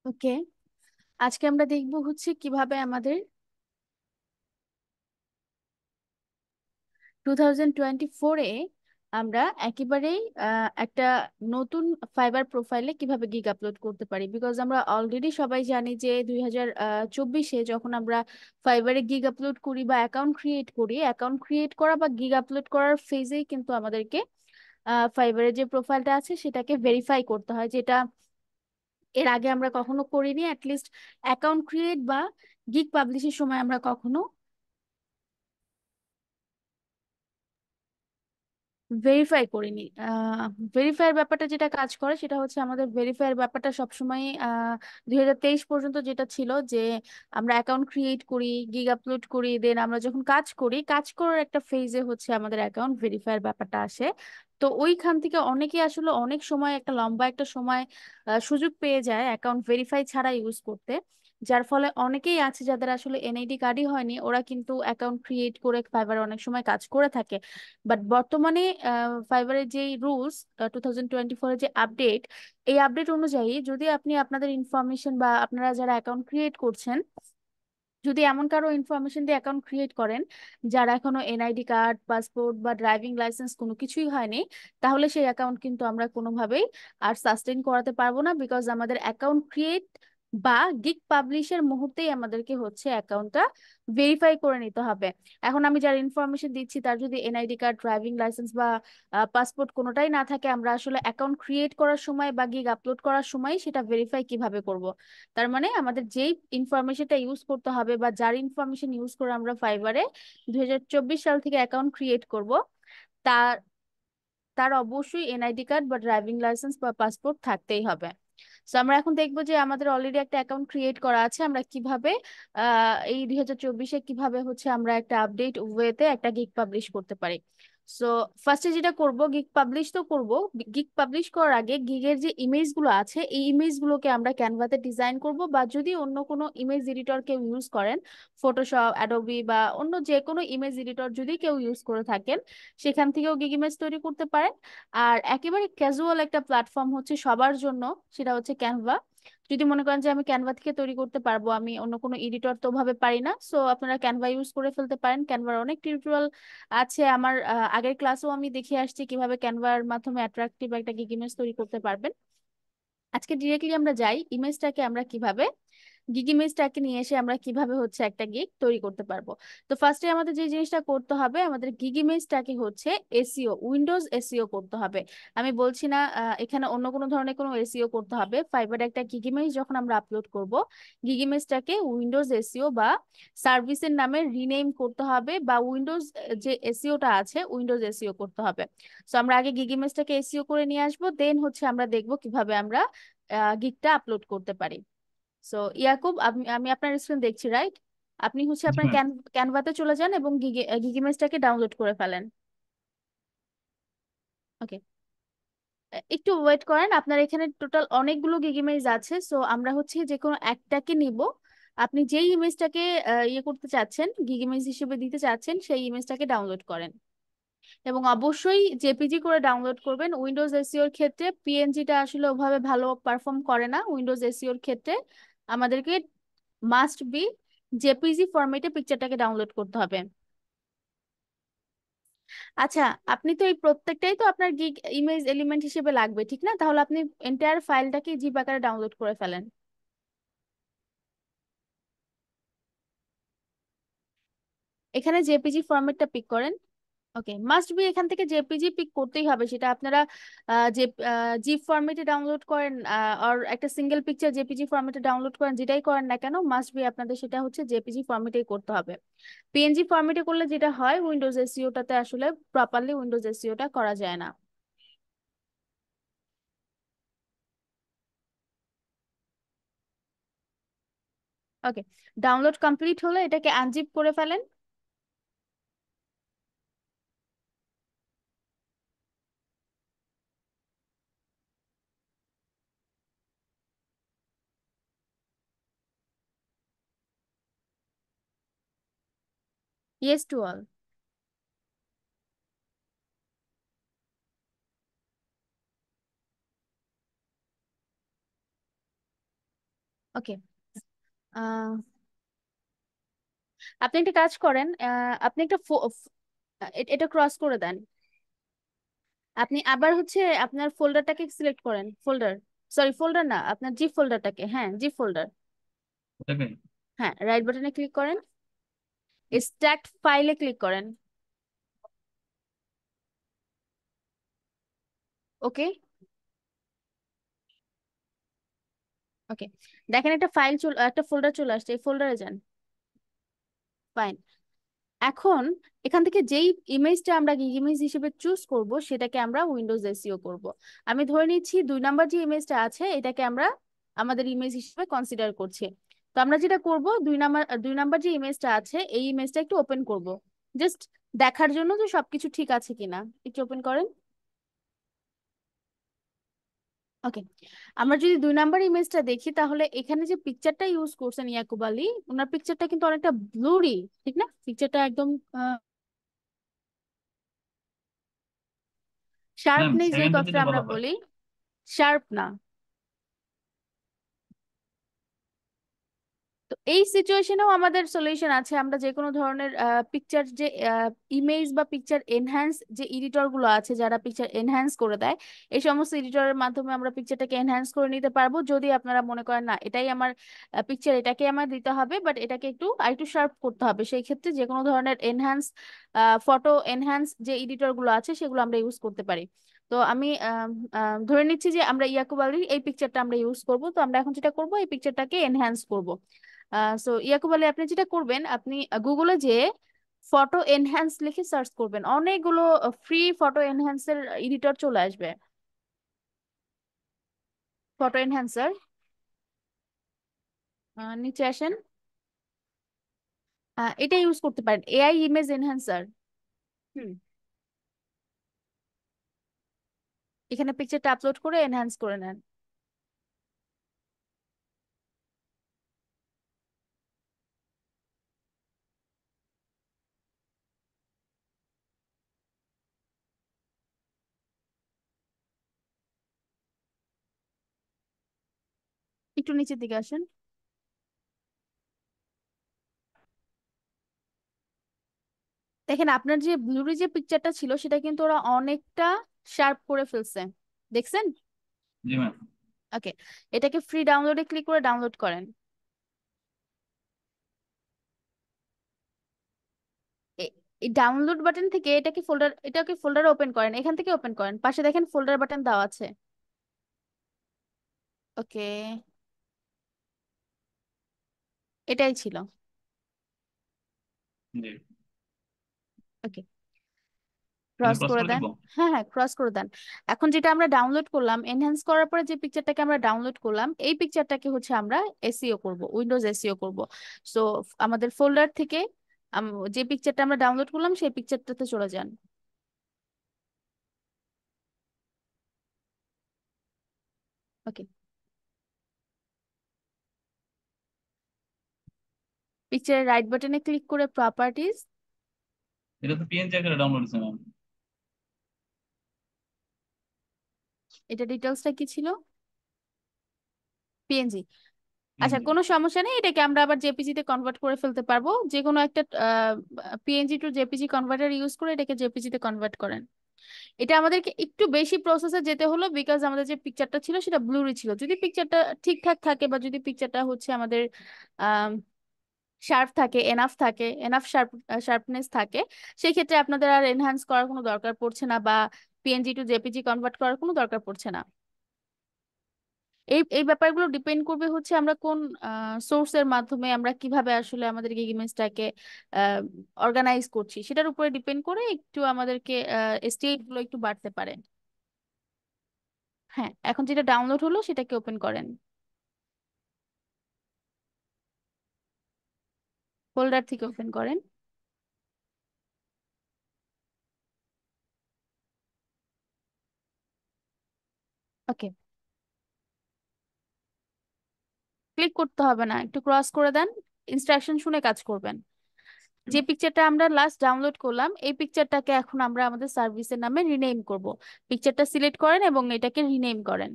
ওকে, আজকে আমরা দেখব হচ্ছে কিভাবে আমাদের 2024-এ আমরা একেবারেই একটা নতুন ফাইবার প্রোফাইলে কিভাবে গিগ আপলোড করতে পারি। বিকজ আমরা অলরেডি সবাই জানি যে 2024-এ যখন আমরা ফাইবারে গিগ আপলোড করি বা অ্যাকাউন্ট ক্রিয়েট করি, অ্যাকাউন্ট ক্রিয়েট করা বা গিগ আপলোড করার ফেজেই কিন্তু আমাদেরকে ফাইবারের যে প্রোফাইলটা আছে সেটাকে ভেরিফাই করতে হয়, যেটা এর আগে আমরা কখনো করিনি। অ্যাটলিস্ট অ্যাকাউন্ট ক্রিয়েট বা গিগ পাবলিশের সময় আমরা কখনো ভেরিফাই করিনি। ভেরিফাইয়ের ব্যাপারটা যেটা কাজ করে সেটা হচ্ছে, আমাদের ভেরিফাইয়ের ব্যাপারটা সবসময় 2023 পর্যন্ত যেটা ছিল যে আমরা অ্যাকাউন্ট ক্রিয়েট করি, গিগ আপলোড করি, দেন আমরা যখন কাজ করি, কাজ করার একটা ফেজে হচ্ছে আমাদের অ্যাকাউন্ট ভেরিফাইয়ের ব্যাপারটা আসে। তো ওইখান থেকে অনেকে আসলে অনেক সময় একটা লম্বা একটা সময় সুযোগ পেয়ে যায় অ্যাকাউন্ট ভেরিফাই ছাড়া ইউজ করতে, যার ফলে অনেকেই আছে যাদের আসলে এনআইডি কার্ডই হয়নি, ওরা কিন্তু অ্যাকাউন্ট ক্রিয়েট করে ফাইবার অনেক সময় কাজ করে থাকে। বাট বর্তমানে ফাইবারের যে রুলস, 2024-এর যে আপডেট, এই আপডেট অনুযায়ী যদি আপনি আপনাদের ইনফরমেশন বা আপনারা যারা অ্যাকাউন্ট ক্রিয়েট করছেন, যদি এমন কারো ইনফরমেশন দিয়ে অ্যাকাউন্ট ক্রিয়েট করেন যার এখনো এনআইডি কার্ড, পাসপোর্ট বা ড্রাইভিং লাইসেন্স কোনো কিছুই হয়নি, তাহলে সেই অ্যাকাউন্ট কিন্তু আমরা কোনোভাবেই আর সাস্টেইন করাতে পারবো না। বিকজ আমাদের অ্যাকাউন্ট ক্রিয়েট বা গিগ পাবলিশের মুহূর্তেই আমাদেরকে হচ্ছে অ্যাকাউন্টটা ভেরিফাই করে নিতে হবে। এখন আমি যার ইনফরমেশন দিচ্ছি তার যদি এনআইডি কার্ড, ড্রাইভিং লাইসেন্স বা পাসপোর্ট কোনোটাই না থাকে, আমরা আসলে অ্যাকাউন্ট ক্রিয়েট করার সময় বা গিগ আপলোড করার সময় সেটা ভেরিফাই কিভাবে করব? তার মানে আমাদের যেই ইনফরমেশনটা ইউজ করতে হবে বা যার ইনফরমেশন ইউজ করে আমরা ফাইবারে 2024 সাল থেকে অ্যাকাউন্ট ক্রিয়েট করব, তার তার অবশ্যই এনআইডি কার্ড বা ড্রাইভিং লাইসেন্স বা পাসপোর্ট থাকতেই হবে। তো আমরা এখন দেখবো যে আমাদের অলরেডি একটা অ্যাকাউন্ট ক্রিয়েট করা আছে, আমরা কিভাবে এই 2024-এ কিভাবে হচ্ছে আমরা একটা আপডেট ওয়েতে একটা গিগ পাবলিশ করতে পারি। সো ফার্স্টে যেটা করব, গিগ পাবলিশ তো করব। গিগ পাবলিশ করার আগে গিগের যে ইমেজ গুলো আছে এই ইমেজ গুলোকে আমরা ক্যানভাতে ডিজাইন করব, বা যদি অন্য কোনো ইমেজ এডিটর কেউ ইউজ করেন, ফটোশপ, অ্যাডোবি বা অন্য যে কোনো ইমেজ এডিটর যদি কেউ ইউজ করে থাকেন, সেখান থেকেও গিগ ইমেজ তৈরি করতে পারেন। আর একেবারে ক্যাজুয়াল একটা প্ল্যাটফর্ম হচ্ছে সবার জন্য, সেটা হচ্ছে ক্যানভা। যদি মনে করেন যে আমি ক্যানভা থেকে তৈরি করতে পারবো, আমি অন্য কোনো এডিটর তো ভাবে পারি না, সো আপনারা ক্যানভা ইউজ করে ফেলতে পারেন। ক্যানভার অনেক টিউটোরিয়াল আছে, আমার আগের ক্লাসেও আমি দেখে আসছি কিভাবে ক্যানভার মাধ্যমে অ্যাট্রাকটিভ একটা গিগ ইমেজ তৈরি করতে পারবেন। আজকে ডিরেক্টলি আমরা যাই ইমেজটাকে আমরা কিভাবে, গিগ ইমেজটাকে নিয়ে এসে আমরা কিভাবে হচ্ছে একটা গিগ তৈরি করতে পারবো। তো ফার্স্টে আমাদের যে জিনিসটা করতে হবে, আমাদের গিগ ইমেজটাকে হচ্ছে এসইও, উইন্ডোজ এসইও করতে হবে। আমি বলছি না এখানে অন্য কোনো ধরনের কোনো এসইও করতে হবে। ফাইবারে একটা গিগ ইমেজ যখন আমরা আপলোড করব, গিগ ইমেজটাকে উইন্ডোজ এসইও বা সার্ভিসের নামে রিনেম করতে হবে, বা উইন্ডোজ যে এসইওটা আছে উইন্ডোজ এসইও করতে হবে। তো আমরা আগে গিগ ইমেজটাকে এসইও করে নিয়ে আসবো, দেন হচ্ছে আমরা দেখবো কিভাবে আমরা গিগটা আপলোড করতে পারি। সো ইয়াকুব, আমি আমি আপনার স্ক্রিন দেখছি, রাইট? আপনি হচ্ছে আপনার হুম। ক্যানভাতে চলে যান এবং গিগ ইমেজটাকে ডাউনলোড করে ফেলেন। ওকে, একটু ওয়েট করেন, আপনার এখানে টোটাল অনেকগুলো গিগ ইমেজ আছে, সো আমরা হচ্ছে যে কোনো একটাকে নিব। আপনি যেই ইমেজটাকে ইয়ে করতে চাচ্ছেন, গিগ ইমেজ হিসেবে দিতে চাচ্ছেন, সেই ইমেজটাকে ডাউনলোড করেন। এবং অবশ্যই জেপিজি করে ডাউনলোড করবেন। উইন্ডোজ এসইওর ক্ষেত্রে পিএনজিটা আসলে ওভাবে ভালো পারফর্ম করে না। উইন্ডোজ এসইওর ক্ষেত্রে আমাদেরকে মাস্ট বি জেপিজি ফরম্যাটে পিকচারটাকে ডাউনলোড করতে হবে। আচ্ছা, আপনি তো এই প্রত্যেকটাই তো আপনার গিগ ইমেজ এলিমেন্ট হিসেবে লাগবে, ঠিক না? তাহলে আপনি এন্টায়ার ফাইলটাকে জিপ আকারে ডাউনলোড করে ফেলেন। এখানে জেপিজি ফরম্যাটটা পিক করেন। ওকে, মাস্ট বি এখান থেকে জেপিজি পিক করতেই হবে, সেটা আপনারা যে জিপ ফরম্যাটে ডাউনলোড করেন আর একটা সিঙ্গেল পিকচার জেপিজি ফরম্যাটে ডাউনলোড করেন, যেটাই করেন না কেন মাস্ট বি আপনাদের সেটা হচ্ছে জেপিজি ফরম্যাটেই করতে হবে। পিএনজি ফরম্যাটে করলে যেটা হয়, উইন্ডোজ এসইওটাতে আসলে প্রপারলি উইন্ডোজ এসইওটা করা যায় না। ওকে, ডাউনলোড কমপ্লিট হলে এটাকে আনজিপ করে ফেলেন। Yes to all. ওকে, আপনি একটা কাজ করেন, আপনি একটা এটা ক্রস করে দেন। আপনি আবার হচ্ছে আপনার ফোল্ডারটাকে সিলেক্ট করেন, ফোল্ডার, সরি ফোল্ডার না, আপনার জিপ ফোল্ডারটাকে, হ্যাঁ জিপ ফোল্ডার। ওটাকে। হ্যাঁ, রাইট বাটনে ক্লিক করেন, স্ট্যাকড ফাইলে ক্লিক করেন। ওকে। ওকে, দেখেন একটা একটা ফোল্ডার চলে আসছে, এই ফোল্ডারে যান। ফাইন। এখন এখান থেকে যেই ইমেজটা আমরা ইমেজ হিসেবে চুজ করব সেটাকে আমরা উইন্ডোজ এসইও করব। আমি ধরে নিচ্ছি 2 নাম্বার যে ইমেজটা আছে এটাকে আমরা আমাদের ইমেজ হিসেবে কনসিডার করছি। তো আমরা যেটা করব, 2 নাম্বার যে ইমেজটা আছে এই ইমেজটা একটু ওপেন করব, জাস্ট দেখার জন্য যে সবকিছু ঠিক আছে কিনা। একটু ওপেন করেন। ওকে, আমরা যদি 2 নাম্বার ইমেজটা দেখি তাহলে এখানে যে পিকচারটা ইউজ করছেন ইয়াকুব আলী, ওনার পিকচারটা কিন্তু অনেকটা ব্লুরি, ঠিক না? পিকচারটা একদম শার্প ম্যাম নেই, যে সেকেন্ডটা কথাটা দিলে আমরা ভালো হয়। বলি, শার্প না। তো এই সিচুয়েশনেও আমাদের সলিউশন আছে। আমরা যে কোনো ধরনের পিকচার যে ইমেজ বা পিকচার এনহ্যান্স যে এডিটর গুলো আছে, যারা পিকচার এনহ্যান্স করে দেয়, এই সমস্ত এডিটরের মাধ্যমে আমরা পিকচারটাকে এনহ্যান্স করে নিতে পারবো। যদি আপনারা মনে করেন না এটাই আমার পিকচার, এটাকে আমার দিতে হবে, বাট এটাকে একটু আরেকটু শার্প করতে হবে, সেই ক্ষেত্রে যে কোনো ধরনের এনহ্যান্স ফটো এনহ্যান্স যে এডিটর গুলো আছে সেগুলো আমরা ইউজ করতে পারি। তো আমি ধরে নিচ্ছি যে আমরা ইয়াকুব আলীর এই পিকচারটা আমরা ইউজ করব। তো আমরা এখন যেটা করব, এই পিকচারটাকে এনহ্যান্স করব। সো ইয়াকুব আলী, আপনি যেটা করবেন, আপনি গুগলে যে ফটো এনহ্যান্স লিখে সার্চ করবেন, অনেকগুলো ফ্রি ফটো এনহ্যান্সের এডিটর চলে আসবে। ফটো এনহ্যান্সার, নিচে আসেন, এটা ইউজ করতে পারেন, এআই ইমেজ এনহ্যান্সার। হুম, এখানে পিকচারটা আপলোড করে এনহ্যান্স করে নেন। একটু নিচের দিকে আসেন। দেখেন আপনার যে ব্লুরি যে পিকচারটা ছিল সেটা কিন্তু ওরা অনেকটা শার্প করে ফেলছে, দেখছেন? জি ম্যাম। ওকে, এটাকে ফ্রি ডাউনলোডে ক্লিক করে ডাউনলোড করেন। এ- এই ডাউনলোড বাটন থেকে এটাকে ফোল্ডারে ওপেন করেন, এখান থেকে ওপেন করেন, পাশে দেখেন ফোল্ডার বাটন দেওয়া আছে। ওকে, এটাই ছিল। জি। ওকে, এটা ক্রস ক্রস করে করে দেন। দিব। হ্যাঁ হ্যাঁ, ক্রস করে দেন। এখন যেটা আমরা ডাউনলোড করলাম, এনহ্যান্স করার পরে যে পিকচারটাকে আমরা ডাউনলোড করলাম, এই পিকচারটাকে হচ্ছে আমরা এসইও করব, উইন্ডোজ এসইও করব। সো আমাদের ফোল্ডার থেকে যে পিকচারটা আমরা ডাউনলোড করলাম সেই পিকচারটাতে চলে যান। ওকে, পিকচারের রাইট বাটনে ক্লিক করে প্রপার্টিজ। এটা তো পিএনজি আকারে ডাউনলোড হয়েছে ম্যাম। এটা ডিটেলসটা কি ছিল? পিএনজি। আচ্ছা, পিএনজি। কোনো সমস্যা নেই, এটাকে আমরা আবার জেপিজি তে কনভার্ট করে ফেলতে পারবো। যে কোনো একটা PNG two JPG converter use করে এটাকে জেপিজি তে কনভার্ট করেন। এটা আমাদেরকে একটু বেশি প্রসেসে যেতে হলো, বিকজ আমাদের যে পিকচারটা ছিল সেটা ব্লুরি ছিল। যদি পিকচারটা ঠিকঠাক থাকে বা যদি পিকচারটা হচ্ছে আমাদের শার্প থাকে, এনাফ থাকে, এনাফ শার্পনেস থাকে, সেই ক্ষেত্রে আপনাদের আর এনহ্যান্স করার কোনো দরকার পড়ছে না, বা পিএনজি টু জেপিজি কনভার্ট করার কোনো দরকার পড়ছে না। এই এই ব্যাপারগুলো ডিপেন্ড করবে হচ্ছে আমরা কোন সোর্সের মাধ্যমে আমরা কিভাবে আসলে আমাদের ইমেজটাকে অর্গানাইজ করছি, সেটার উপরে ডিপেন্ড করে একটু আমাদেরকে স্টেট গুলো একটু বাড়তে পারে। হ্যাঁ, এখন যেটা ডাউনলোড হলো সেটাকে ওপেন করেন, ফোল্ডার থেকে ওপেন করেন। ওকে, ক্লিক করতে হবে না, একটু ক্রস করে দেন, ইনস্ট্রাকশন শুনে কাজ করবেন। যে পিকচারটা আমরা লাস্ট ডাউনলোড করলাম এই পিকচারটাকে এখন আমরা আমাদের সার্ভিসের নামে রিনেম করব। পিকচারটা সিলেক্ট করেন এবং এটাকে রিনেম করেন।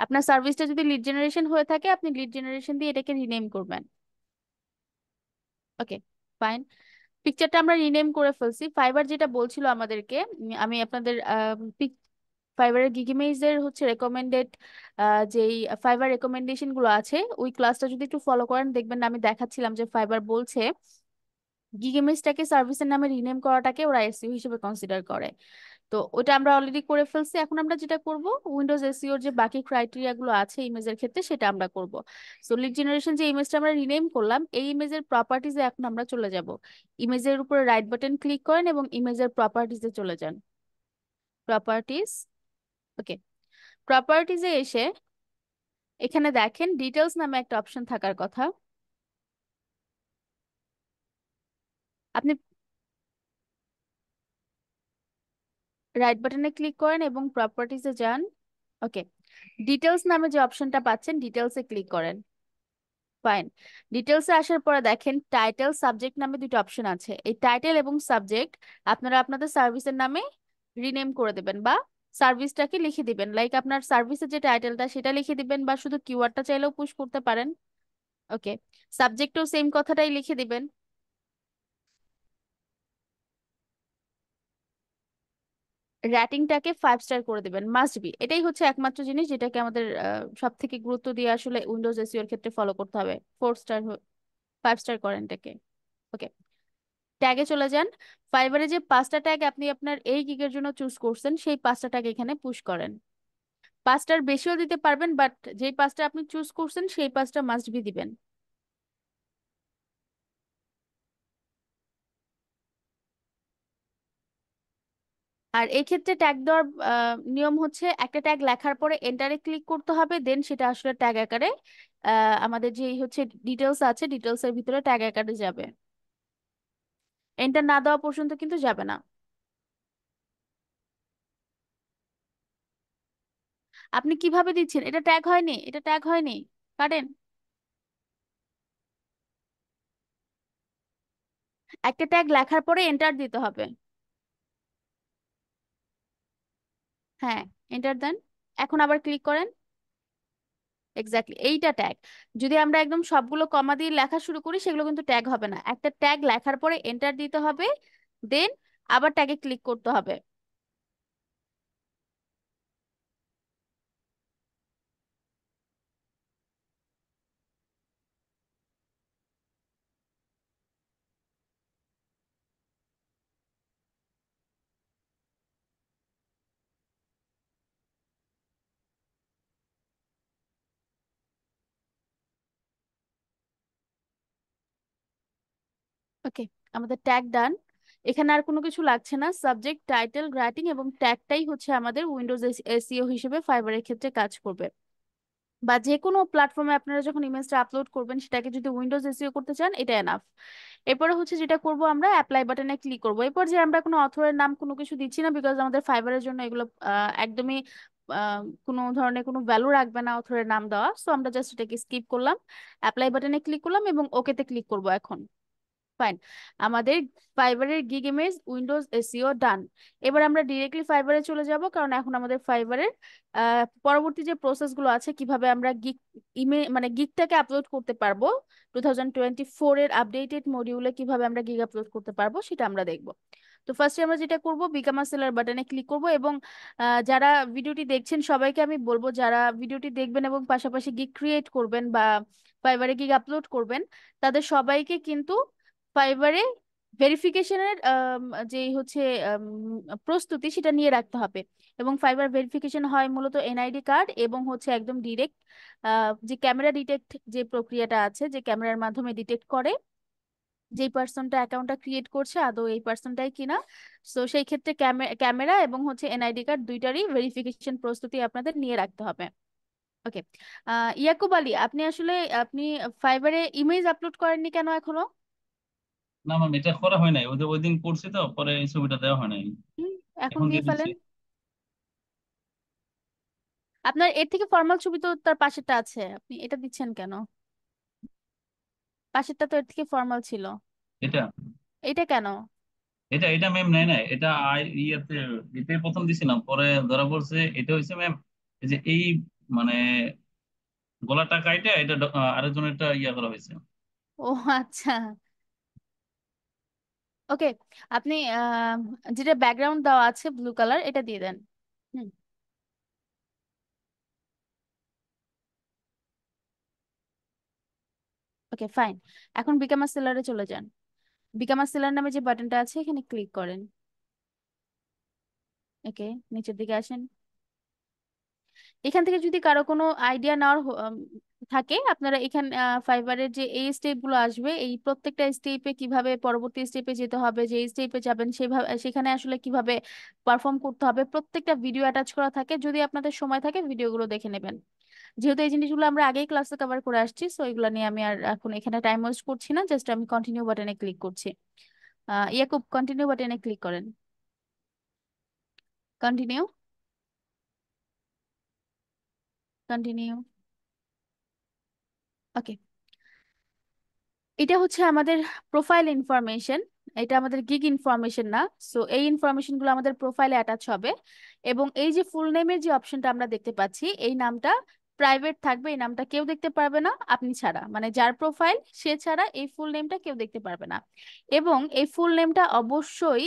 আপনার সার্ভিসটা যদি লিড জেনারেশন হয়ে থাকে আপনি লিড জেনারেশন দিয়ে এটাকে রিনেম করবেন। ওকে, ফাইন। পিকচারটা আমরা রিনেম করে ফেলছি। ফাইবার যেটা বলছিল আমাদেরকে, আমি আপনাদের ফাইবারের গিগিমেইজের হচ্ছে রেকমেন্ডেড যেই ফাইবার রেকমেন্ডেশন গুলো আছে ওই ক্লাসটা যদি একটু ফলো করেন দেখবেন না, আমি দেখাচ্ছিলাম যে ফাইবার বলছে গিগিমেইজটাকে সার্ভিসের নামে রিনেম করাটাকে ওরা এসইও হিসেবে কনসিডার করে। তো ওটা আমরা অলরেডি করে ফেলছি। এখন আমরা যেটা করব, উইন্ডোজ এসইওর যে বাকি ক্রাইটেরিয়া গুলো আছে ইমেজের ক্ষেত্রে সেটা আমরা করব। সো লিড জেনারেশন যে ইমেজটা আমরা রিনেম করলাম এই ইমেজের প্রপার্টিজে এখন আমরা চলে যাব। ইমেজের উপরে রাইট বাটন ক্লিক করেন এবং ইমেজের প্রপার্টিজে চলে যান। প্রপার্টিজ, ওকে। প্রপার্টিজে এসে এখানে দেখেন ডিটেলস নামে একটা অপশন থাকার কথা। আপনি রাইট বাটনে ক্লিক করেন এবং প্রপার্টিজে যান। ওকে, ডিটেলস নামে যে অপশনটা পাচ্ছেন ডিটেলসে ক্লিক করেন। ফাইন। ডিটেলসে আসার পরে দেখেন টাইটেল সাবজেক্ট নামে দুটো অপশন আছে। এই টাইটেল এবং সাবজেক্ট আপনারা আপনাদের সার্ভিসের নামে রিনেম করে দেবেন বা সার্ভিসটাকে লিখে দিবেন। লাইক আপনার সার্ভিসের যে টাইটেলটা সেটা লিখে দিবেন বা শুধু কিওয়ার্ডটা চাইলেও পুশ করতে পারেন। ওকে, সাবজেক্টেও সেম কথাটাই লিখে দিবেন। র্যাটিংটাকে 5 স্টার করে দিবেন, মাস্ট বি। এটাই হচ্ছে একমাত্র জিনিস যেটাকে আমাদের সব থেকে গুরুত্ব দিয়ে আসলে উইন্ডোজ এসইও এর ক্ষেত্রে ফলো করতে হবে। 4 স্টার, 5 স্টার করেন এটাকে। ওকে, ট্যাগে চলে যান। ফাইবারে যে 5টা ট্যাগ আপনি আপনার এই গিগের জন্য চুজ করছেন সেই 5টা ট্যাগ এখানে পুশ করেন। 5টার বেশিও দিতে পারবেন বাট যেই 5টা আপনি চুজ করছেন সেই 5টা মাস্ট বি দিবেন। আর এই ক্ষেত্রে ট্যাগ দেওয়ার নিয়ম হচ্ছে একটা ট্যাগ লেখার পরে এন্টারে ক্লিক করতে হবে, দেন সেটা আসলে ট্যাগ আকারে আমাদের যেই হচ্ছে ডিটেলস আছে ডিটেলস এর ভিতরে ট্যাগ আকারে যাবে। এন্টার না দেওয়া পর্যন্ত কিন্তু যাবে না। আপনি কিভাবে দিচ্ছেন? এটা ট্যাগ হয়নি, এটা ট্যাগ হয়নি, কাটেন। একটা ট্যাগ লেখার পরে এন্টার দিতে হবে। হ্যাঁ, এন্টার দেন। এখন আবার ক্লিক করেন। এক্স্যাক্টলি, এইটা ট্যাগ। যদি আমরা একদম সবগুলো কমা দিয়ে লেখা শুরু করি সেগুলো কিন্তু ট্যাগ হবে না। একটা ট্যাগ লেখার পরে এন্টার দিতে হবে, দেন আবার ট্যাগে ক্লিক করতে হবে। ওকে, আমাদের ট্যাগ ডান। এখানে আর কোনো কিছু লাগছে না। সাবজেক্ট, টাইটেল, রাইটিং এবং ট্যাগটাই হচ্ছে আমাদের উইন্ডোজ এসইও হিসেবে ফাইবারের ক্ষেত্রে কাজ করবে। বা যে কোনো প্ল্যাটফর্মে আপনারা যখন ইমেজটা আপলোড করবেন সেটাকে যদি উইন্ডোজ এসইও করতে চান এটা এনাফ। এরপরে হচ্ছে যেটা করব, আমরা অ্যাপ্লাই বাটনে ক্লিক করব। এরপর যে আমরা কোনো অথরের নাম কোনো কিছু দিচ্ছি না, বিকজ আমাদের ফাইবারের জন্য এগুলো একদমই কোনো ধরনের কোনো ভ্যালু রাখবে না অথরের নাম দেওয়া। সো আমরা জাস্ট এটাকে স্কিপ করলাম, অ্যাপ্লাই বাটনে ক্লিক করলাম এবং ওকেতে ক্লিক করব এখন। ফাইন, আমাদের ফাইবারের গিগ ইমেজ উইন্ডোজ এসইও ডান। এবার আমরা ডিরেক্টলি ফাইবারে চলে যাব, কারণ এখন আমাদের ফাইবারের পরবর্তী যে প্রসেস গুলো আছে কিভাবে আমরা গিগ মানে গিগটাকে আপলোড করতে পারবো 2024 এর আপডেটেড মডিউলে কিভাবে আমরা গিগ আপলোড করতে পারবো সেটা আমরা দেখব। তো ফার্স্টে আমরা যেটা করব, বিকাম আ সেলার বাটনে ক্লিক করব এবং যারা ভিডিওটি দেখছেন সবাইকে আমি বলবো যারা ভিডিওটি দেখবেন এবং পাশাপাশি গিগ ক্রিয়েট করবেন বা ফাইবারে গিগ আপলোড করবেন তাদের সবাইকে কিন্তু ফাইবারে ভেরিফিকেশনের যে হচ্ছে আম, প্রস্তুতি সেটা নিয়ে রাখতে হবে। এবং ফাইবার ভেরিফিকেশন হয় মূলত এনআইডি কার্ড এবং হচ্ছে একদম ডিরেক্ট যে ক্যামেরা ডিটেক্ট যে প্রক্রিয়াটা আছে, যে ক্যামেরার মাধ্যমে ডিটেক্ট করে যেই পার্সনটা অ্যাকাউন্টটা ক্রিয়েট করছে আদৌ এই পার্সনটাই কিনা। সো সেই ক্ষেত্রে ক্যামেরা এবং হচ্ছে এনআইডি কার্ড দুইটারই ভেরিফিকেশন প্রস্তুতি আপনাদের নিয়ে রাখতে হবে। ওকে, ইয়াকুব আলী, আপনি আসলে আপনি ফাইবারে ইমেজ আপলোড করেননি কেন এখনো? না ম্যাম, এটা করা হয় নাই, ওই যে ওই দিন করছি তো, পরে এই ছবিটা দেওয়া হয় নাই। হুম, এখন এখন দিয়ে দিয়ে দিচ্ছি। ফেলেন। আপনার এর থেকে ফর্মাল ছবি তো তার পাশেরটা আছে, আপনি এটা দিচ্ছেন কেন? পাশেরটা তো এর থেকে ফর্মাল ছিল। এটা এটা কেন? এটা এটা ম্যাম নেয় নাই, এটা ইয়েতে এটাই প্রথম দিছিলাম, পরে ধরা পড়ছে এটা হয়েছে ম্যাম। এই যে এই মানে গলাটা কাইটে এটা আরেকজনেরটা ইয়া করা হয়েছে। ও আচ্ছা, ওকে। আপনি যেটা ব্যাকগ্রাউন্ড দেওয়া আছে ব্লু কালার, এটা দিয়ে দেন। হুম, ওকে ফাইন। এখন বিকাম আ সেলারে চলে যান। বিকাম আ সেলার নামে যে বাটনটা আছে এখানে ক্লিক করেন। ওকে, নিচের দিকে আসেন। এখান থেকে যদি কারো কোনো আইডিয়া নেওয়ার থাকে, আপনারা এখানে ফাইবারের যে এই স্টেপ গুলো আসবে, এই প্রত্যেকটা স্টেপে কিভাবে পরবর্তী স্টেপে যেতে হবে, যে স্টেপে যাবেন সেভাবে সেখানে আসলে কিভাবে পারফর্ম করতে হবে, প্রত্যেকটা ভিডিও অ্যাটাচ করা থাকে। যদি আপনাদের সময় থাকে ভিডিওগুলো দেখে নেবেন। যেহেতু এই জিনিসগুলো আমরা আগেই ক্লাসে কভার করে আসছি, সো এগুলো নিয়ে আমি আর এখন এখানে টাইম ওয়েস্ট করছি না, জাস্ট আমি কন্টিনিউ বাটনে ক্লিক করছি। ইয়াকুব, কন্টিনিউ বাটনে ক্লিক করেন। Continue, continue. ওকে, এটা হচ্ছে আমাদের প্রোফাইল ইনফরমেশন। এটা আমাদের গিগ ইনফরমেশন না। সো এই ইনফরমেশন গুলো আমাদের প্রোফাইলে অ্যাটাচ হবে। এবং এই যে ফুল নেমের যে অপশনটা আমরা দেখতে পাচ্ছি, এই নামটা প্রাইভেট থাকবে। এই নামটা কেউ দেখতে পারবে না আপনি ছাড়া, মানে যার প্রোফাইল সে ছাড়া এই ফুল নেমটা কেউ দেখতে পারবে না। এবং এই ফুল নেমটা অবশ্যই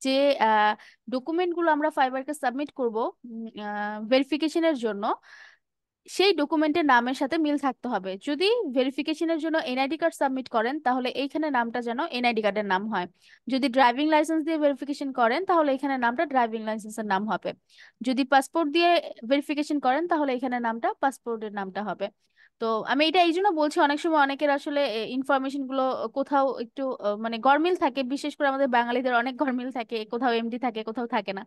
যে ডকুমেন্ট গুলো আমরা ফাইবারকে সাবমিট করব ভেরিফিকেশনের জন্য, সেই ডকুমেন্টের নামের সাথে মিল থাকতে হবে। যদি ভেরিফিকেশনের জন্য এনআইডি কার্ড সাবমিট করেন, তাহলে এইখানে নামটা যেন এনআইডি কার্ডের নাম হয়। যদি ড্রাইভিং লাইসেন্স দিয়ে ভেরিফিকেশন করেন, তাহলে এখানে নামটা ড্রাইভিং লাইসেন্সের নাম হবে। যদি পাসপোর্ট দিয়ে ভেরিফিকেশন করেন, তাহলে এখানে নামটা পাসপোর্টের নামটা হবে। তো আমি এটা এই জন্য বলছি, অনেক সময় অনেকের আসলে ইনফরমেশন গুলো কোথাও একটু মানে গরমিল থাকে, বিশেষ করে আমাদের বাঙালিদের অনেক গরমিল থাকে, কোথাও এমডি থাকে কোথাও থাকে না।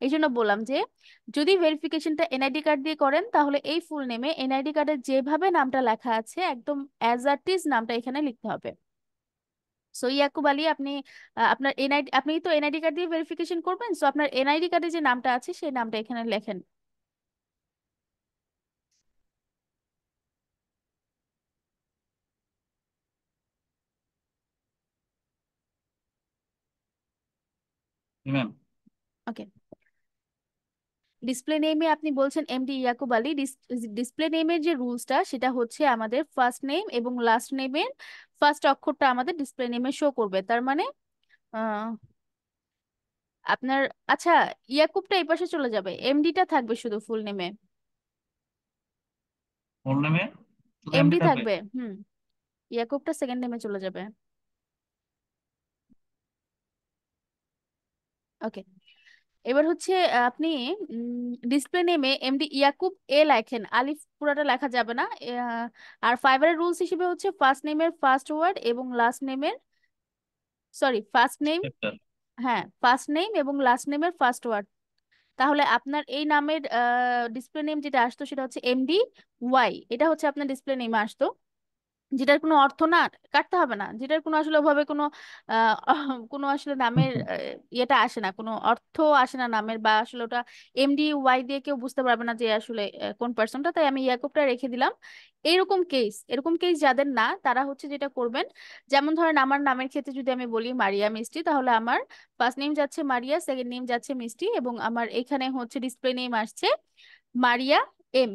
এই জন্য বললাম যে যদি ভেরিফিকেশনটা এনআইডি কার্ড দিয়ে করেন, তাহলে এই ফুল নেমে এনআইডি কার্ডে যেভাবে নামটা লেখা আছে একদম অ্যাজ আ টিজ নামটা এখানে লিখতে হবে। সো ইয়াকুব আলী, আপনি আপনার এনআইডি, আপনি তো এনআইডি কার্ড দিয়ে ভেরিফিকেশন করবেন, সো আপনার এনআইডি কার্ডে যে নামটা আছে সেই নামটা এখানে লেখেন। ম্যাম। ওকে, ডিসপ্লে নেমে আপনি বলছেন এমডি ইয়াকুব আলী। ডিসপ্লে নেমের যে রুলসটা সেটা হচ্ছে আমাদের ফার্স্ট নেম এবং লাস্ট নেমের ফার্স্ট অক্ষরটা আমাদের ডিসপ্লে নেমে শো করবে। তার মানে আহ, আপনার, আচ্ছা, ইয়াকুবটা এই পাশে চলে যাবে, এমডিটা থাকবে শুধু ফুল নেমে। ফুল নেমে শুধু এমডি এমডি থাকবে? থাকবে, হুম। ইয়াকুবটা সেকেন্ড নেমে চলে যাবে। ওকে, এবার হচ্ছে আপনি ডিসপ্লে নেমে এমডি ইয়াকুব এ লেখেন, আলিফ পুরাটা লেখা যাবে না। আর ফাইবারের রুলস হিসেবে হচ্ছে ফার্স্ট নেমের ফার্স্ট ওয়ার্ড এবং লাস্ট নেমের, সরি ফার্স্ট নেম, চ্যাপ্টার। হ্যাঁ ফার্স্ট নেম এবং লাস্ট নেমের ফার্স্ট ওয়ার্ড। তাহলে আপনার এই নামের ডিসপ্লে নেম যেটা আসতো সেটা হচ্ছে এমডি ওয়াই, এটা হচ্ছে আপনার ডিসপ্লে নেমে আসতো। যেটার কোনো অর্থ না, কাটতে হবে না, যেটার কোনো আসলে ওভাবে কোনো কোনো আসলে নামের ইয়েটা আসে না, কোনো অর্থ আসে না নামের, বা আসলে ওটা এমডি ওয়াই দিয়ে কেউ বুঝতে পারবে না যে আসলে কোন পার্সনটা। তাই আমি ইয়াকুবটা রেখে দিলাম। এরকম কেস যাদের না, তারা হচ্ছে যেটা করবেন, যেমন ধরেন আমার নামের ক্ষেত্রে যদি আমি বলি মারিয়া মিষ্টি, তাহলে আমার ফার্স্ট নেম যাচ্ছে মারিয়া, সেকেন্ড নেম যাচ্ছে মিষ্টি, এবং আমার এখানে হচ্ছে ডিসপ্লে নেম আসছে মারিয়া এম।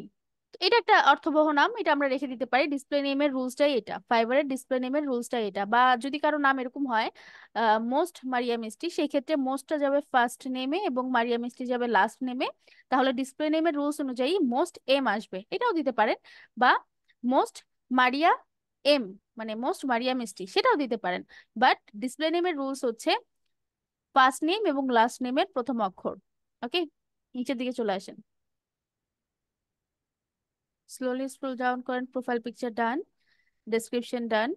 তো এটা একটা অর্থবহ নাম, এটা আমরা রেখে দিতে পারি। ডিসপ্লে নেমের রুলসটাই এটা, ফাইবারের ডিসপ্লে নেমের রুলসটাই এটা। বা যদি কারো নাম এরকম হয় মোস্ট মারিয়া মিষ্টি, সেই ক্ষেত্রে মোস্টটা যাবে ফার্স্ট নেমে এবং মারিয়া মিষ্টি যাবে লাস্ট নেমে। তাহলে ডিসপ্লে নেমের রুলস অনুযায়ী মোস্ট এম আসবে, এটাও দিতে পারেন। বা মোস্ট মারিয়া এম, মানে মোস্ট মারিয়া মিষ্টি, সেটাও দিতে পারেন। বাট ডিসপ্লে নেমের রুলস হচ্ছে ফার্স্ট নেম এবং লাস্ট নেমের প্রথম অক্ষর। ওকে, নিচের দিকে চলে আসেন। স্লোলি স্ক্রল ডাউন করেন, প্রোফাইল পিকচার ডান, ডেসক্রিপশন ডান,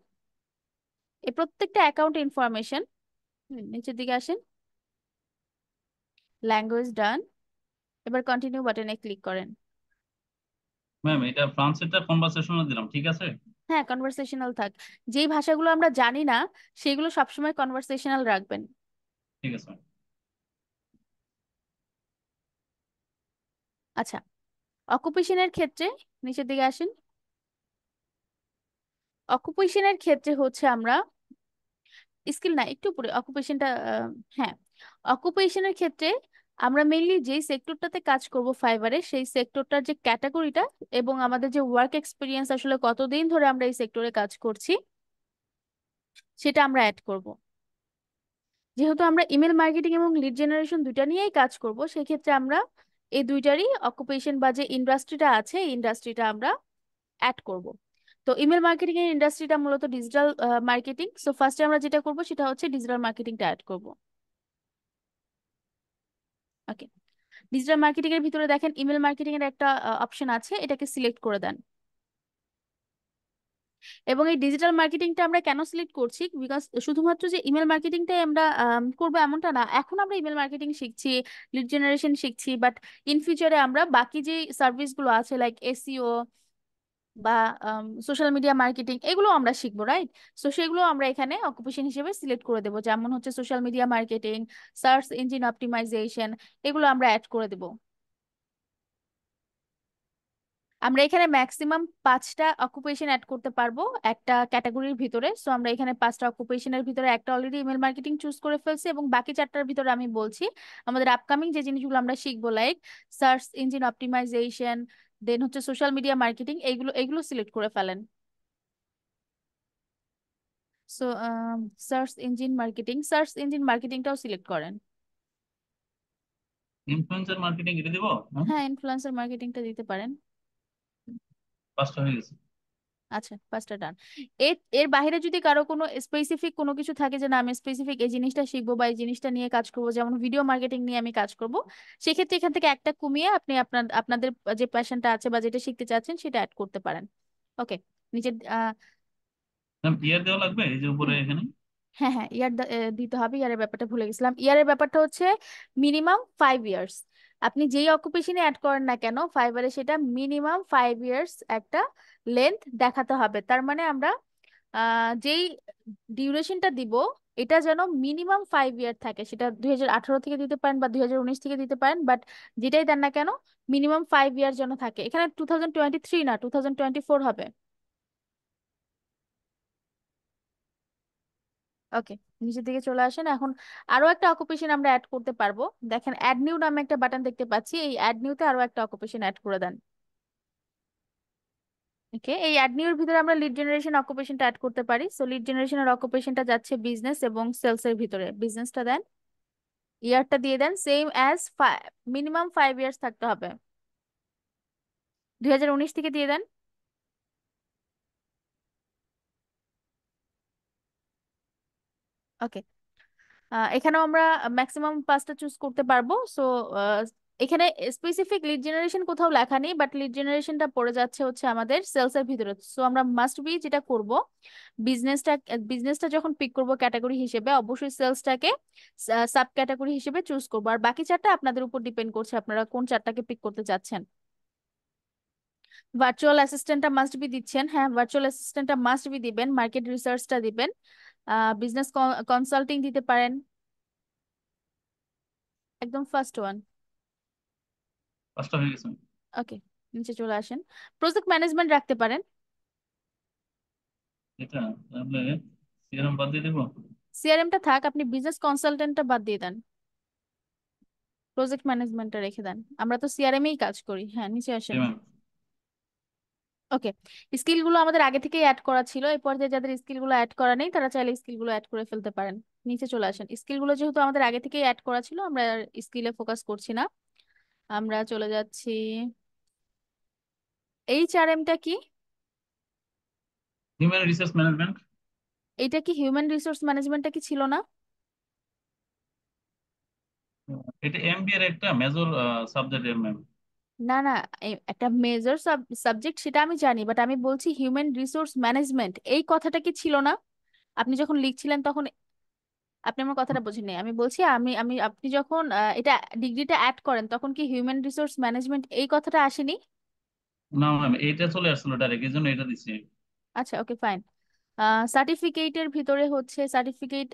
এই প্রত্যেকটা অ্যাকাউন্ট ইনফরমেশন। নিচের দিকে আসেন, ল্যাঙ্গুয়েজ ডান। এবার কন্টিনিউ বাটনে ক্লিক করেন। ম্যাম, এটা ফ্রান্সেরটা কনভারসেশনাল দিলাম, ঠিক আছে? হ্যাঁ, কনভারসেশনাল থাক। যেই ভাষাগুলো আমরা জানি না সেগুলো সবসময় কনভারসেশনাল রাখবেন। ঠিক আছে ম্যাম। আচ্ছা, অকুপেশনের ক্ষেত্রে নিচের দিকে আসেন। অকুপেশনের ক্ষেত্রে হচ্ছে আমরা স্কিল না, একটু উপরে অকুপেশনটা, হ্যাঁ, অকুপেশনের ক্ষেত্রে আমরা মেইনলি যেই সেক্টরটাতে কাজ করব ফাইবারে, সেই সেক্টরটার যে ক্যাটাগরিটা এবং আমাদের যে ওয়ার্ক এক্সপিরিয়েন্স, আসলে কতদিন ধরে আমরা এই সেক্টরে কাজ করছি, সেটা আমরা অ্যাড করব। যেহেতু আমরা ইমেল মার্কেটিং এবং লিড জেনারেশন দুইটা নিয়েই কাজ করব, সেক্ষেত্রে আমরা এই দুইটারই অকুপেশন বা যে ইন্ডাস্ট্রিটা আছে, এই ইন্ডাস্ট্রিটা আমরা অ্যাড করব। তো ইমেল মার্কেটিং এর ইন্ডাস্ট্রিটা মূলত ডিজিটাল মার্কেটিং। সো ফার্স্টে আমরা যেটা করব সেটা হচ্ছে ডিজিটাল মার্কেটিংটা অ্যাড করব। ওকে, ডিজিটাল মার্কেটিং এর ভিতরে দেখেন ইমেল মার্কেটিং এর একটা অপশন আছে, এটাকে সিলেক্ট করে দেন। এবং এই ডিজিটাল মার্কেটিংটা আমরা কেন সিলেক্ট করছি, বিকজ শুধুমাত্র যে ইমেল মার্কেটিংটাই আমরা করবো এমনটা না। এখন আমরা ইমেল মার্কেটিং শিখছি, লিড জেনারেশন শিখছি, বাট ইন ফিউচারে আমরা বাকি যে সার্ভিসগুলো আছে লাইক এসইও বা সোশ্যাল মিডিয়া মার্কেটিং, এগুলো আমরা শিখবো, রাইট? সো সেগুলো আমরা এখানে অকুপেশন হিসেবে সিলেক্ট করে দেবো, যেমন হচ্ছে social media marketing, search engine optimization, এগুলো আমরা অ্যাড করে দেবো। আমরা এখানে ম্যাক্সিমাম 5টা অকুপেশন অ্যাড করতে পারবো একটা ক্যাটাগরির ভিতরে। সো আমরা এখানে 5টা অকুপেশনের ভিতরে একটা অলরেডি ইমেল মার্কেটিং চুজ করে ফেলছি, এবং বাকি 4টার ভিতরে আমি বলছি আমাদের আপকামিং যে জিনিসগুলো আমরা শিখবো, লাইক সার্চ ইঞ্জিন অপটিমাইজেশন, দেন হচ্ছে সোশ্যাল মিডিয়া মার্কেটিং, এইগুলো এগুলো সিলেক্ট করে ফেলেন। সো সার্চ ইঞ্জিন মার্কেটিংটাও সিলেক্ট করেন। ইনফ্লুয়েন্সার মার্কেটিং এটা দিব? হ্যাঁ, হ্যাঁ, ইনফ্লুয়েন্সার মার্কেটিংটা দিতে পারেন। পাঁচটা হয়ে গেছে। আচ্ছা, 5টা ডান। এর এর বাইরে যদি কারো কোনো স্পেসিফিক কোনো কিছু থাকে যে না আমি স্পেসিফিক এই জিনিসটা শিখবো বা এই জিনিসটা নিয়ে কাজ করবো, যেমন ভিডিও মার্কেটিং নিয়ে আমি কাজ করব, সেক্ষেত্রে এখান থেকে একটা কমিয়ে আপনি আপনাদের যে প্যাশনটা আছে বা যেটা শিখতে চাচ্ছেন সেটা অ্যাড করতে পারেন। ওকে, নিচে ম্যাম ইয়ার দেওয়া লাগবে এই যে উপরে হুম, এখানে? হ্যাঁ হ্যাঁ, দিতে হবে। ইয়ারের ব্যাপারটা ভুলে গেছিলাম। ইয়ারের ব্যাপারটা হচ্ছে মিনিমাম 5 ইয়ার্স। আপনি যেই অকুপেশনে অ্যাড করেন না কেন ফাইবারে, সেটা মিনিমাম 5 ইয়ার্স একটা লেন্থ দেখাতে হবে। তার মানে আমরা যেই ডিউরেশনটা দিব, এটা যেন মিনিমাম 5 ইয়ার থাকে। সেটা 2018 থেকে দিতে পারেন বা 2019 থেকে দিতে পারেন, বাট যেটাই দেন না কেন মিনিমাম 5 ইয়ার যেন থাকে। এখানে 2023 না, 2024 হবে। ওকে, নিচের দিকে চলে আসেন এখন। আরো একটা অকুপেশন আমরা অ্যাড করতে পারবো। দেখেন অ্যাড নিউ নামে একটা বাটন দেখতে পাচ্ছি, এই অ্যাড নিউতে আরো একটা অকুপেশন অ্যাড করে দেন। ওকে, এই অ্যাড নিউর ভিতরে আমরা লিড জেনারেশন অকুপেশনটা অ্যাড করতে পারি। সো লিড জেনারেশনের অকুপেশনটা যাচ্ছে বিজনেস এবং সেলস এর ভিতরে। বিজনেসটা দেন, ইয়ারটা দিয়ে দেন সেম অ্যাজ, মিনিমাম 5 ইয়ার্স থাকতে হবে। 2019 থেকে দিয়ে দেন। ওকে, এখানেও আমরা ম্যাক্সিমাম 5টা চুজ করতে পারবো। সো এখানে স্পেসিফিক লিড জেনারেশন কোথাও লেখা নেই, বাট লিড জেনারেশনটা পড়ে যাচ্ছে হচ্ছে আমাদের সেলস এর ভিতরে। সো আমরা মাস্ট বি যেটা করব, বিজনেসটা বিজনেসটা যখন পিক করব ক্যাটাগরি হিসেবে, অবশ্যই সেলসটাকে সাব ক্যাটাগরি হিসেবে চুজ করবো। আর বাকি 4টা আপনাদের উপর ডিপেন্ড করছে আপনারা কোন 4টাকে পিক করতে চাচ্ছেন। ভার্চুয়াল অ্যাসিস্ট্যান্টটা মাস্ট বি দিচ্ছেন, হ্যাঁ ভার্চুয়াল অ্যাসিস্ট্যান্টটা মাস্ট বি দিবেন। মার্কেট রিসার্চটা দিবেন। বিজনেস কনসাল্টিং দিতে পারেন, একদম ফার্স্ট ওয়ান। পাঁচটা হয়ে গেছে। ওকে, নিচে চলে আসেন। প্রজেক্ট ম্যানেজমেন্ট রাখতে পারেন। এটা তাহলে সিআরএম বাদ দিয়ে দেবো? সিআরএমটা থাক, আপনি বিজনেস কনসালটেন্টটা বাদ দিয়ে দেন, প্রজেক্ট ম্যানেজমেন্টটা রেখে দেন। আমরা তো সিআরএম এই কাজ করি। হ্যাঁ, নিচে জি আসেন। ম্যাম। ওকে, স্কিলগুলো আমাদের আগে থেকেই অ্যাড করা ছিল। এই পর্যায়ে যাদের স্কিলগুলো অ্যাড করা নেই তারা চাইলে স্কিলগুলো অ্যাড করে ফেলতে পারেন। নিচে চলে আসেন। স্কিলগুলো যেহেতু আমাদের আগে থেকেই অ্যাড করা ছিল, আমরা স্কিলে ফোকাস করছি না। আমরা চলে যাচ্ছি। এইচআরএমটা কি? Human resource management. এটা কি হিউম্যান রিসোর্স ম্যানেজমেন্টটা কি ছিল না? এটা এমবিএ এর একটা মেজর সাবজেক্ট ম্যাম। না না, একটা মেজর সাবজেক্ট সেটা আমি জানি, বাট আমি বলছি হিউম্যান রিসোর্স ম্যানেজমেন্ট এই কথাটা কি ছিল না? আপনি যখন লিখছিলেন তখন আপনি আমার কথাটা বোঝেননি। আমি বলছি আমি আমি আপনি যখন এটা ডিগ্রিটা অ্যাড করেন তখন কি হিউম্যান রিসোর্স ম্যানেজমেন্ট এই কথাটা আসেনি? না ম্যাম, এটা চলে আসছিল ডাইরেক্ট, এই জন্য এটা দিছি। আচ্ছা, ওকে ফাইন। সার্টিফিকেটের ভিতরে হচ্ছে সার্টিফিকেট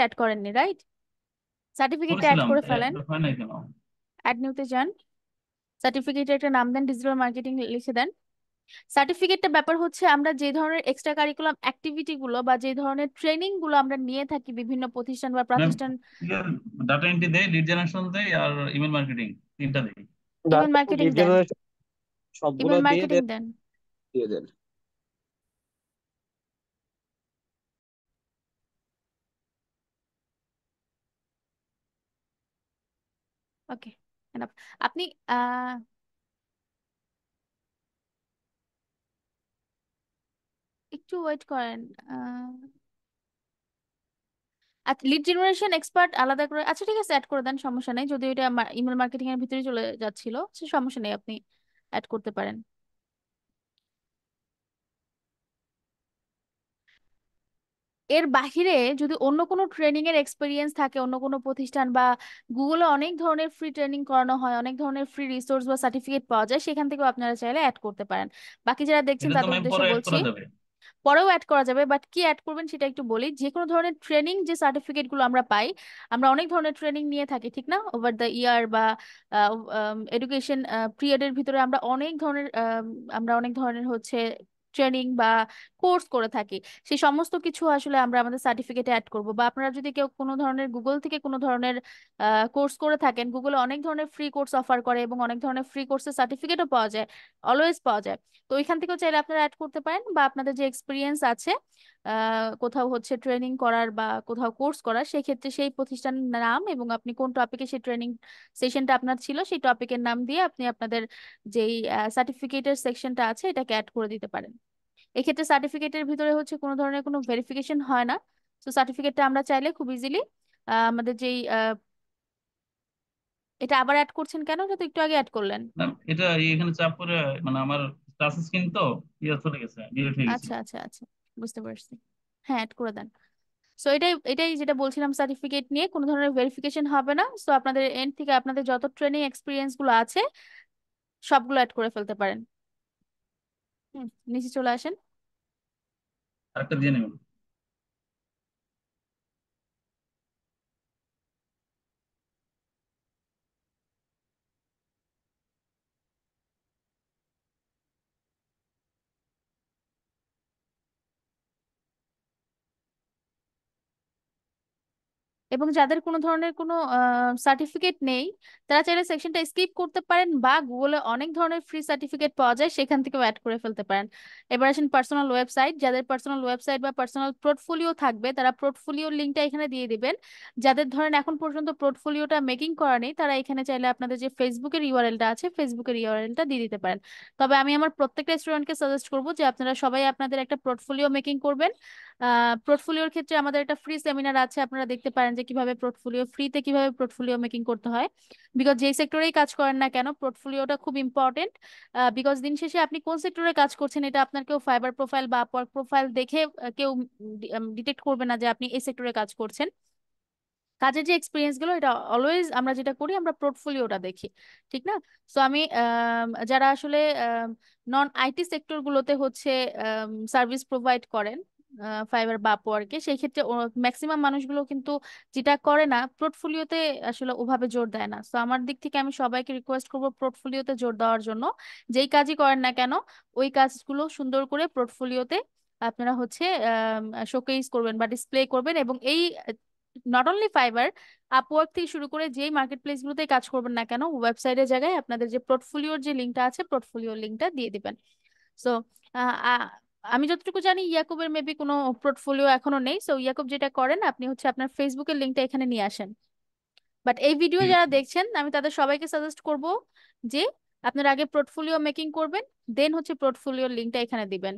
অ্যাড করেননি, রাইট? সার্টিফিকেটটা অ্যাড করেছিলাম, করে ফেলেন। হয় নাই কেন? অ্যাড নিউতে যান, সার্টিফিকেটের একটা নাম দেন, ডিজিটাল মার্কেটিং লিখে দেন। সার্টিফিকেটটা ব্যাপার হচ্ছে আমরা যে ধরনের এক্সট্রা কারিকুলাম অ্যাক্টিভিটি গুলো বা যে ধরনের ট্রেনিং গুলো আমরা নিয়ে থাকি বিভিন্ন প্রতিষ্ঠান বা ম্যাম, প্রতিষ্ঠান। ডাটা এন্ট্রি দেয়, লিড জেনারেশন দেয়, আর ইমেল মার্কেটিং, তিনটা দেয়। ইমেল ডাটা মার্কেটিং লিড দেন। জেনারেশন সবগুলো ইমেল দিয়ে মার্কেটিং দেন, দেন। দিয়ে দেন। ওকে, এনাফ। আপনি আহ একটু ওয়েট করেন। আহ আচ্ছা, লিড জেনারেশন এক্সপার্ট আলাদা করে, আচ্ছা ঠিক আছে, অ্যাড করে দেন, সমস্যা নেই। যদি এটা ইমেল মার্কেটিং এর ভিতরে চলে যাচ্ছিল, সে সমস্যা নেই, আপনি অ্যাড করতে পারেন। এর বাহিরে যদি অন্য কোনো ট্রেনিং এর এক্সপিরিয়েন্স থাকে, অন্য কোনো প্রতিষ্ঠান বা গুগলে অনেক ধরনের ফ্রি ট্রেনিং করানো হয়, অনেক ধরনের ফ্রি রিসোর্স বা সার্টিফিকেট পাওয়া যায়, সেখান থেকেও আপনারা চাইলে অ্যাড করতে পারেন। বাকি যারা দেখছেন এটা তো তাদের ম্যাম উদ্দেশ্যে পরে অ্যাড বলছি, করা যাবে। পরেও অ্যাড করা যাবে, বাট কি অ্যাড করবেন সেটা একটু বলি। যে কোনো ধরনের ট্রেনিং যে সার্টিফিকেট গুলো আমরা পাই, আমরা অনেক ধরনের ট্রেনিং নিয়ে থাকি ঠিক না, ওভার দ্য ইয়ার বা এডুকেশন পিরিয়ডের ভিতরে আমরা অনেক ধরনের হচ্ছে ট্রেনিং বা কোর্স করে থাকি। সেই সমস্ত কিছু আসলে আমরা আমাদের সার্টিফিকেটে অ্যাড করব। বা আপনারা যদি কেউ কোনো ধরনের গুগল থেকে কোনো ধরনের কোর্স করে থাকেন, গুগলে অনেক ধরনের ফ্রি কোর্স অফার করে এবং অনেক ধরনের ফ্রি কোর্সের সার্টিফিকেটও পাওয়া যায়, অলওয়েজ পাওয়া যায়। তো ওইখান থেকেও চাইলে আপনারা অ্যাড করতে পারেন। বা আপনাদের যে এক্সপিরিয়েন্স আছে কোথাও হচ্ছে ট্রেনিং করার বা কোথাও কোর্স করার, সেই ক্ষেত্রে সেই প্রতিষ্ঠানের নাম এবং আপনি কোন টপিকে সেই ট্রেনিং সেশনটা আপনার ছিল সেই টপিকের নাম দিয়ে আপনি আপনাদের যেই সার্টিফিকেটের সেকশনটা আছে এটাকে অ্যাড করে দিতে পারেন। এক্ষেত্রে সার্টিফিকেটের ভিতরে হচ্ছে কোনো ধরনের কোনো ভেরিফিকেশন হয় না। তো সার্টিফিকেটটা আমরা চাইলে খুব ইজিলি আমাদের যেই এটা আবার অ্যাড করছেন কেন, এটা তো একটু আগে অ্যাড করলেন। ম্যাম, এটা এখানে চাপ করে, মানে আমার টাচ স্ক্রিন তো ইয়ে চলে গেছে, ডিলিট হয়ে গেছিল। আচ্ছা আচ্ছা আচ্ছা, বুঝতে পারছি। হ্যাঁ, অ্যাড করে দেন। সো এটাই এটাই যেটা বলছিলাম, সার্টিফিকেট নিয়ে কোনো ধরনের ভেরিফিকেশন হবে না। সো আপনাদের এন্ড থেকে আপনাদের যত ট্রেনিং এক্সপিরিয়েন্স গুলো আছে সবগুলো অ্যাড করে ফেলতে পারেন। নিচে চলে আসেন। আরেকটা দিয়ে নেবেন। এবং যাদের কোনো ধরনের কোনো সার্টিফিকেট নেই, তারা চাইলে সেকশনটা স্কিপ করতে পারেন, বা গুগলে অনেক ধরনের ফ্রি সার্টিফিকেট পাওয়া যায়, সেখান থেকেও অ্যাড করে ফেলতে পারেন। এবার আসেন পার্সোনাল ওয়েবসাইট। যাদের পার্সোনাল ওয়েবসাইট বা পার্সোনাল পোর্টফোলিও থাকবে, তারা পোর্টফোলিওর লিঙ্কটা এখানে দিয়ে দিবেন। যাদের ধরেন এখন পর্যন্ত পোর্টফোলিওটা মেকিং করা নেই, তারা এখানে চাইলে আপনাদের যে ফেসবুকের ইউআরএলটা আছে ফেসবুকের ইউআরএলটা দিয়ে দিতে পারেন। তবে আমি আমার প্রত্যেকটা স্টুডেন্টকে সাজেস্ট করবো যে আপনারা সবাই আপনাদের একটা পোর্টফোলিও মেকিং করবেন। পোর্টফোলিওর ক্ষেত্রে আমাদের একটা ফ্রি সেমিনার আছে, আপনারা দেখতে পারেন যে কিভাবে পোর্টফোলিও ফ্রিতে কিভাবে পোর্টফোলিও মেকিং করতে হয়। বিকজ যেই সেক্টরেই কাজ করেন না কেন, পোর্টফোলিওটা খুব ইম্পর্টেন্ট। বিকজ দিন শেষে আপনি কোন সেক্টরে কাজ করছেন এটা আপনার কেউ ফাইবার প্রোফাইল বা আপওয়ার্ক প্রোফাইল দেখে কেউ ডিটেক্ট করবে না যে আপনি এই সেক্টরে কাজ করছেন। কাজের যে এক্সপিরিয়েন্স গুলো, এটা অলওয়েজ আমরা যেটা করি আমরা পোর্টফোলিওটা দেখি, ঠিক না? সো আমি যারা আসলে নন আইটি সেক্টর গুলোতে হচ্ছে সার্ভিস প্রোভাইড করেন ফাইবার বা আপওয়ার্কে, সেই ক্ষেত্রে ম্যাক্সিমাম মানুষগুলো কিন্তু যেটা করে না, পোর্টফোলিওতে আসলে ওভাবে জোর দেয় না। সো আমার দিক থেকে আমি সবাইকে রিকোয়েস্ট করবো পোর্টফোলিওতে জোর দেওয়ার জন্য। যেই কাজই করেন না কেন, ওই কাজগুলো সুন্দর করে পোর্টফোলিওতে আপনারা হচ্ছে শোকেস করবেন বা ডিসপ্লে করবেন। এবং এই নট অনলি ফাইবার, আপওয়ার্ক থেকে শুরু করে যেই মার্কেট প্লেস গুলোতে কাজ করবেন না কেন, ওয়েবসাইটের জায়গায় আপনাদের যে পোর্টফোলিওর যে লিঙ্কটা আছে পোর্টফোলিওর লিঙ্কটা দিয়ে দিবেন। সো আমি যতটুকু জানি ইয়াকুবের মেবি কোনো পোর্টফোলিও এখনো নেই। সো ইয়াকুব যেটা করেন, আপনি হচ্ছে আপনার ফেসবুকের লিঙ্কটা এখানে নিয়ে আসেন। বাট এই ভিডিও ঠিক যারা আছে। দেখছেন আমি তাদের সবাইকে সাজেস্ট করব যে আপনারা আগে পোর্টফোলিও মেকিং করবেন, দেন হচ্ছে পোর্টফোলিওর লিঙ্কটা এখানে দিবেন।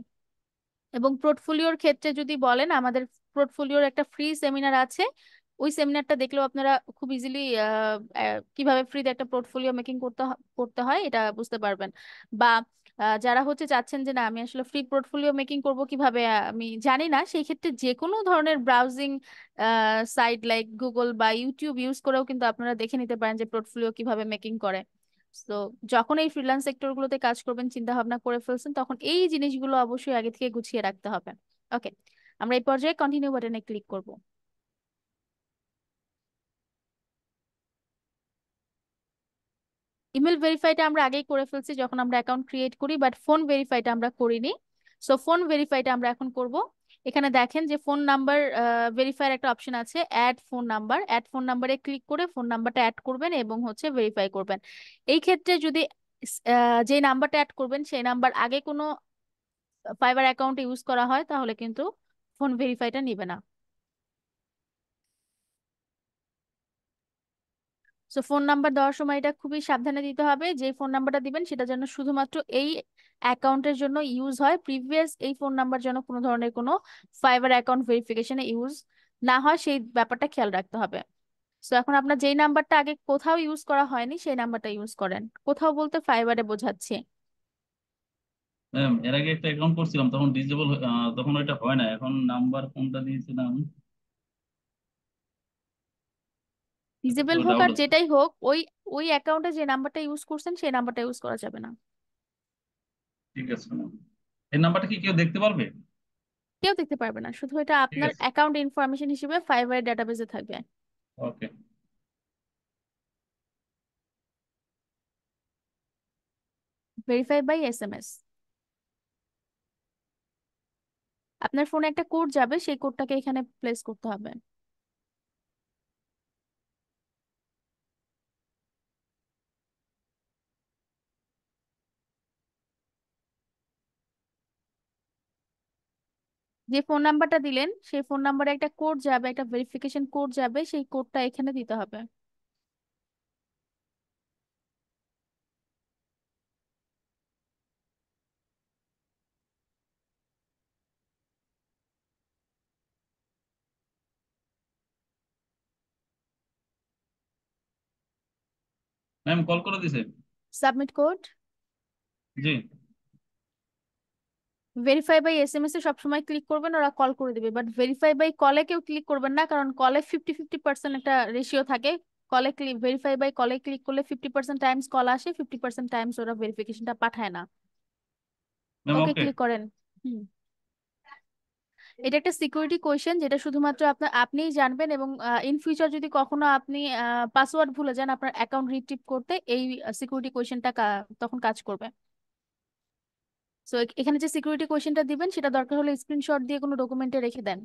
এবং পোর্টফোলিওর ক্ষেত্রে যদি বলেন, আমাদের পোর্টফোলিওর একটা ফ্রি সেমিনার আছে। ওই সেমিনারটা দেখলেও আপনারা খুব ইজিলি কিভাবে ফ্রিতে একটা পোর্টফোলিও মেকিং করতে হয় এটা বুঝতে পারবেন। বা যারা হচ্ছে চাচ্ছেন যে না আমি আসলে ফ্রি পোর্টফোলিও মেকিং করব কিভাবে, আমি জানি না, সেই ক্ষেত্রে যে কোনো ধরনের ব্রাউজিং সাইট লাইক গুগল বা ইউটিউব ইউজ করেও কিন্তু আপনারা দেখে নিতে পারেন যে পোর্টফোলিও কিভাবে মেকিং করে। তো যখন এই ফ্রিল্যান্স সেক্টর গুলোতে কাজ করবেন চিন্তা ভাবনা করে ফেলছেন, তখন এই জিনিসগুলো অবশ্যই আগে থেকে গুছিয়ে রাখতে হবে। ওকে, আমরা এই পর্যায়ে কন্টিনিউ বাটনে ক্লিক করব। ইমেল ভেরিফাইটা আমরা আগেই করে ফেলছি যখন আমরা অ্যাকাউন্ট ক্রিয়েট করি, বাট ফোন ভেরিফাইটা আমরা করিনি। সো ফোন ভেরিফাইটা আমরা এখন করব। এখানে দেখেন যে ফোন নাম্বার ভেরিফাইয়ের একটা অপশন আছে, add phone number. Add phone নাম্বারে ক্লিক করে ফোন নাম্বারটা অ্যাড করবেন এবং হচ্ছে ভেরিফাই করবেন। এই ক্ষেত্রে যদি যে নাম্বারটা অ্যাড করবেন সেই নাম্বার আগে কোনো ফাইবার অ্যাকাউন্ট ইউজ করা হয় তাহলে কিন্তু ফোন ভেরিফাইটা নিবে না। সো ফোন নাম্বার দেওয়ার সময় এটা খুবই সাবধানে দিতে হবে, যে ফোন নাম্বারটা দিবেন সেটা যেন শুধুমাত্র এই অ্যাকাউন্টের জন্য ইউজ হয়। প্রিভিয়াস এই ফোন নাম্বার যেন কোনো ধরনের কোনো ফাইবার অ্যাকাউন্ট ভেরিফিকেশনে ইউজ না হয়, সেই ব্যাপারটা খেয়াল রাখতে হবে। সো এখন আপনার যেই নাম্বারটা আগে কোথাও ইউজ করা হয়নি সেই নাম্বারটা ইউজ করেন। কোথাও বলতে ফাইবারে বোঝাচ্ছে। ম্যাম এর আগে একটা অ্যাকাউন্ট করছিলাম, তখন ডিসেবল, তখন ওইটা হয় না। এখন নাম্বার কোনটা দিয়েছিলাম এটা তো ডিজেবল হোক ডাউট আর আছে। যেটাই হোক, ওই ওই অ্যাকাউন্টে যে নাম্বারটা ইউজ করছেন সেই নাম্বারটা ইউজ করা যাবে না। ঠিক আছে ম্যাম, এই নাম্বারটা কি কেউ দেখতে পারবে? কেউ দেখতে পারবে না, শুধু এটা ঠিক আপনার আছে, অ্যাকাউন্ট ইনফরমেশন হিসেবে ফাইবারের ডাটাবেসে থাকবে। ওকে। Verify by SMS. আপনার ফোনে একটা কোড যাবে, সেই কোডটাকে এখানে প্লেস করতে হবে। যে ফোন নাম্বারটা দিলেন সেই ফোন নাম্বারে একটা কোড যাবে, একটা ভেরিফিকেশন কোড যাবে, সেই কোডটা এখানে দিতে হবে। ম্যাম কল করে দিছে। Submit code. জি। ভেরিফাই বাই এসএমএস এ সবসময় ক্লিক করবেন, ওরা কল করে দিবে। বাট ভেরিফাই বাই কলে কেউ ক্লিক করবেন না, কারণ কলে 50-50% একটা রেশিও থাকে। কলে ক্লিক, ভেরিফাই বাই কলে ক্লিক করলে 50% টাইমস কল আসে, 50% টাইমস ওরা ভেরিফিকেশনটা পাঠায় না। ম্যাম ওকে, ওকে। ক্লিক করেন। হুম। এটা একটা সিকিউরিটি কোয়েশ্চেন যেটা শুধুমাত্র আপনিই জানবেন, এবং ইন ফিউচার যদি কখনো আপনি পাসওয়ার্ড ভুলে যান আপনার অ্যাকাউন্ট রিট্রিভ করতে, এই সিকিউরিটি কোয়েশ্চেনটা তখন কাজ করবে। সো এখানে যে সিকিউরিটি কোয়েশ্চেনটা দিবেন সেটা দরকার হলে স্ক্রিনশট দিয়ে কোনো ডকুমেন্টে রেখে দেন।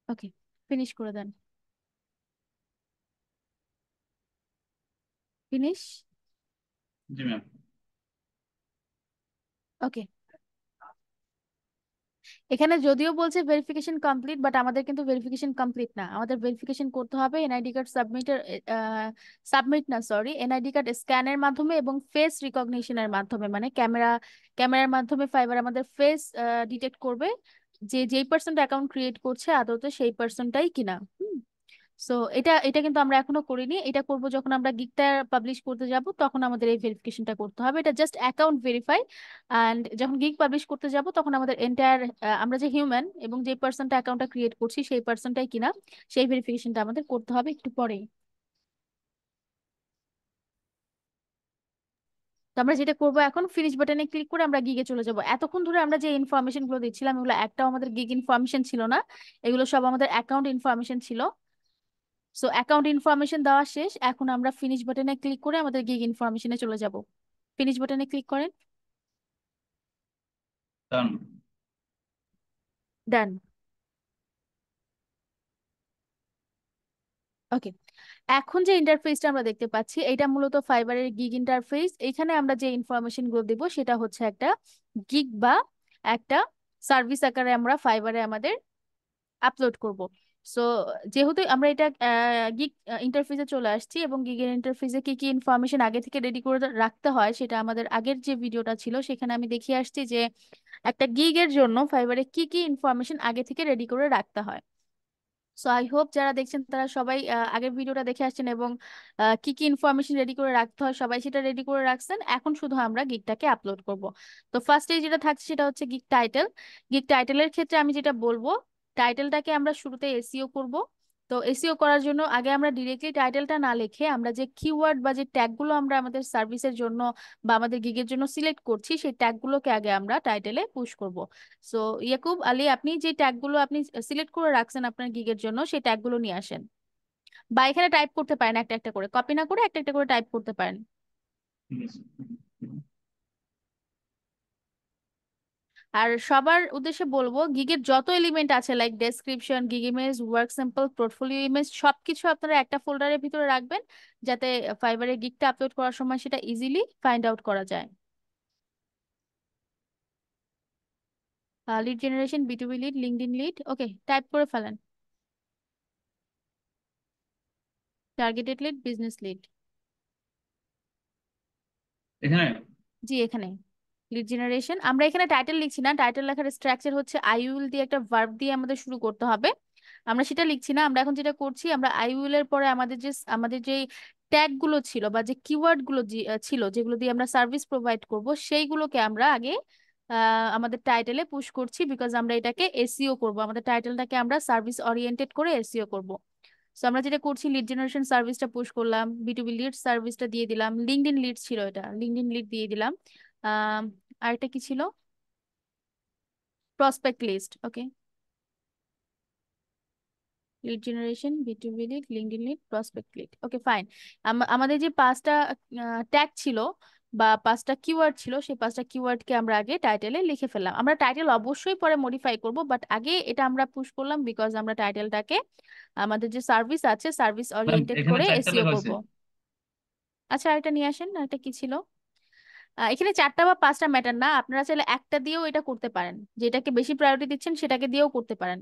ওকে, ফিনিশ করে দেন। ফিনিশ। জি ম্যাম। ওকে, এখানে যদিও বলছে ভেরিফিকেশন কমপ্লিট, বাট আমাদের কিন্তু ভেরিফিকেশন কমপ্লিট না। আমাদের ভেরিফিকেশন করতে হবে এনআইডি কার্ড সাবমিটের, সাবমিট না সরি, এনআইডি কার্ড স্ক্যানের মাধ্যমে এবং ফেস রিকগনিশনের মাধ্যমে, মানে ক্যামেরার মাধ্যমে ফাইবার আমাদের ফেস ডিটেক্ট করবে যে যেই পার্সন অ্যাকাউন্ট ক্রিয়েট করছে আদতে সেই পার্সনটাই কিনা। সো এটা এটা কিন্তু আমরা এখনো করিনি, এটা করব যখন আমরা গিগটা পাবলিশ করতে যাব তখন আমাদের এই ভেরিফিকেশনটা করতে হবে। এটা জাস্ট অ্যাকাউন্ট ভেরিফাই। অ্যান্ড যখন গিগ পাবলিশ করতে যাব তখন আমাদের এন্টায়ার, আমরা যে হিউম্যান এবং যে পার্সনটা অ্যাকাউন্টটা ক্রিয়েট করছি সেই পার্সনটাই কিনা সেই ভেরিফিকেশনটা আমাদের করতে হবে একটু পরেই। তো আমরা যেটা করবো এখন, ফিনিশ বাটনে ক্লিক করে আমরা গিগে চলে যাব। এতক্ষণ ধরে আমরা যে ইনফরমেশন গুলো দিচ্ছিলাম এগুলো একটাও আমাদের গিগ ইনফরমেশন ছিল না, এগুলো সব আমাদের অ্যাকাউন্ট ইনফরমেশন ছিল। সো অ্যাকাউন্ট ইনফরমেশন দেওয়া শেষ, এখন আমরা ফিনিশ বাটনে ক্লিক করে আমাদের গিগ ইনফরমেশনে চলে যাব। ফিনিশ বাটনে ক্লিক করেন। ডান। ডান। ওকে, এখন যে ইন্টারফেসটা আমরা দেখতে পাচ্ছি এটা মূলত ফাইবারের গিগ ইন্টারফেস। এখানে আমরা যে ইনফরমেশন গুলো দিব সেটা হচ্ছে একটা গিগ বা একটা সার্ভিস আকারে আমরা ফাইবারে আমাদের আপলোড করব। সো যেহেতু আমরা এটা গিগ ইন্টারফেসে চলে আসছি এবং গিগের ইন্টারফেসে কি কি ইনফরমেশন আগে থেকে রেডি করে রাখতে হয় সেটা আমাদের আগের যে ভিডিওটা ছিল সেখানে আমি দেখিয়ে আসছি যে একটা গিগের জন্য ফাইবারে কি কি ইনফরমেশন আগে থেকে রেডি করে রাখতে হয়। সো আই হোপ যারা দেখছেন তারা সবাই আগের ভিডিওটা দেখে আসছেন এবং কি কি ইনফরমেশন রেডি করে রাখতে হয় সবাই সেটা রেডি করে রাখছেন। এখন শুধু আমরা গিগটাকে আপলোড করব। তো ফার্স্টে যেটা থাকছে সেটা হচ্ছে গিগ টাইটেল। গিগ টাইটেলের ক্ষেত্রে আমি যেটা বলবো, টাইটেলটাকে আমরা শুরুতে এসইও করব, তো এসইও করার জন্য আগে আমরা ডিরেক্টলি টাইটেলটা না লিখে আমরা যে কিওয়ার্ড বা যে ট্যাগগুলো আমরা আমাদের সার্ভিসের জন্য বা আমাদের গিগের জন্য সিলেক্ট করছি সেই ট্যাগগুলোকে আগে আমরা টাইটেলে পুশ করব। সো ইয়াকুব আলী, আপনি যে ট্যাগগুলো আপনি সিলেক্ট করে রাখছেন আপনার গিগের জন্য সেই ট্যাগগুলো নিয়ে আসেন, বা এখানে টাইপ করতে পারেন একটা একটা করে, কপি না করে একটা একটা করে টাইপ করতে পারেন। ঠিক আছে। আর সবার উদ্দেশ্যে বলবো, গিগের যত এলিমেন্ট আছে like description, gig image, work sample, portfolio image, সবকিছু আপনারা একটা ফোল্ডারের ভিতরে রাখবেন, যাতে ফাইবারে গিগটা আপলোড করার সময় সেটা ইজিলি ফাইন্ড আউট করা যায়। Lead generation, B two B lead, LinkedIn lead, okay type করে ফেলেন। Targeted lead, business lead. এখানে জি এখানে লিড জেনারেশন, আমরা এখানে টাইটেল লিখছি না, টাইটেল লেখার স্ট্রাকচার হচ্ছে আই উইল দিয়ে একটা ভার্ব দিয়ে আমাদের শুরু করতে হবে। আমরা সেটা লিখছি না, আমরা এখন যেটা করছি, আমরা আই উইল এর পরে আমাদের যে ট্যাগ গুলো ছিল বা যে কিওয়ার্ড গুলো ছিল যেগুলো দিয়ে আমরা সার্ভিস প্রোভাইড করব, সেইগুলোকে আমরা আগে আমাদের টাইটেলে পুশ করছি, বিকজ আমরা এটাকে এসইও করব, আমাদের টাইটেলটাকে আমরা সার্ভিস ওরিয়েন্টেড করে এসইও করব। সো আমরা যেটা করছি, লিড জেনারেশন সার্ভিসটা পুশ করলাম, বিটুবি লিড সার্ভিসটা দিয়ে দিলাম, লিঙ্কডইন লিড ছিল, এটা লিঙ্কডইন লিড দিয়ে দিলাম। আহ আরেকটা কি ছিল, prospect list, okay. Lead generation, B two B lead, LinkedIn lead, prospect lead, okay fine. আমাদের যে পাঁচটা ট্যাগ ছিল বা পাঁচটা কিওয়ার্ড ছিল, সেই পাঁচটা কিওয়ার্ডকে আমরা আগে টাইটেলে লিখে ফেললাম। আমরা টাইটেল অবশ্যই পরে মডিফাই করব, বাট আগে এটা আমরা পুশ করলাম বিকজ আমরা টাইটেলটাকে আমাদের যে সার্ভিস আছে সার্ভিস ম্যাম ওরিয়েন্টেড এখানে করে চারটা এসইও লেখা করব। হয়েছে। আচ্ছা আরেকটা নিয়ে আসেন, আরেকটা কি ছিল, এখানে চারটা বা পাঁচটা ম্যাটার না, আপনারা চাইলে একটা দিয়েও এটা করতে পারেন, যেটাকে বেশি প্রায়োরিটি দিচ্ছেন সেটাকে দিয়েও করতে পারেন।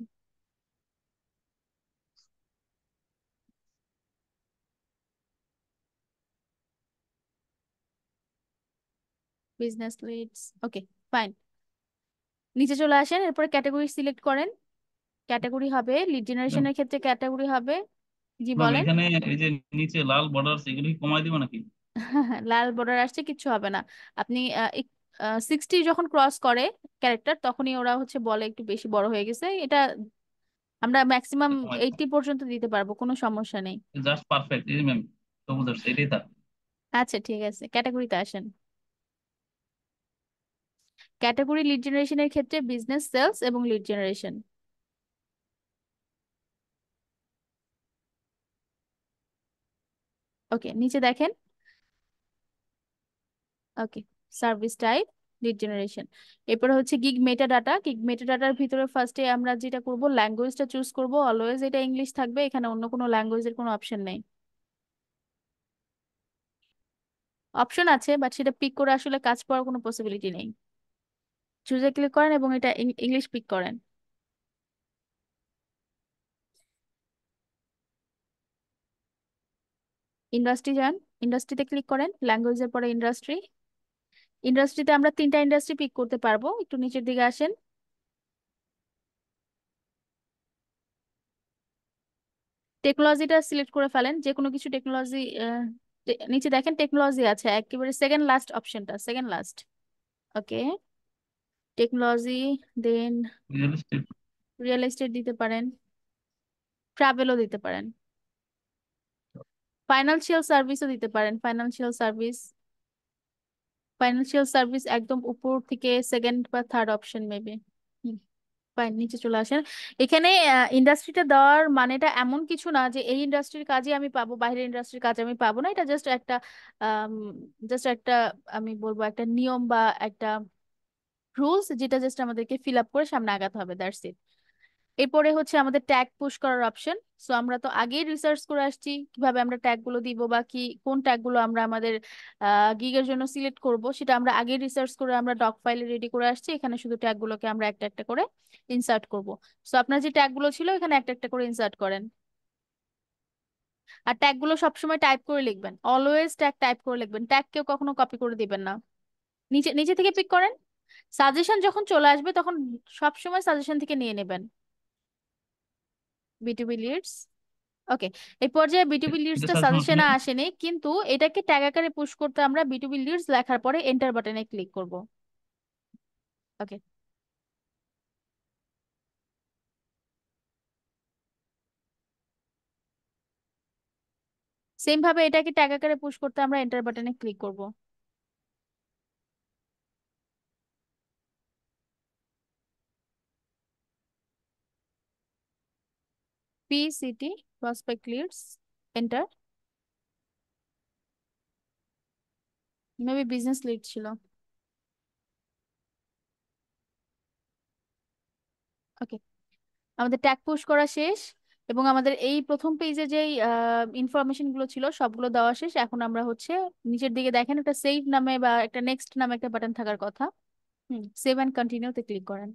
Business leads, okay fine. নিচে চলে আসেন, এরপরে ক্যাটাগরি সিলেক্ট করেন। ক্যাটাগরি হবে লিড জেনারেশনের ক্ষেত্রে ক্যাটাগরি হবে, জি ম্যাম বলেন। এখানে এই যে নিচে লাল বর্ডার এগুলো কি কমাই দিব নাকি? লাল বর্ডার আসছে, কিচ্ছু হবে না। আপনি 60 যখন ক্রস করে ক্যারেক্টার, তখনই ওরা হচ্ছে বলে একটু বেশি বড় হয়ে গেছে, এটা আমরা ম্যাক্সিমাম কমাই 80 পর্যন্ত দিতে পারবো, কোনো সমস্যা নেই। জাস্ট পারফেক্ট এই ম্যাম, তো বুঝাচ্ছি এটাই তা। আচ্ছা ঠিক আছে, ক্যাটাগরিতে আসেন। ক্যাটাগরি লিড জেনারেশনের ক্ষেত্রে বিজনেস, সেলস এবং লিড জেনারেশন। ওকে নিচে দেখেন, ওকে সার্ভিস টাইপ, লিড জেনারেশন। এরপরে হচ্ছে গিগ মেটা ডাটা। গিগ মেটা ডাটার ভিতরে ফার্স্টে আমরা যেটা করব, ল্যাঙ্গুয়েজটা চুজ করব, অলওয়েজ এটা ইংলিশ থাকবে, এখানে অন্য কোনো ল্যাঙ্গুয়েজের কোনো অপশন নেই। অপশন আছে বাট সেটা পিক করে আসলে কাজ পাওয়ার কোনো পসিবিলিটি নেই। চুজে ক্লিক করেন এবং এটা ইংলিশ পিক করেন। ইন্ডাস্ট্রি যান, ইন্ডাস্ট্রিতে ক্লিক করেন, ল্যাঙ্গুয়েজের পরে ইন্ডাস্ট্রি। ইন্ডাস্ট্রিতে আমরা তিনটা ইন্ডাস্ট্রি পিক করতে পারবো, একটু নিচের দিকে আসেন। টেকনোলজিটা সিলেক্ট করে ফেলেন, যে কোনো কিছু টেকনোলজি। নিচে দেখেন টেকনোলজি আছে একেবারে সেকেন্ড লাস্ট অপশনটা, সেকেন্ড লাস্ট, ওকে। টেকনোলজি, দেন রিয়েল এস্টেট। রিয়েল এস্টেট দিতে পারেন, ট্রাভেলও দিতে পারেন, ফাইন্যান্সিয়াল সার্ভিসও দিতে পারেন, ফাইন্যান্সিয়াল সার্ভিস। ফাইন্যান্সিয়াল সার্ভিস একদম উপর থেকে সেকেন্ড বা থার্ড অপশন মেবি। ফাইন, নিচে চলে আসেন। এখানে ইন্ডাস্ট্রিটা দেওয়ার মানেটা এমন কিছু না যে এই ইন্ডাস্ট্রির কাজে আমি পাবো, বাইরের ইন্ডাস্ট্রির কাজে আমি পাবো না, এটা জাস্ট একটা আমি বলবো একটা নিয়ম বা একটা রুলস, যেটা জাস্ট আমাদেরকে ফিল আপ করে সামনে আগাতে হবে, দ্যাটস ইট। এরপরে হচ্ছে আমাদের ট্যাগ পুশ করার অপশন। সো আমরা তো আগেই রিসার্চ করে আসছি কিভাবে আমরা ট্যাগ গুলো দিব বা কি কোন ট্যাগ গুলো আমরা আমাদের গিগের জন্য সিলেক্ট করব, সেটা আমরা আগেই রিসার্চ করে আমরা ডক ফাইলে রেডি করে আসছি, এখানে শুধু ট্যাগ গুলোকে আমরা একটা একটা করে ইনসার্ট করব। সো আপনার যে ট্যাগ গুলো ছিল এখানে একটা একটা করে ইনসার্ট করেন। আর ট্যাগ গুলো সবসময় টাইপ করে লিখবেন, অলওয়েজ ট্যাগ টাইপ করে লিখবেন, ট্যাগ কেউ কখনো কপি করে দিবেন না। নিচে নিচে থেকে পিক করেন, সাজেশন যখন চলে আসবে তখন সবসময় সাজেশন থেকে নিয়ে নেবেন। বিটুবি লিডস, ওকে। এই পর্যায়ে বিটুবি এটা লিডসটা সাজেশন আসে সাজেশনে নাই। আসেনি, কিন্তু এটাকে ট্যাগ আকারে পুশ করতে আমরা বিটুবি লিডস লেখার পরে এন্টার বাটনে ক্লিক করব, ওকে। সেম ভাবে এটাকে ট্যাগ আকারে পুশ করতে আমরা এন্টার বাটনে ক্লিক করব। PCT prospect leads, enter. Maybe business lead ছিল। ওকে, আমাদের ট্যাগ পুশ করা শেষ এবং আমাদের এই প্রথম পেজে যেই ইনফরমেশন গুলো ছিল সবগুলো দেওয়া শেষ। এখন আমরা হচ্ছে নিচের দিকে দেখেন একটা সেভ নামে বা একটা নেক্সট নামে একটা বাটন থাকার কথা। সেভ অ্যান্ড কন্টিনিউতে ক্লিক করেন।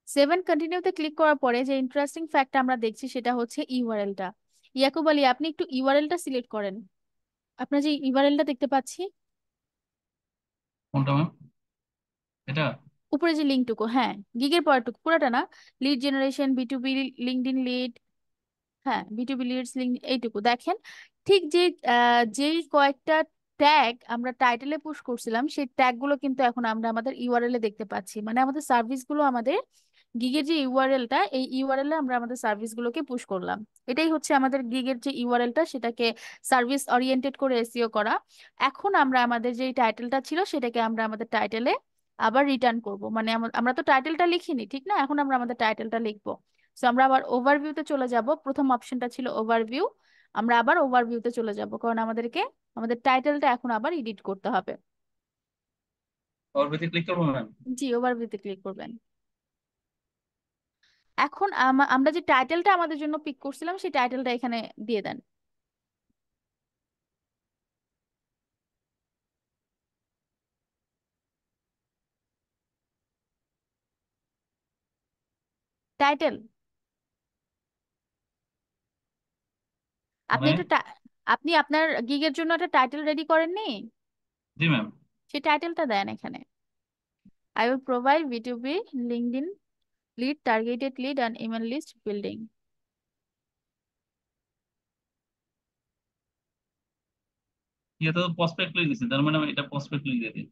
সেভ অ্যান্ড কন্টিনিউতে ক্লিক করার পরে যে ইন্টারেস্টিং ফ্যাক্ট আমরা দেখছি সেটা হচ্ছে ইউআরএলটা। ইয়াকুব আলী, আপনি একটু ইউআরএলটা সিলেক্ট করেন। আপনার যে ইউআরএলটা দেখতে পাচ্ছি কোনটা ম্যাম? এটা? উপরে যে লিঙ্কটুকু, হ্যাঁ, গিগের পরেরটুকু, পুরোটা না। Lead generation, B2B, LinkedIn lead, হ্যাঁ, B2B লিডস লিঙ্ক, এইটুকু দেখেন। ঠিক যে যেই কয়েকটা ট্যাগ আমরা টাইটেলে পুশ করছিলাম সেই ট্যাগ গুলো কিন্তু এখন আমরা আমাদের ইউআরএল এ দেখতে পাচ্ছি। মানে আমাদের সার্ভিস গুলো, আমাদের গিগের যে ইউআরএলটা, এই ইউআরএল এ আমরা আমাদের সার্ভিস গুলোকে পুশ করলাম। এটাই হচ্ছে আমাদের গিগের যে ইউআরএলটা, সেটাকে সার্ভিস ওরিয়েন্টেড করে এসইও করা। এখন আমরা আমাদের যে টাইটেলটা ছিল সেটাকে আমরা আমাদের টাইটেলে আবার রিটার্ন করব। মানে আমরা তো টাইটেলটা লিখিনি, ঠিক না? এখন আমরা আমাদের টাইটেলটা লিখবো। সো আমরা আবার ওভারভিউতে চলে যাব। প্রথম অপশনটা ছিল ওভারভিউ, আমরা আবার ওভারভিউতে চলে যাব, কারণ আমাদেরকে আমাদের টাইটেলটা এখন আবার এডিট করতে হবে। ওর ভিতরে ক্লিক করবো ম্যাম? জি, ওভারভিউতে ক্লিক করবেন। এখন আমরা যে টাইটেলটা আমাদের জন্য পিক করছিলাম সেই টাইটেলটা এখানে দিয়ে দেন। টাইটেল, আপনি মানে? একটা আপনি আপনার গিগের জন্য একটা টাইটেল রেডি করেননি? জি ম্যাম। সেই টাইটেলটা দেন এখানে। I will provide B2B LinkedIn lead, targeted lead and email list building. এটা তো প্রসপেক্ট লিখ দিচ্ছেন, তার মানে আমি এটা প্রসপেক্ট লিখ দিয়ে দিই।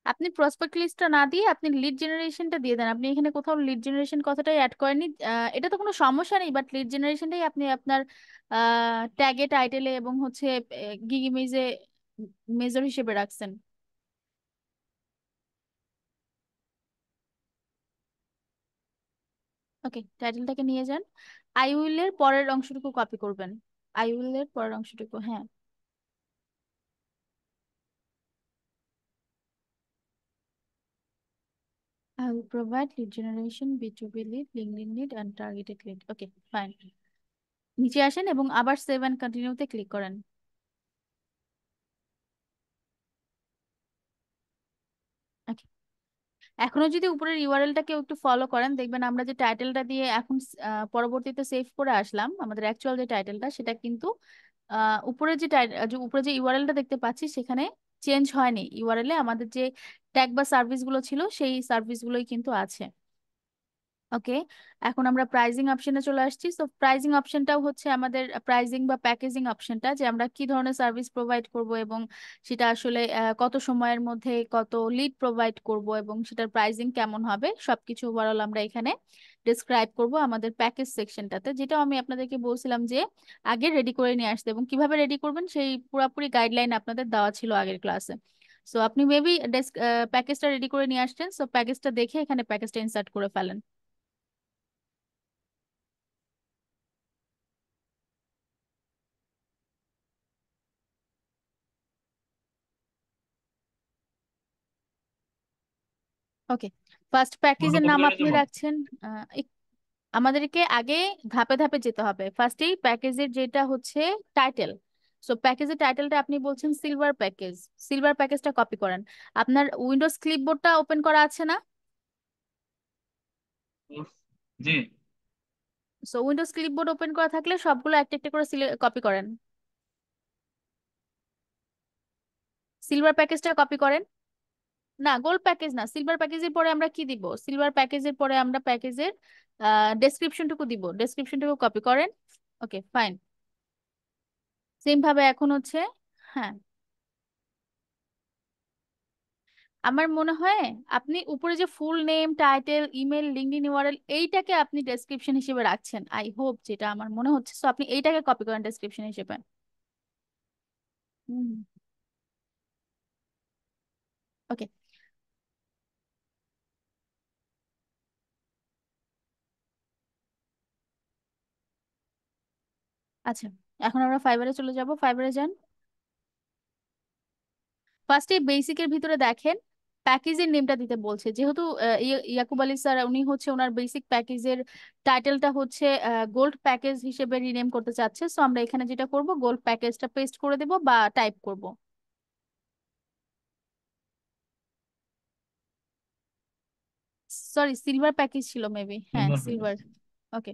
আপনি প্রসপেক্ট লিস্টটা না দিয়ে আপনি লিড জেনারেশনটা দিয়ে দেন। আপনি এখানে কোথাও লিড জেনারেশন কথাটাই অ্যাড করেননি। এটা তো কোনো সমস্যা নেই, বাট লিড জেনারেশনটাই আপনি আপনার ট্যাগে, টাইটেলে এবং হচ্ছে গিগ ইমেজে মেজর হিসেবে রাখছেন। ওকে, টাইটেলটাকে নিয়ে যান। আই উইল এর পরের অংশটুকু কপি করবেন। আই উইল এর পরের অংশটুকু, হ্যাঁ। I will provide lead generation, B2B lead, LinkedIn lead, and targeted lead. Okay, fine. নিচে আসেন এবং আবার সেভ অ্যান্ড কন্টিনিউতে ক্লিক করেন। Okay. এখনো যদি উপরের ইউআরএলটা কেউ একটু ফলো করেন, দেখবেন আমরা যে টাইটেলটা দিয়ে এখন পরবর্তীতে সেভ করে আসলাম, আমাদের অ্যাকচুয়াল যে টাইটেলটা, সেটা কিন্তু উপরে যে উপরে যে ইউআরএলটা দেখতে পাচ্ছি সেখানে চেঞ্জ হয়নি। ইউআরএল এ আমাদের যে ট্যাগ বা সার্ভিস গুলো ছিল সেই সার্ভিস গুলোই কিন্তু আছে। ওকে, এখন আমরা প্রাইজিং অপশনে চলে আসছি। সো প্রাইজিং অপশনটাও হচ্ছে আমাদের প্রাইজিং বা প্যাকেজিং অপশনটা, যে আমরা কি ধরনের সার্ভিস প্রোভাইড করব এবং সেটা আসলে কত সময়ের মধ্যে কত লিড প্রোভাইড করব এবং সেটার প্রাইজিং কেমন হবে, সবকিছু ওভারঅল আমরা এখানে ডিসক্রাইব করব আমাদের প্যাকেজ সেকশনটাতে, যেটা আমি আপনাদেরকে বলছিলাম যে আগে রেডি করে নিয়ে আসতে, এবং কিভাবে রেডি করবেন সেই পুরোপুরি গাইডলাইন আপনাদের দেওয়া ছিল আগের ক্লাসে। সো আপনি মেবি প্যাকেজটা রেডি করে নিয়ে আসছেন। সো প্যাকেজটা দেখে এখানে প্যাকেজটা ইনসার্ট করে ফেলেন। ওকে, ফার্স্ট পুরোটা প্যাকেজের কপি নাম করে আপনি দেবো? রাখছেন। আমাদেরকে আগে ধাপে ধাপে যেতে হবে। ফার্স্টেই প্যাকেজের যেটা হচ্ছে টাইটেল। সো প্যাকেজের টাইটেলটা আপনি বলছেন সিলভার প্যাকেজ। সিলভার প্যাকেজটা কপি করেন। আপনার উইন্ডোজ ক্লিপবোর্ডটা ওপেন করা আছে না? উফ, জি। সো উইন্ডোজ ক্লিপবোর্ড ওপেন করা থাকলে সবগুলো একটা একটা করে কপি করেন। সিলভার প্যাকেজটা কপি করেন। না, গোল্ড প্যাকেজ না, সিলভার প্যাকেজের পরে আমরা কি দিব? সিলভার প্যাকেজের পরে আমরা প্যাকেজের ডেসক্রিপশনটুকু দিব। ডেসক্রিপশনটুকু কপি করেন। ওকে, ফাইন। সেম ভাবে এখন হচ্ছে হ্যাঁ, আমার মনে হয় আপনি উপরে যে full name, title, email, LinkedIn URL এইটাকে আপনি ডেসক্রিপশন হিসেবে রাখছেন, আই হোপ, যেটা আমার মনে হচ্ছে। তো আপনি এইটাকে কপি করেন ডেসক্রিপশন হিসেবে। হুম। ওকে। আচ্ছা, এখন আমরা ফাইবারে চলে যাব। ফাইবারে যান। ফার্স্টে বেসিকের ভিতরে দেখেন প্যাকেজের নেমটা দিতে বলছে। যেহেতু ইয়াকুব আলী স্যার উনি হচ্ছে ওনার বেসিক প্যাকেজের টাইটেলটা হচ্ছে গোল্ড প্যাকেজ হিসেবে রিনেম করতে চাচ্ছে, সো আমরা এখানে যেটা করব গোল্ড প্যাকেজটা পেস্ট করে দেব বা টাইপ করব। সরি, সিলভার প্যাকেজ ছিল মেবি, হ্যাঁ সিলভার প্যাকেজ। সিলভার। ওকে,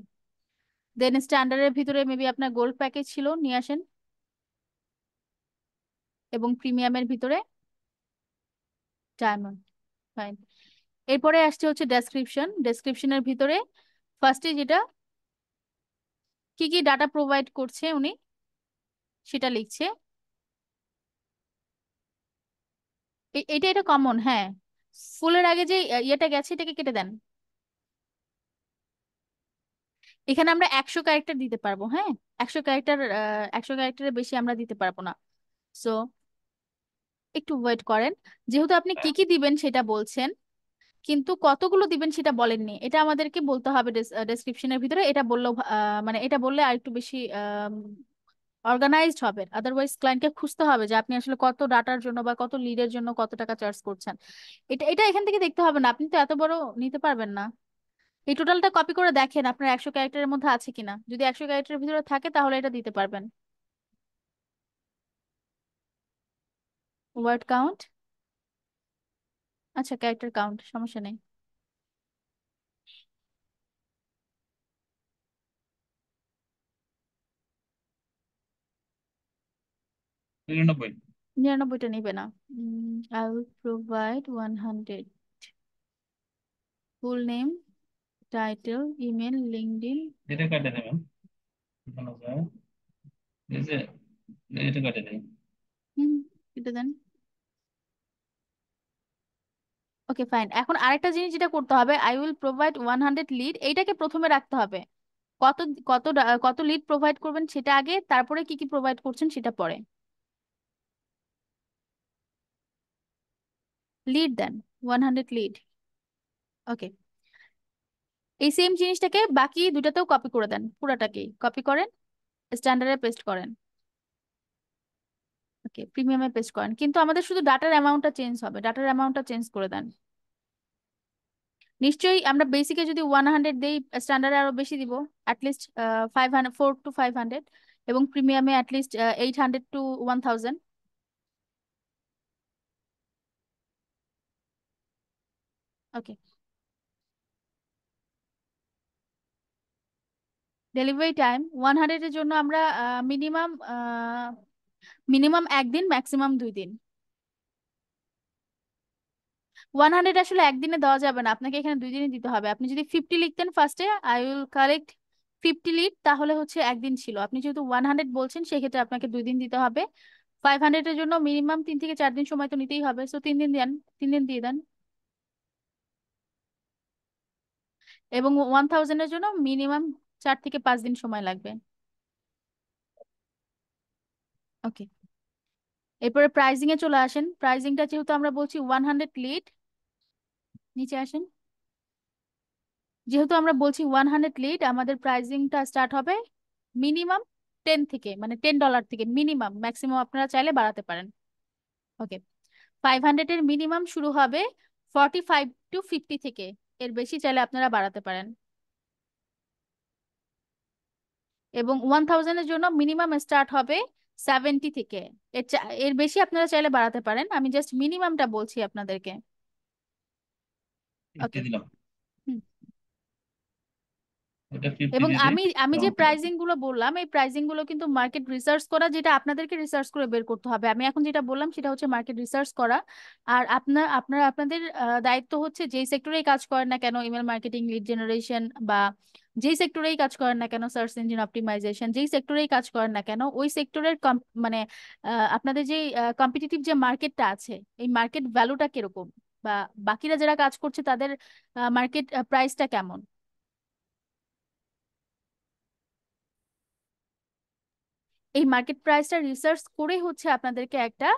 দেন স্ট্যান্ডার্ডের ভিতরে মেবি আপনার গোল্ড প্যাকেজ ছিল, নিয়ে আসেন। এবং প্রিমিয়ামের ভিতরে ডায়মন্ড। ফাইন। এরপরে আসছে হচ্ছে ডেসক্রিপশন। ডেসক্রিপশনের ভিতরে ফার্স্টে যেটা কি কি ডাটা প্রোভাইড করছে উনি সেটা লিখছে। এটা এটা কমন, হ্যাঁ। ফুলের আগে যে ইয়েটা গেছে এটাকে কেটে দেন। এখানে আমরা 100 ক্যারেক্টার দিতে পারবো, হ্যাঁ। 100 ক্যারেক্টার, 100 ক্যারেক্টারের বেশি আমরা দিতে পারবো না। সো একটু ওয়েট করেন। যেহেতু আপনি কি কি দিবেন সেটা বলছেন, কিন্তু কতগুলো দিবেন সেটা বলেননি, এটা আমাদেরকে বলতে হবে ডেসক্রিপশনের ভিতরে। এটা বললেও মানে এটা বললে আর একটু বেশি অর্গানাইজড হবে। আদারওয়াইজ ক্লায়েন্টকে খুঁজতে হবে যে আপনি আসলে কত ডাটার জন্য বা কত লিডের জন্য কত টাকা চার্জ করছেন। এটা এটা এখান থেকে দেখতে হবে না, আপনি তো এত বড় নিতে পারবেন না। এই টোটালটা কপি করে দেখেন আপনার 100 ক্যারেক্টারের মধ্যে আছে কিনা। যদি 100 ক্যারেক্টারের ভিতরে থাকে তাহলে এটা দিতে পারবেন। ওয়ার্ড কাউন্ট, আচ্ছা ক্যারেক্টার কাউন্ট, সমস্যা নেই। 99। 99টা নিবে না। I will provide 100। Full name, title, email, LinkedIn. এটা কাটে দেবেন এখানে যায়, এই যে এটা কাটে দেবেন। হুম, এটা দেন। Okay fine. এখন আরেকটা জিনিস যেটা করতে হবে, আই উইল প্রোভাইড 100 লিড, এইটাকে প্রথমে রাখতে হবে। কত কত লিড প্রোভাইড করবেন সেটা আগে, তারপরে কি কি প্রোভাইড করছেন সেটা পরে। লিড দেন, 100 লিড। ওকে, এই সেম জিনিসটাকে বাকি দুটাতেও কপি করে দেন, পুরাটাকেই কপি করেন, স্ট্যান্ডার্ডে পেস্ট করেন। ওকে, প্রিমিয়ামে পেস্ট করেন, কিন্তু আমাদের শুধু ডাটার অ্যামাউন্টটা চেঞ্জ হবে, ডাটার অ্যামাউন্টটা চেঞ্জ করে দেন। নিশ্চয়ই আমরা বেসিকে যদি 100 দেই, স্ট্যান্ডার্ডে আরো বেশি দিব, অ্যাটলিস্ট 500, 4 to 500, এবং প্রিমিয়ামে at least 800 to 1000। Okay, delivery time 100-এর জন্য আমরা মিনিমাম মিনিমাম একদিন, ম্যাক্সিমাম 2 দিন। 100 আসলে একদিনে দেওয়া যাবে না, আপনাকে এখানে 2 দিনই দিতে হবে। আপনি যদি 50 লিখতেন ফার্স্টে, আই উইল কালেক্ট 50 লিড, তাহলে হচ্ছে একদিন ছিল। আপনি যেহেতু 100 বলছেন সেক্ষেত্রে আপনাকে 2 দিন দিতে হবে। 500-এর জন্য মিনিমাম 3 থেকে 4 দিন সময় তো নিতেই হবে, সো 3 দিন দেন, 3 দিন দিয়ে দেন। এবং 1000-এর জন্য মিনিমাম 4 থেকে 5 দিন সময় লাগবে। ওকে, এরপরে প্রাইজিং এ চলে আসেন। প্রাইজিংটা যেহেতু আমরা বলছি 100 লিড, নিচে আসেন। যেহেতু আমরা বলছি 100 লিড, আমাদের প্রাইজিংটা স্টার্ট হবে মিনিমাম 10 থেকে, মানে $10 থেকে মিনিমাম। ম্যাক্সিমাম আপনারা চাইলে বাড়াতে পারেন। ওকে, 500-এর মিনিমাম শুরু হবে 45 to 50 থেকে, এর বেশি চাইলে আপনারা বাড়াতে পারেন। এবং 1000-এর জন্য মিনিমাম স্টার্ট হবে 70 থেকে। এর বেশি আপনারা চাইলে বাড়াতে পারেন, আমি জাস্ট মিনিমামটা বলছি আপনাদেরকে। 50 ওকে। দিলাম, এটা 50 এবং দিয়ে দিই। আমি আমি যে কাউন্ট করে প্রাইজিং গুলো বললাম, এই প্রাইজিং গুলো কিন্তু মার্কেট রিসার্চ করা, যেটা আপনাদেরকে রিসার্চ করে বের করতে হবে। আমি এখন যেটা বললাম সেটা হচ্ছে মার্কেট রিসার্চ করা। আর আপনারা আপনাদের দায়িত্ব হচ্ছে যেই সেক্টরেই কাজ করেন না কেন, ইমেল মার্কেটিং, লিড জেনারেশন বা যেই সেক্টরেই কাজ করেন না কেন, সার্চ ইঞ্জিন অপটিমাইজেশন যেই সেক্টরেই কাজ করেন না কেন, ওই সেক্টরের মানে আপনাদের যে কম্পিটিটিভ যে মার্কেটটা আছে, এই মার্কেট ভ্যালুটা কিরকম, বা বাকিরা যারা কাজ করছে তাদের মার্কেট প্রাইসটা কেমন, এই মার্কেট প্রাইসটা রিসার্চ করে হচ্ছে আপনাদেরকে একটা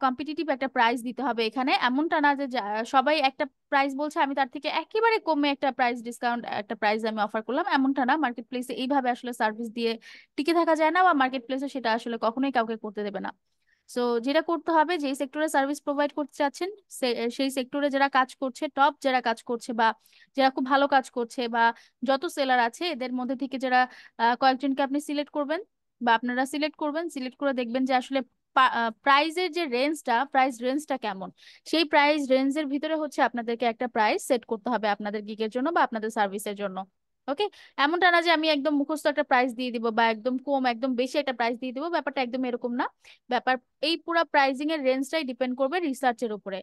কম্পিটিটিভ একটা প্রাইস দিতে হবে। এখানে এমনটা না যে সবাই একটা প্রাইস বলছে আমি তার থেকে একেবারে কমে একটা প্রাইস ডিসকাউন্ট একটা প্রাইস আমি অফার করলাম, এমনটা না। মার্কেট প্লেসে এইভাবে আসলে সার্ভিস দিয়ে টিকে থাকা যায় না, বা মার্কেট প্লেসে সেটা আসলে কখনোই কাউকে করতে দেবে না। সো যেটা করতে হবে, যেই সেক্টরে সার্ভিস প্রোভাইড করতে চাচ্ছেন সেই সেক্টরে যারা কাজ করছে, টপ যারা কাজ করছে বা যারা খুব ভালো কাজ করছে, বা যত সেলার আছে এদের মধ্যে থেকে যারা কয়েকজনকে আপনি সিলেক্ট করবেন বা আপনারা সিলেক্ট করবেন, সিলেক্ট করে দেখবেন যে আসলে প্রাইজের যে রেঞ্জটা, প্রাইস রেঞ্জটা কেমন, সেই প্রাইস রেঞ্জের ভিতরে হচ্ছে আপনাদেরকে একটা প্রাইস সেট করতে হবে আপনাদের গিগের জন্য বা আপনাদের সার্ভিসের জন্য। ওকে, এমনটা না যে আমি একদম মুখস্থ একটা প্রাইস দিয়ে দিব বা একদম কম একদম বেশি একটা প্রাইস দিয়ে দিব, ব্যাপারটা একদম এরকম না। ব্যাপার এই পুরো প্রাইজিং এর রেঞ্জটাই ডিপেন্ড করবে রিসার্চের উপরে,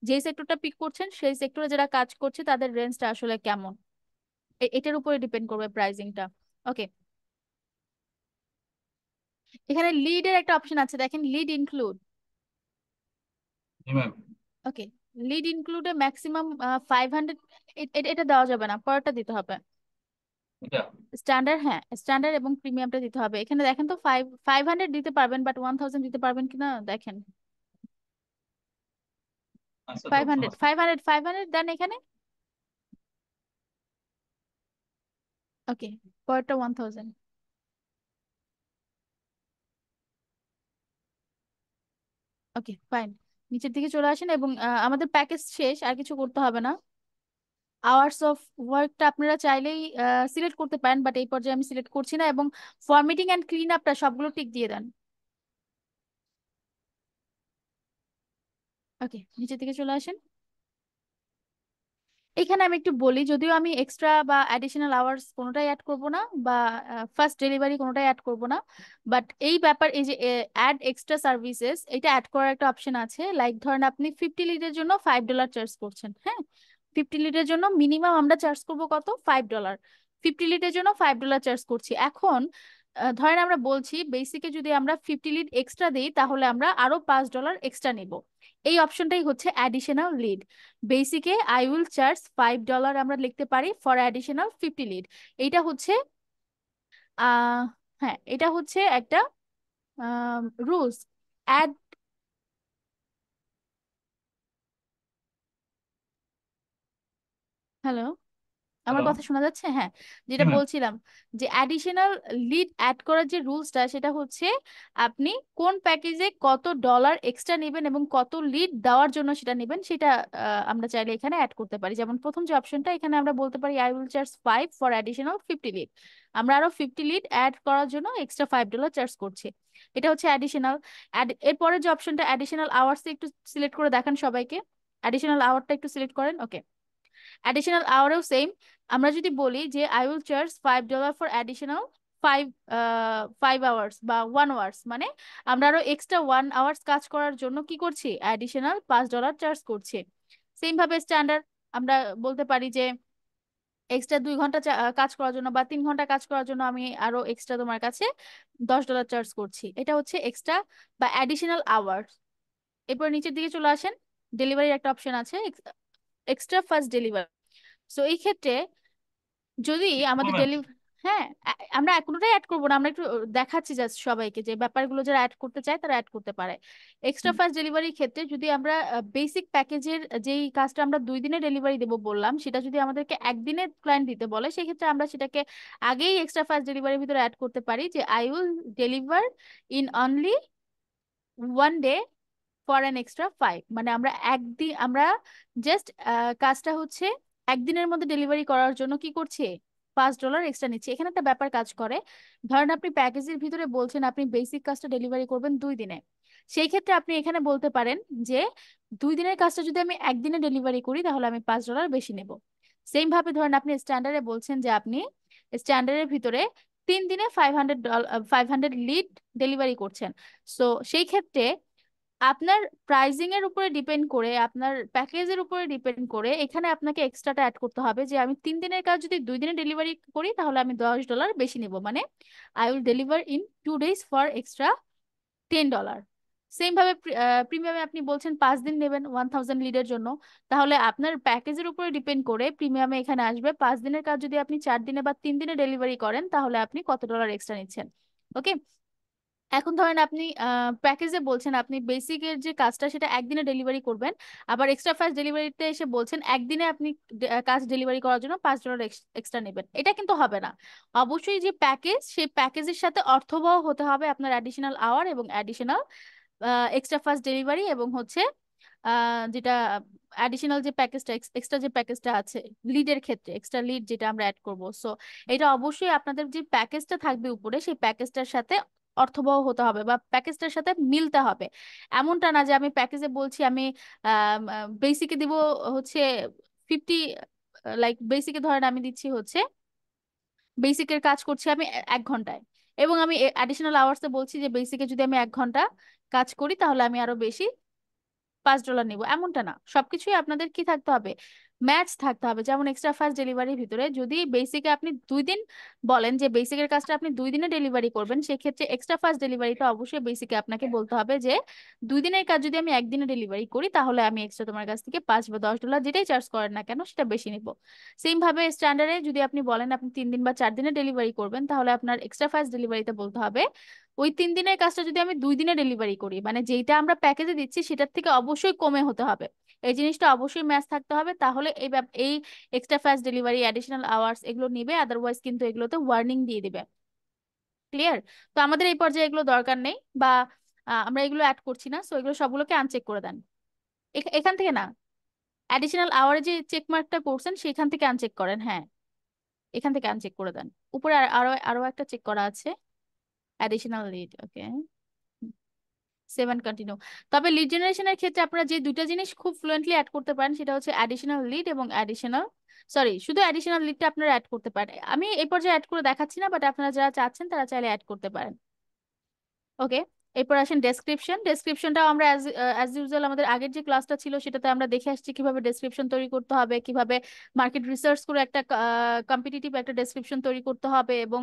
যেই সেক্টরটা পিক করছেন সেই সেক্টরে যারা কাজ করছে তাদের রেঞ্জটা আসলে কেমন, এটার উপরে ডিপেন্ড করবে প্রাইজিংটা। ওকে, এখানে লিড এর একটা অপশন আছে, দেখেন লিড ইনক্লুড। জি ম্যাম। ওকে, লিড ইনক্লুডে ম্যাক্সিমাম 500, এটা দেওয়া যাবে না, পরেরটা দিতে হবে। এটা স্ট্যান্ডার্ড, হ্যাঁ স্ট্যান্ডার্ড এবং প্রিমিয়ামটা দিতে হবে। এখানে দেখেন তো 500 দিতে পারবেন, বাট 1000 দিতে পারবেন কিনা দেখেন। আচ্ছা, ফাইভ যখন হান্ড্রেড আছে। 500 দেন এখানে। ওকে, পরেরটা 1000। ওকে ফাইন, নিচের দিকে চলে আসেন এবং আমাদের প্যাকেজ শেষ, আর কিছু করতে হবে না। আওয়ার্স অফ ওয়ার্কটা আপনারা চাইলেই সিলেক্ট করতে পারেন, বাট এই পর্যায়ে আমি সিলেক্ট করছি না। এবং ফরম্যাটিং অ্যান্ড ক্লিন আপটা সবগুলো টিক দিয়ে দেন। ওকে, নিচের দিকে চলে আসেন। এখানে আমি একটু বলি, যদিও আমি এক্সট্রা বা অ্যাডিশনাল আওয়ার্স কোনোটাই অ্যাড করব না, বা ফার্স্ট ডেলিভারি কোনোটাই অ্যাড করব না, বাট এই ব্যাপার এই যে অ্যাড এক্সট্রা সার্ভিসেস, এটা অ্যাড করার একটা অপশন আছে। লাইক ধরেন আপনি 50 লিটারের জন্য $5 চার্জ করছেন, হ্যাঁ 50 লিটারের জন্য মিনিমাম আমরা চার্জ করব কত, $5। 50 লিটারের জন্য $5 চার্জ করছি। এখন ধরেন আমরা বলছি বেসিকে যদি আমরা 50 লিড এক্সট্রা দিই তাহলে আমরা আরো $5 এক্সট্রা নিব। এই অপশনটাই হচ্ছে অ্যাডিশনাল লিড। বেসিকে আই উইল চার্জ $5 আমরা লিখতে পারি ফর অ্যাডিশনাল 50 লিড। এইটা হচ্ছে আহ হ্যাঁ, এটা হচ্ছে একটা রুলস। অ্যাড, হ্যালো, আমার হ্যালো। কথা শোনা যাচ্ছে? হ্যাঁ, জি যেটা ম্যাম। বলছিলাম যে অ্যাডিশনাল লিড অ্যাড করার যে রুলসটা, সেটা হচ্ছে আপনি কোন প্যাকেজে কত ডলার এক্সট্রা নেবেন এবং কত লিড দেওয়ার জন্য সেটা নেবেন, সেটা আমরা চাইলে এখানে অ্যাড করতে পারি। যেমন প্রথম যে অপশনটা, এখানে আমরা বলতে পারি I will charge 5 for additional 50 lead. আমরা আরো 50 লিড অ্যাড করার জন্য এক্সট্রা $5 চার্জ করছি। এটা হচ্ছে অ্যাডিশনাল। এরপরে যে অপশনটা অ্যাডিশনাল আওয়ার্স, একটু সিলেক্ট করে দেখান সবাইকে। অ্যাডিশনাল আওয়ারটা একটু সিলেক্ট করেন। ওকে, অ্যাডিশনাল আওয়ারেও সেম। আমরা যদি বলি যে I will charge $5 for additional 5 hours বা 1 আওয়ার্স, মানে আমরা আরো এক্সট্রা 1 আওয়ার্স কাজ করার জন্য কি করছি, অ্যাডিশনাল $5 চার্জ করছি। সেম ভাবে স্ট্যান্ডার্ড আমরা বলতে পারি যে এক্সট্রা 2 ঘন্টা কাজ করার জন্য বা 3 ঘন্টা কাজ করার জন্য আমি আরো এক্সট্রা তোমার কাছে $10 চার্জ করছি। এটা হচ্ছে এক্সট্রা বা অ্যাডিশনাল আওয়ার্স। এরপর নিচের দিকে চলে আসেন, ডেলিভারির একটা অপশন আছে, এক্সট্রা ফাস্ট ডেলিভারি। সো এই ক্ষেত্রে যদি কি করবো আমাদের ম্যাম? হ্যাঁ, আমরা কোনোটাই অ্যাড করবো না, আমরা একটু দেখাচ্ছি জাস্ট সবাইকে যে ব্যাপারগুলো যারা অ্যাড করতে চায় তারা অ্যাড করতে পারে। এক্সট্রা ফাস্ট ডেলিভারির ক্ষেত্রে যদি আমরা বেসিক প্যাকেজের যেই কাজটা আমরা 2 দিনে ডেলিভারি দেবো বললাম, সেটা যদি আমাদেরকে একদিনে ক্লায়েন্ট দিতে বলে, সেক্ষেত্রে আমরা সেটাকে আগেই এক্সট্রা ফাস্ট ডেলিভারির ভিতরে অ্যাড করতে পারি যে I will deliver in only 1 day for an extra 5। মানে আমরা একদিন, আমরা জাস্ট কাজটা হচ্ছে একদিনের মধ্যে ডেলিভারি করার জন্য কি করছি, $5 এক্সট্রা নিচ্ছি। এখানে একটা ব্যাপার কাজ করে, ধরেন আপনি প্যাকেজের ভিতরে বলছেন আপনি বেসিক কাজটা ডেলিভারি করবেন 2 দিনে, সেই ক্ষেত্রে আপনি এখানে বলতে পারেন যে 2 দিনের কাজটা যদি আমি একদিনে ডেলিভারি করি তাহলে আমি $5 বেশি নেব। সেম ভাবে ধরেন আপনি স্ট্যান্ডার্ডে বলছেন যে আপনি স্ট্যান্ডার্ডের ভিতরে 3 দিনে 500 লিড ডেলিভারি করছেন। সো সেই ক্ষেত্রে আপনার প্রাইজিং এর উপরে ডিপেন্ড করে, আপনার প্যাকেজের উপরে ডিপেন্ড করে এখানে আপনাকে এক্সট্রাটা অ্যাড করতে হবে যে আমি 3 দিনের কাজ যদি 2 দিনে ডেলিভারি করি তাহলে আমি $10 বেশি নিব, মানে I will deliver in 2 days for extra $10। Same ভাবে প্রিমিয়ামে আপনি বলছেন 5 দিন নেবেন 1000 লিডের জন্য, তাহলে আপনার প্যাকেজের উপরে ডিপেন্ড করে প্রিমিয়ামে এখানে আসবে 5 দিনের কাজ যদি আপনি 4 দিনে বা 3 দিনে ডেলিভারি করেন তাহলে আপনি কত ডলার এক্সট্রা নিচ্ছেন। ওকে, এখন ধরেন আপনি প্যাকেজে বলছেন আপনি বেসিকের যে কাজটা সেটা একদিনে ডেলিভারি করবেন, আবার এক্সট্রা ফাস্ট ডেলিভারিতে এসে বলছেন একদিনে আপনি কাজ ডেলিভারি করার জন্য $5 এক্সট্রা নেবেন। এটা কিন্তু হবে না। অবশ্যই যে প্যাকেজ, সেই প্যাকেজের সাথে অর্থবহ হতে হবে আপনার অ্যাডিশনাল আওয়ার এবং অ্যাডিশনাল এক্সট্রা ফাস্ট ডেলিভারি, এবং হচ্ছে যেটা অ্যাডিশনাল যে প্যাকেজটা, এক্সট্রা যে প্যাকেজটা আছে লিডের ক্ষেত্রে, এক্সট্রা লিড যেটা আমরা অ্যাড করব। সো এটা অবশ্যই আপনাদের যে প্যাকেজটা থাকবে উপরে সেই প্যাকেজটার সাথে অর্থবহ হতে হবে বা প্যাকেজটার সাথে মিলতে হবে। এমনটা না যে আমি প্যাকেজে বলছি আমি বেসিকে দিব হচ্ছে 50, লাইক বেসিকে ধরেন আমি দিচ্ছি হচ্ছে বেসিকের কাজ করছি আমি 1 ঘন্টায়, এবং আমি অ্যাডিশনাল আওয়ার্সে বলছি যে বেসিকে যদি আমি 1 ঘন্টা কাজ করি তাহলে আমি আরো বেশি $5 নিব। এমনটা না, সবকিছুই আপনাদের কি থাকতে হবে, ম্যাচ থাকতে হবে। যেমন এক্সট্রা ফাস্ট ডেলিভারির ভিতরে যদি বেসিকে আপনি 2 দিন বলেন যে বেসিকের কাজটা আপনি 2 দিনে ডেলিভারি করবেন, সেক্ষেত্রে এক্সট্রা ফাস্ট ডেলিভারিটা অবশ্যই বেসিকে আপনাকে বলতে হবে যে 2 দিনের কাজ যদি আমি একদিনে ডেলিভারি করি তাহলে আমি এক্সট্রা তোমার কাছ থেকে $5 বা $10 যেটাই চার্জ করেন না কেন সেটা বেশি নিব। সেম ভাবে স্ট্যান্ডার্ডে যদি আপনি বলেন আপনি 3 দিন বা 4 দিনে ডেলিভারি করবেন তাহলে আপনার এক্সট্রা ফাস্ট ডেলিভারিতে বলতে হবে ওই 3 দিনের কাজটা যদি আমি 2 দিনে ডেলিভারি করি, মানে যেটা আমরা প্যাকেজে দিচ্ছি সেটার থেকে অবশ্যই কমে হতে হবে। এই জিনিসটা অবশ্যই ম্যাচ থাকতে হবে, তাহলে এই extra fast delivery additional hours এগুলো নিবে, আদারওয়াইজ কিন্তু এগুলোতে ওয়ার্নিং দিয়ে দিবে। ক্লিয়ার? তো আমাদের এই পর্যায়ে এগুলো দরকার নেই, বা আমরা এগুলো অ্যাড করছি না, সো এগুলো সবগুলোকে আনচেক করে দেন। এখান থেকে না, অ্যাডিশনাল আওয়ারে যে চেক মার্কটা করছেন সেখান থেকে আনচেক করেন। হ্যাঁ, এখান থেকে আনচেক করে দেন। উপরে আরো আরো একটা চেক করা আছে, অ্যাডিশনাল লিড। ওকে, 7 কন্টিনিউ। তবে লিড জেনারেশনের ক্ষেত্রে আপনারা যে দুইটা জিনিস খুব ফ্লুয়েন্টলি অ্যাড করতে পারেন সেটা হচ্ছে অ্যাডিশনাল লিড এবং অ্যাডিশনাল, সরি, শুধু অ্যাডিশনাল লিডটা আপনারা অ্যাড করতে পারেন। আমি এই পর্যায়ে অ্যাড করে দেখাচ্ছি না, বাট আপনারা যারা চাচ্ছেন তারা চাইলে অ্যাড করতে পারেন। ওকে, এরপর আসেন ডেসক্রিপশন। ডেসক্রিপশনটাও আমরা অ্যাজ ইউজুয়াল আমাদের আগের যে ক্লাসটা ছিল সেটাতে আমরা দেখে আসছি কিভাবে ডেসক্রিপশন তৈরি করতে হবে, কিভাবে মার্কেট রিসার্চ করে একটা কম্পিটিটিভ একটা ডেসক্রিপশন তৈরি করতে হবে, এবং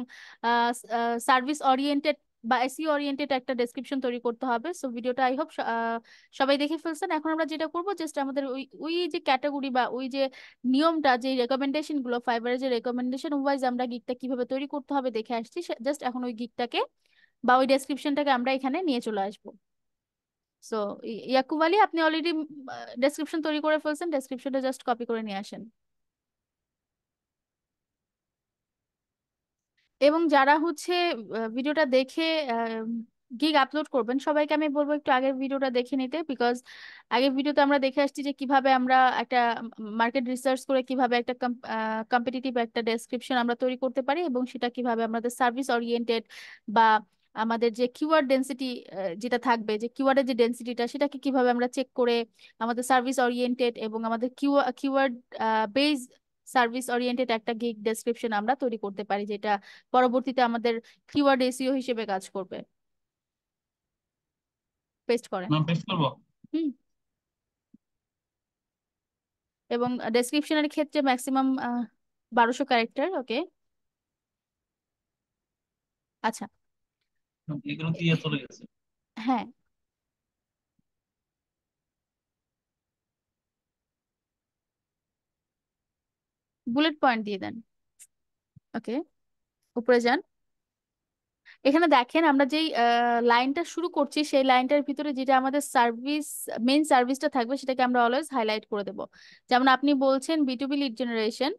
সার্ভিস ওরিয়েন্টেড বা এসইও ওরিয়েন্টেড একটা ডেসক্রিপশন তৈরি করতে হবে। সো ভিডিওটা আই হোপ সবাই দেখে ফেলছেন। এখন আমরা যেটা করব, জাস্ট আমাদের ওই ওই যে ক্যাটাগরি বা ওই যে নিয়মটা, যে রেকমেন্ডেশন গুলো ফাইবারের যে রেকমেন্ডেশন ওয়াইজ আমরা গিগটা কিভাবে তৈরি করতে হবে দেখে আসছি, জাস্ট এখন ওই গিগটাকে বা ওই ডেসক্রিপশনটাকে আমরা এখানে নিয়ে চলে আসবো। সো ইয়াকুব আলী, আপনি অলরেডি ডেসক্রিপশন তৈরি করে ফেলছেন, ডেসক্রিপশনটা জাস্ট কপি করে নিয়ে আসেন। এবং যারা হচ্ছে ভিডিওটা দেখে গিগ আপলোড করবেন সবাইকে আমি বলবো একটু আগের ভিডিওটা দেখে নিতে, বিকজ আগের ভিডিওতে আমরা দেখে আসছি যে কিভাবে আমরা একটা মার্কেট রিসার্চ করে কিভাবে একটা কম্পিটিটিভ একটা ডেসক্রিপশন আমরা তৈরি করতে পারি, এবং সেটা কিভাবে আমাদের সার্ভিস ওরিয়েন্টেড বা আমাদের যে কিওয়ার্ড ডেন্সিটি যেটা থাকবে, যে কিওয়ার্ডের যে ডেন্সিটিটা সেটাকে কিভাবে আমরা চেক করে আমাদের সার্ভিস ওরিয়েন্টেড এবং আমাদের কিওয়ার্ড বেস সার্ভিস ওরিয়েন্টেড একটা গিগ ডেসক্রিপশন আমরা তৈরি করতে পারি, যেটা পরবর্তীতে আমাদের কিওয়ার্ড এসইও হিসেবে কাজ করবে। পেস্ট করেন। না, পেস্ট করবো। হুম। এবং ডেসক্রিপশনের ক্ষেত্রে ম্যাক্সিমাম 1200 ক্যারেক্টার। ওকে, আচ্ছা। এগুলো দিয়ে চলে গেছে। হ্যাঁ, বুলেট পয়েন্ট দিয়ে দেন। ওকে, উপরে যান। এখানে দেখেন আমরা যেই লাইনটা শুরু করছি সেই লাইনটার ভিতরে যেটা আমাদের সার্ভিস, মেইন সার্ভিসটা থাকবে সেটাকে আমরা অলওয়েজ হাইলাইট করে দেব। যেমন আপনি বলছেন বিটুবি লিড জেনারেশন,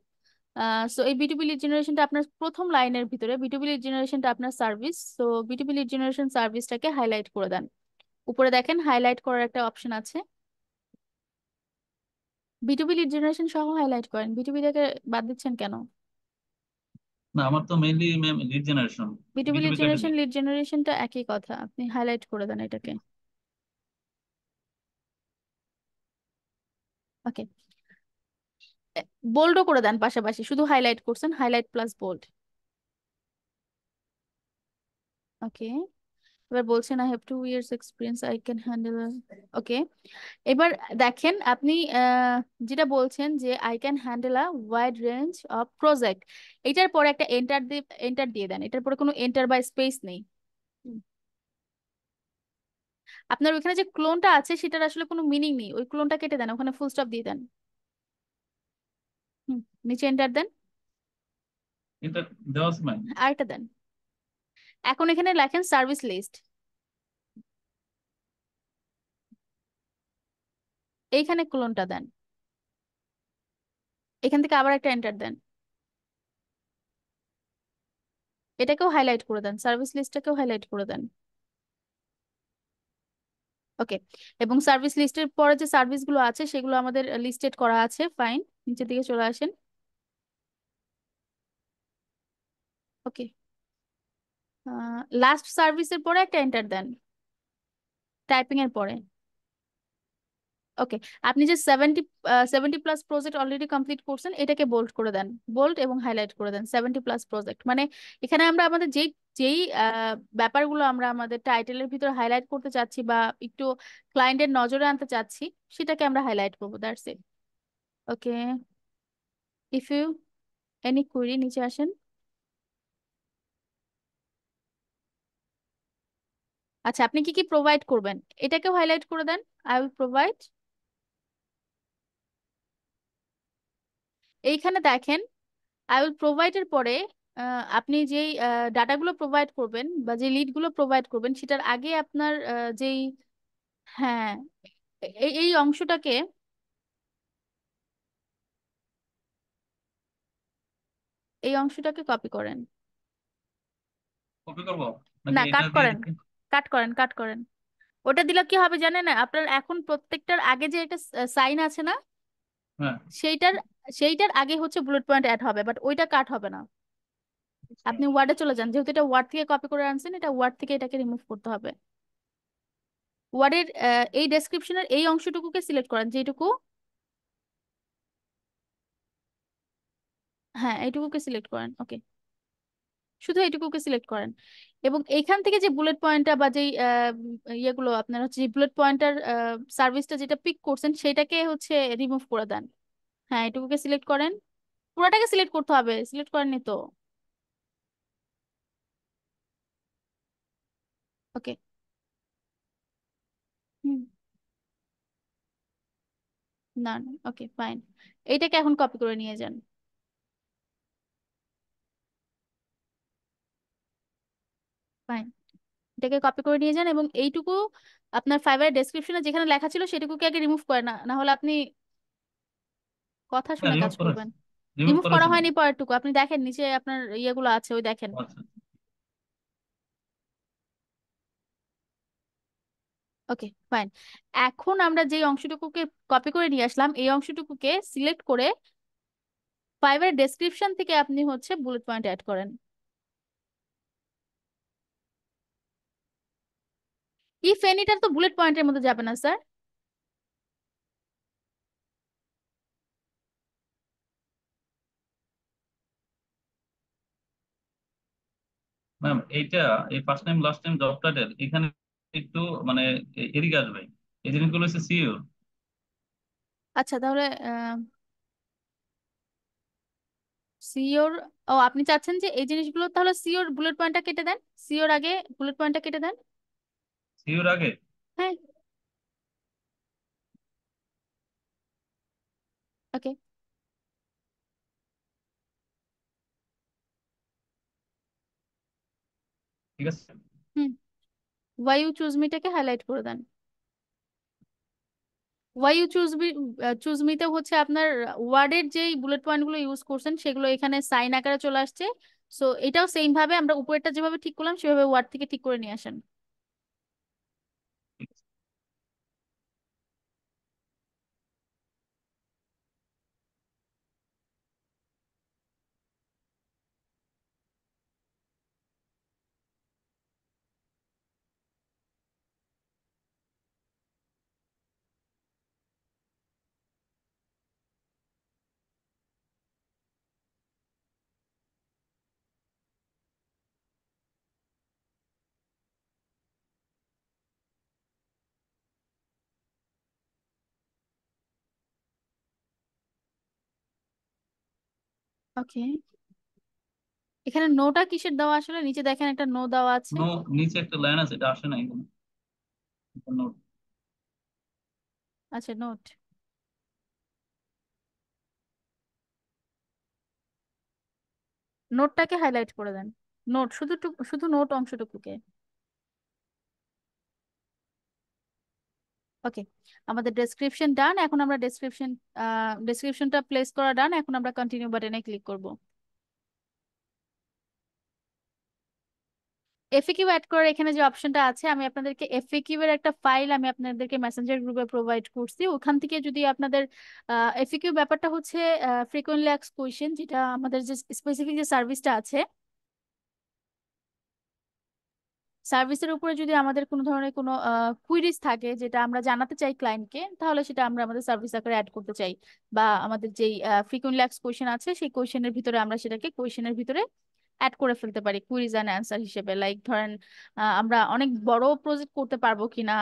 সো এই বিটুবি লিড জেনারেশনটা আপনার প্রথম লাইনের ভিতরে, বিটুবি লিড জেনারেশনটা আপনার service, so বিটুবি lead generation সার্ভিসটাকে highlight করে দেন। উপরে দেখেন হাইলাইট করার একটা অপশন আছে, বিটুবি লিড জেনারেশন সহ হাইলাইট করেন। বিটুবি থেকে বাদ দিচ্ছেন কেন? না, আমার তো mainly lead generation. B two B lead বিটুবি কেটে জেনারেশন দিই। লিড জেনারেশনটা একই কথা, আপনি হাইলাইট করে দেন এটাকে। ওকে, বোল্ডও করে দেন পাশাপাশি, শুধু হাইলাইট করছেন, হাইলাইট প্লাস বোল্ড। ওকে, এবার বলছেন I have 2 years experience, I can handle. Okay, এবার দেখেন আপনি যেটা বলছেন যে I can handle a wide range of project, এটার পরে একটা এন্টার দিয়ে দেন, এটার পরে কোনো এন্টার বা স্পেস নেই। হুম। আপনার ওখানে যে ক্লোনটা আছে সেটার আসলে কোনো মিনিং নেই, ওই ক্লোনটা কেটে দেন, ওখানে ফুল স্টপ দিয়ে দেন। হুম, নিচে এন্টার দেন, এটা দেওয়া আছে ম্যাম। আরেকটা দেন। এখন এখানে লেখেন সার্ভিস লিস্ট, এইখানে ক্লোনটা দেন, এখান থেকে আবার একটা এন্টার দেন, এটাকেও হাইলাইট করে দেন, সার্ভিস লিস্টটাকেও হাইলাইট করে দেন। ওকে, এবং সার্ভিস লিস্টের পরে যে সার্ভিস গুলো আছে সেগুলো আমাদের লিস্টেড করা আছে, ফাইন, নিচের দিকে চলে আসেন। ওকে, লাস্ট সার্ভিসের পরে একটা এন্টার দেন, টাইপিং এর পরে। ওকে, আপনি যে 70+ প্রজেক্ট অলরেডি কমপ্লিট করছেন এটাকে বোল্ড করে দেন, বোল্ড এবং হাইলাইট করে দেন 70+ প্রজেক্ট, মানে এখানে আমরা আমাদের যেই যেই ব্যাপারগুলো আমরা আমাদের টাইটেলের ভিতরে হাইলাইট করতে চাচ্ছি বা একটু ক্লায়েন্টের নজরে আনতে চাচ্ছি সেটাকে আমরা হাইলাইট করবো, that's it. Okay, if you any query, নিচে আসেন। আচ্ছা, আপনি কি কি প্রোভাইড করবেন এটাকেও হাইলাইট করে দেন, আই উইল প্রোভাইড। এইখানে দেখেন আই উইল প্রোভাইড এর পরে আপনি যেই ডাটাগুলো প্রোভাইড করবেন বা যে লিডগুলো প্রোভাইড করবেন সেটার আগে আপনার যেই, হ্যাঁ, এই এই অংশটাকে, এই অংশটাকে কপি করেন। কপি করবো নাকি না, এটা কাট দিয়ে করেন, দিচ্ছি? কাট করেন। ওটা দিলে কি হবে জানেন না, আপনার এখন প্রত্যেকটার আগে যে একটা সাইন আছে না, হ্যাঁ। সেইটার সেইটার আগে হচ্ছে বুলেট পয়েন্ট অ্যাড হবে, বাট ওইটা কাট হবে না। আপনি ওয়ার্ডে চলে যান, যেহেতু এটা ওয়ার্ড থেকে কপি করে আনছেন, এটা ওয়ার্ড থেকে এটাকে রিমুভ করতে হবে। ওয়ার্ডের এই ডেসক্রিপশনের এই অংশটুকুকে সিলেক্ট করেন, যেটুকু, হ্যাঁ এইটুকুকে সিলেক্ট করেন। ওকে, শুধু এইটুকুকে সিলেক্ট করেন এবং এইখান থেকে যে বুলেট পয়েন্টটা বা যেই ইয়েগুলো আপনার হচ্ছে বুলেট পয়েন্টার সার্ভিসটা যেটা পিক করছেন সেটাকে হচ্ছে রিমুভ করে দেন। হ্যাঁ, এটুকুকে সিলেক্ট করেন, পুরোটাকে সিলেক্ট করতে হবে, সিলেক্ট করেননি তো। ওকে, হুম, না না, ওকে ফাইন, এইটাকে এখন কপি করে নিয়ে যান, ফাইন, এটাকে কপি করে নিয়ে যান এবং এইটুকু আপনার ফাইবারের ডেসক্রিপশনে যেখানে লেখা ছিল সেটুকুকে আগে রিমুভ করে, না না হলে আপনি কথা হ্যাঁ, শুনে রিমুভ কাজ করেছি, করবেন। রিমুভ রিমুভ করা করেছি ম্যাম। হয়নি পরেরটুকু, আপনি দেখেন নিচে আপনার ইয়েগুলো আছে, ওই দেখেন। আচ্ছা। ওকে ফাইন, এখন আমরা যে অংশটুকুকে কপি করে নিয়ে আসলাম এই অংশটুকুকে সিলেক্ট করে ফাইবারের ডেসক্রিপশন থেকে আপনি হচ্ছে বুলেট পয়েন্ট অ্যাড করেন। ইফ এনিটার তো বুলেট পয়েন্টের মধ্যে যাবে না স্যার। ম্যাম এইটা, এই first time last time job title এখানে একটু মানে এদিকে আসবে, এই জিনিসগুলো হচ্ছে সিইও। আচ্ছা তাহলে সিওর, ও আপনি চাচ্ছেন যে এই জিনিসগুলো, তাহলে সিওর বুলেট পয়েন্টটা কেটে দেন, সিওর আগে বুলেট পয়েন্টটা কেটে দেন। সিইওর আগে। হ্যাঁ, ওকে, ঠিক আছে। হুম, ওয়াই ইউ চুজ মিটাকে হাইলাইট করে দেন। ওয়াই ইউ চুজ মিতে হচ্ছে আপনার ওয়ার্ডের যেই বুলেট পয়েন্ট গুলো ইউজ করছেন সেগুলো এখানে সাইন আকারে চলে আসছে। সো এটাও সেম ভাবে আমরা উপরেরটা যেভাবে ঠিক করলাম সেভাবে ওয়ার্ড থেকে ঠিক করে নিয়ে আসেন। ঠিক আছে। ওকে, এখানে নোটা কিসের দেওয়া আসলে? নিচে দেখেন একটা নো দেওয়া আছে। নো, নিচে একটা লাইন আছে, এটা আসে না এখানে। নোট। আচ্ছা, নোট। নোটটাকে হাইলাইট করে দেন। নোট শুধু শুধু নোট অংশটুকুকে। ওকে, আমাদের ডেসক্রিপশন ডান। এখন আমরা ডেসক্রিপশনটা প্লেস করা ডান। এখন আমরা কন্টিনিউ বাটনে ক্লিক করব। এফএকিউ অ্যাড করার এখানে যে অপশনটা আছে, আমি আপনাদেরকে এফএকিউ এর একটা ফাইল আমি আপনাদেরকে মেসেঞ্জার গ্রুপে প্রোভাইড করছি। ওখান থেকে যদি আপনাদের এফএকিউ ব্যাপারটা হচ্ছে ফ্রিকোয়েন্টলি আস্কড কোয়েশ্চেন, যেটা আমাদের যে স্পেসিফিক যে সার্ভিসটা আছে, সার্ভিসের উপরে যদি আমাদের কোনো ধরনের কোনো কুইরিজ থাকে যেটা আমরা জানাতে চাই ক্লায়েন্টকে, তাহলে সেটা আমরা আমাদের সার্ভিস আকারে অ্যাড করতে চাই। বা আমাদের যেই ফ্রিকোয়েন্টলি আস্কড কোয়েশ্চেন আছে সেই কোয়েশ্চেনের ভিতরে আমরা সেটাকে কোয়েশ্চেনের ভিতরে অ্যাড করে ফেলতে পারি কুইজ অ্যান্ড অ্যান্সার হিসেবে। লাইক ধরেন আমরা অনেক বড় প্রজেক্ট করতে পারবো কিনা,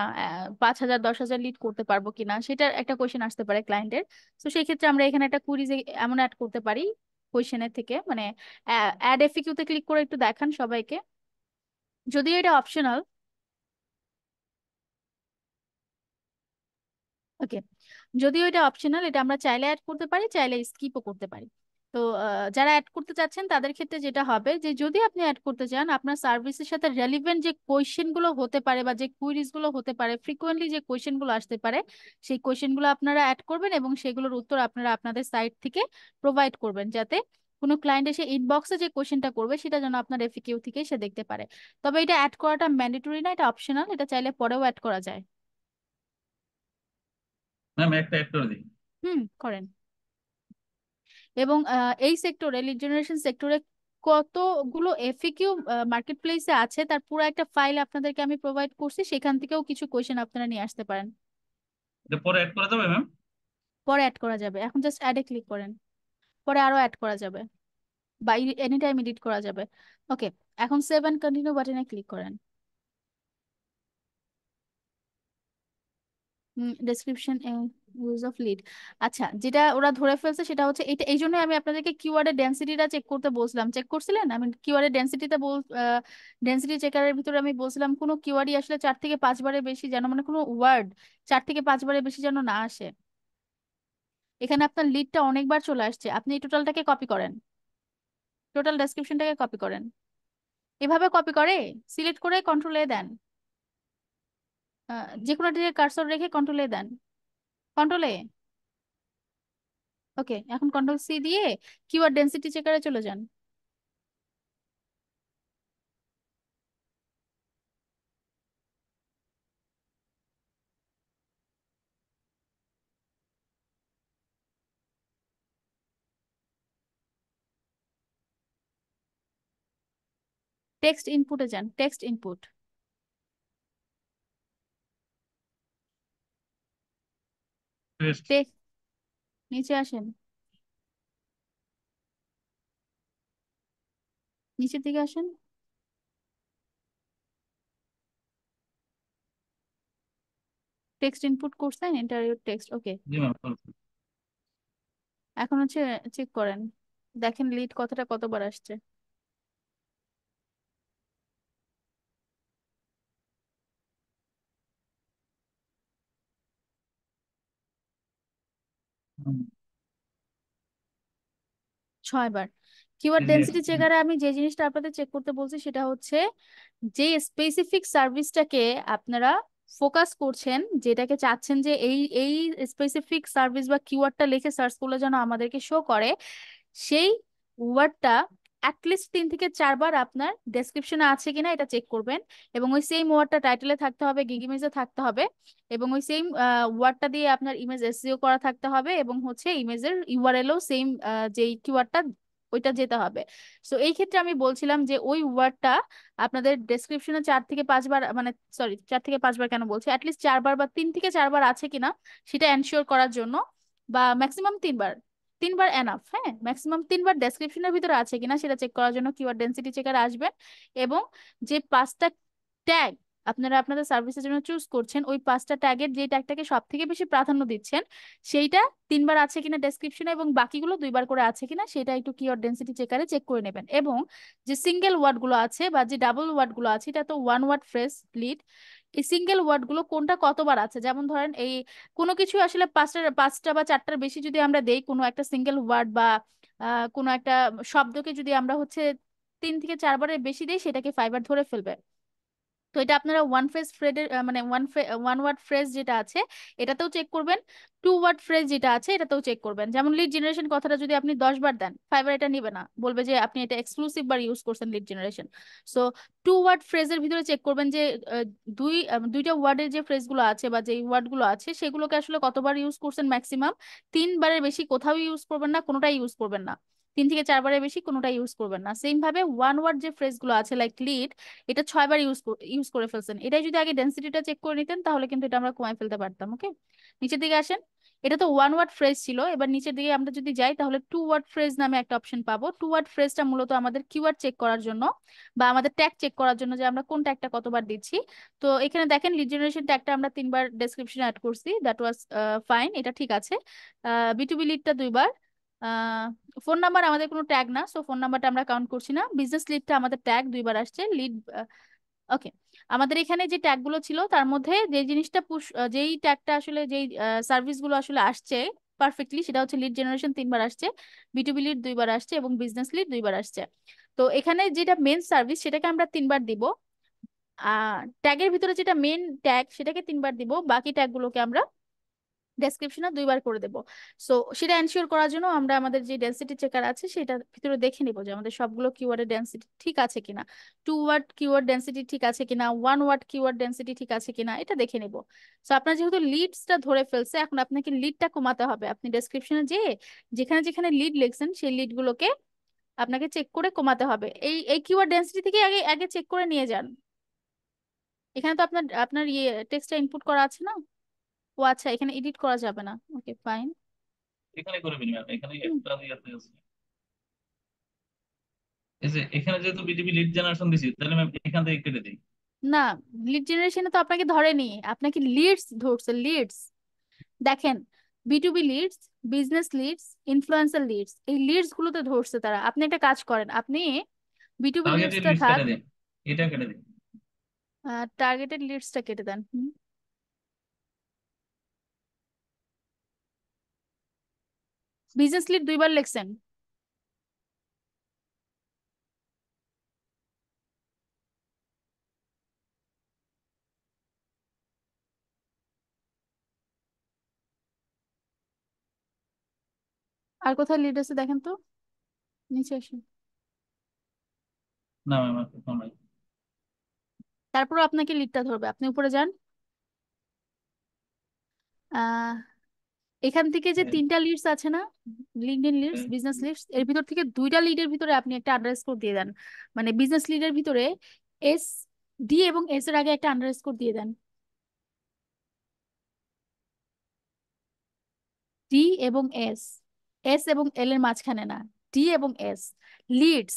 5,000 10,000 লিড করতে পারবো কিনা, সেটার একটা কোয়েশ্চেন আসতে পারে ক্লায়েন্টের। তো সেই ক্ষেত্রে আমরা এখানে একটা কুইজ এমন অ্যাড করতে পারি কোয়েশ্চেনের থেকে। মানে অ্যাড এফিকিউ তে ক্লিক করে একটু দেখান সবাইকে, যদিও এটা অপশনাল। ওকে, যদিও এটা অপশনাল, এটা আমরা চাইলে অ্যাড করতে পারি, চাইলে স্কিপও করতে পারি। তো যারা অ্যাড করতে চাচ্ছেন তাদের ক্ষেত্রে যেটা হবে যে যদি আপনি অ্যাড করতে চান, আপনার সার্ভিসের সাথে রেলিভেন্ট যে কোয়েশ্চেন গুলো হতে পারে বা যে কুইরিজ গুলো হতে পারে, ফ্রিকোয়েন্টলি যে কোয়েশ্চেন গুলো আসতে পারে, সেই কোয়েশ্চেন গুলো আপনারা অ্যাড করবেন এবং সেগুলোর উত্তর আপনারা আপনাদের সাইট থেকে প্রোভাইড করবেন, যাতে কোনো ক্লায়েন্ট এসে ইনবক্সে যে কোয়েশ্চেনটা করবে সেটা যেন আপনার এফএকিউ থেকে সে দেখতে পারে। তবে এটা অ্যাড করাটা ম্যান্ডেটরি না, এটা অপশনাল, এটা চাইলে পরেও অ্যাড করা যায়। ম্যাম একটা অ্যাড করে দিই। হুম, করেন। এবং এই সেক্টরে, লিড জেনারেশন সেক্টরে কতগুলো এফএকিউ মার্কেট প্লেসে আছে তার পুরো একটা ফাইল আপনাদেরকে আমি প্রোভাইড করছি, সেখান থেকেও কিছু কোয়েশ্চেন আপনারা নিয়ে আসতে পারেন। এটা পরে অ্যাড করা যাবে ম্যাম? পরে অ্যাড করা যাবে, এখন জাস্ট অ্যাডে ক্লিক করেন। পরে আরো অ্যাড করা যাবে বা এনি টাইম এডিট করা যাবে। ওকে, এখন সেভ এন্ড কন্টিনিউ বাটনে ক্লিক করেন। Description use of lead. আচ্ছা, যেটা ওরা ধরে ফেলছে সেটা হচ্ছে এটা। এই জন্য আমি আপনাদেরকে কিওয়ার্ডের ডেন্সিটিটা চেক করতে বলছিলাম, চেক করছিলেন? আমি কিওয়ার্ডের ডেন্সিটিতে ডেন্সিটি চেকারের ভিতরে আমি বলছিলাম কোনো কিওয়ার্ডই আসলে 4 থেকে 5 বারের বেশি যেন, মানে কোনো ওয়ার্ড 4 থেকে 5 বারের বেশি যেন না আসে। এখানে আপনার লিডটা অনেকবার চলে আসছে, আপনি এই টোটালটাকে কপি করেন, টোটাল ডেসক্রিপশনটাকে কপি করেন। এভাবে কপি করে সিলেক্ট করে কন্ট্রোল এ দেন, যে কোনো দিকে কার্সর রেখে কন্ট্রোল এ দেন, কন্ট্রোল এ। ওকে, এখন কন্ট্রোল সি দিয়ে কিওয়ার্ড ডেন্সিটি চেকারে চলে যান। টেক্সট ইনপুটে যান, টেক্সট ইনপুট। পেস্ট। টেক্সট, নিচে আসেন, নিচের দিকে আসেন। টেক্সট ইনপুট করছেন, এন্টার ইউর টেক্সট। ওকে, জি ম্যাম। এখন হচ্ছে চেক করেন, দেখেন লিড কথাটা কতবার আসছে। হুম। 6 বার। কিওয়ার্ড এই যে ডেন্সিটি চেকারে আমি যে জিনিসটা আপনাদের চেক করতে বলছি সেটা হচ্ছে যে স্পেসিফিক সার্ভিসটাকে আপনারা ফোকাস করছেন, যেটাকে চাচ্ছেন যে এই এই স্পেসিফিক সার্ভিস বা কিওয়ার্ডটা লিখে সার্চ করলে যেন আমাদেরকে শো করে, সেই ওয়ার্ডটা অ্যাটলিস্ট 3 থেকে 4 বার আপনার ডেসক্রিপশনে আছে কিনা এটা চেক করবেন। এবং ওই সেম ওয়ার্ডটা টাইটেলে থাকতে হবে, গিগ ইমেজে থাকতে হবে, এবং ওই সেম ওয়ার্ডটা দিয়ে আপনার ইমেজ এসইও করা থাকতে হবে, এবং হচ্ছে ইমেজের ইউআরএলও সেম, যেই কিওয়ার্ডটা ওইটা যেতে হবে। সো এই ক্ষেত্রে আমি বলছিলাম যে ওই ওয়ার্ডটা আপনাদের ডেসক্রিপশনে 4 থেকে 5 বার, মানে সরি 4 থেকে 5 বার কেন বলছি, অ্যাটলিস্ট 4 বার বা 3 থেকে 4 বার আছে কিনা সেটা এনশিওর করার জন্য, বা ম্যাক্সিমাম 3 বার, 3 বার এনাফ। হ্যাঁ, ম্যাক্সিমাম 3 বার ডেসক্রিপশনের ভিতরে আছে কিনা সেটা চেক করার জন্য কিওয়ার্ড ডেন্সিটি চেকার আসবেন। এবং যে 5টা ট্যাগ আপনারা আপনাদের সার্ভিসের জন্য চুজ করছেন, ওই 5টা ট্যাগের যে ট্যাগটাকে সব থেকে বেশি প্রাধান্য দিচ্ছেন সেইটা 3বার আছে কিনা ডেসক্রিপশনে এবং বাকিগুলো 2বার করে আছে কিনা সেটা একটু কিওয়ার্ড ডেন্সিটি চেকারে চেক করে নেবেন। এবং যে সিঙ্গেল ওয়ার্ড গুলো আছে বা যে ডাবল ওয়ার্ড গুলো আছে, এটা তো ওয়ান ওয়ার্ড ফ্রেজ লিড, এই সিঙ্গেল ওয়ার্ড গুলো কোনটা কতবার আছে, যেমন ধরেন এই কোনো কিছু আসলে 5টা বা 4টার বেশি যদি আমরা দেই কোনো একটা সিঙ্গেল ওয়ার্ড বা কোনো একটা শব্দকে যদি আমরা হচ্ছে 3 থেকে 4বারের বেশি দেই সেটাকে 5বার ধরে ফেলবে। তো এটা আপনারা ওয়ান ফ্রেজ ফ্রেডের মানে ওয়ান ওয়ার্ড ফ্রেজ যেটা আছে এটাতেও চেক করবেন, 2 ওয়ার্ড ফ্রেজ যেটা আছে এটাতেও চেক করবেন। যেমন লিড জেনারেশন কথাটা যদি আপনি 10বার দেন, 5বার এটা নিবে না, বলবে যে আপনি এটা এক্সক্লুসিভ বার ইউজ করছেন লিড জেনারেশন। সো 2 ওয়ার্ড ফ্রেজের ভিতরে চেক করবেন যে দুইটা ওয়ার্ডের যে ফ্রেজগুলো আছে বা যে ওয়ার্ডগুলো আছে সেগুলোকে আসলে কতবার ইউজ করছেন ম্যাক্সিমাম। 3বারের বেশি কোথাও ইউজ করবেন না, কোনোটাই ইউজ করবেন না। 3 থেকে 4বারের বেশি কোনোটাই ইউজ করবেন না। সেম ভাবে ওয়ান ওয়ার্ড যে ফ্রেজগুলো আছে লাইক লিড, এটা 6বার ইউজ করে ফেলছেন, এটাই যদি আগে ডেন্সিটিটা চেক করে নিতেন তাহলে কিন্তু এটা আমরা কমায় ফেলতে পারতাম। ওকে, নিচের দিকে আসেন। এটা তো ওয়ান ওয়ার্ড ফ্রেজ ছিল, এবার নিচের দিকে আমরা যদি যাই তাহলে 2 ওয়ার্ড ফ্রেজ নামে একটা অপশন পাবো। 2 ওয়ার্ড ফ্রেজটা মূলত আমাদের কিওয়ার্ড চেক করার জন্য বা আমাদের ট্যাগ চেক করার জন্য যে আমরা কোন ট্যাগটা কতবার দিচ্ছি। তো এখানে দেখেন লিড জেনারেশন ট্যাগটা আমরা 3বার ডেসক্রিপশনে অ্যাড করছি, দ্যাট ওয়াজ ফাইন, এটা ঠিক আছে। বিটুবি লিডটা 2বার। ফোন নাম্বার আমাদের কোনো ট্যাগ না, সো ফোন নাম্বারটা আমরা কাউন্ট করছি না। বিজনেস লিডটা আমাদের ট্যাগ, 2বার আসছে লিড। ওকে, আমাদের এখানে যে ট্যাগ গুলো ছিল তার মধ্যে যে জিনিসটা যেই ট্যাগটা আসলে যেই সার্ভিস গুলো আসলে আসছে পারফেক্টলি সেটা হচ্ছে লিড জেনারেশন 3বার আসছে, বিটুবি লিড 2বার আসছে এবং বিজনেস লিড 2বার আসছে। তো এখানে যেটা মেন সার্ভিস সেটাকে আমরা 3বার দিব, ট্যাগের ভিতরে যেটা মেন ট্যাগ সেটাকে 3বার দিব, বাকি ট্যাগ গুলোকে আমরা ডেসক্রিপশনে 2বার করে দেব। সো সেটা এনশিওর করার জন্য আমরা আমাদের যে ডেন্সিটি চেকার আছে সেটার ভিতরে দেখে নিব যে আমাদের সবগুলো কিওয়ার্ডের ডেন্সিটি ঠিক আছে কিনা, 2 ওয়ার্ড কিওয়ার্ড ডেন্সিটি ঠিক আছে কিনা, 1 ওয়ার্ড কিওয়ার্ড ডেন্সিটি ঠিক আছে কিনা, এটা দেখে নিব। সো আপনার যেহেতু লিডসটা ধরে ফেলছে, এখন আপনাকে লিডটা কমাতে হবে। আপনি ডেসক্রিপশনে যে যেখানে যেখানে লিড লিখছেন সেই লিড গুলোকে আপনাকে চেক করে কমাতে হবে। এই এই কিওয়ার্ড ডেন্সিটি থেকে আগে আগে চেক করে নিয়ে যান। এখানে তো আপনার আপনার ইয়ে টেক্সটটা ইনপুট করা আছে না? ও আচ্ছা, এখানে এডিট করা যাবে না, ওকে ফাইন। এখানে করে ফেলি ম্যাম, এখানে একটা ইয়াতে আছে। এই যে এখানে যেহেতু বিটিপি লিড জেনারেশন দিছি, তাহলে ম্যাম এখান থেকে কেটে দিই। না, লিড জেনারেশনে তো আপনাকে ধরেনি, আপনাকে লিডস ধরছে, লিডস। দেখেন, B two B leads, business leads, influencer leads, এই লিডস গুলোতে ধরছে তারা। আপনি একটা কাজ করেন, আপনি বিটুবি টার্গেটেড লিডসটা লিস্ট থাক, কেটে দিন, এটা কেটে দিন। টার্গেটেড লিডসটা কেটে দেন। বিজনেস লিড 2বার লিখছেন? আর কোথায় লিড আছে দেখেন তো, নিচে আসুন। না ম্যাম, এখন নাই। তারপর আপনাকে লিডটা ধরবে, আপনি উপরে যান। আহ এখান থেকে যে 3টা লিডস আছে না, লিঙ্কডইন লিডস, বিজনেস লিডস, এর ভিতর থেকে 2টা লিডের ভিতরে আপনি একটা আন্ডারস্কোর দিয়ে দেন। মানে বিজনেস লিডের ভিতরে এস, ডি এবং এস এর আগে একটা আন্ডারস্কোর দিয়ে দেন। ডি এবং এস, এস এবং এল এর মাঝখানে না, ডি এবং এস, লিডস।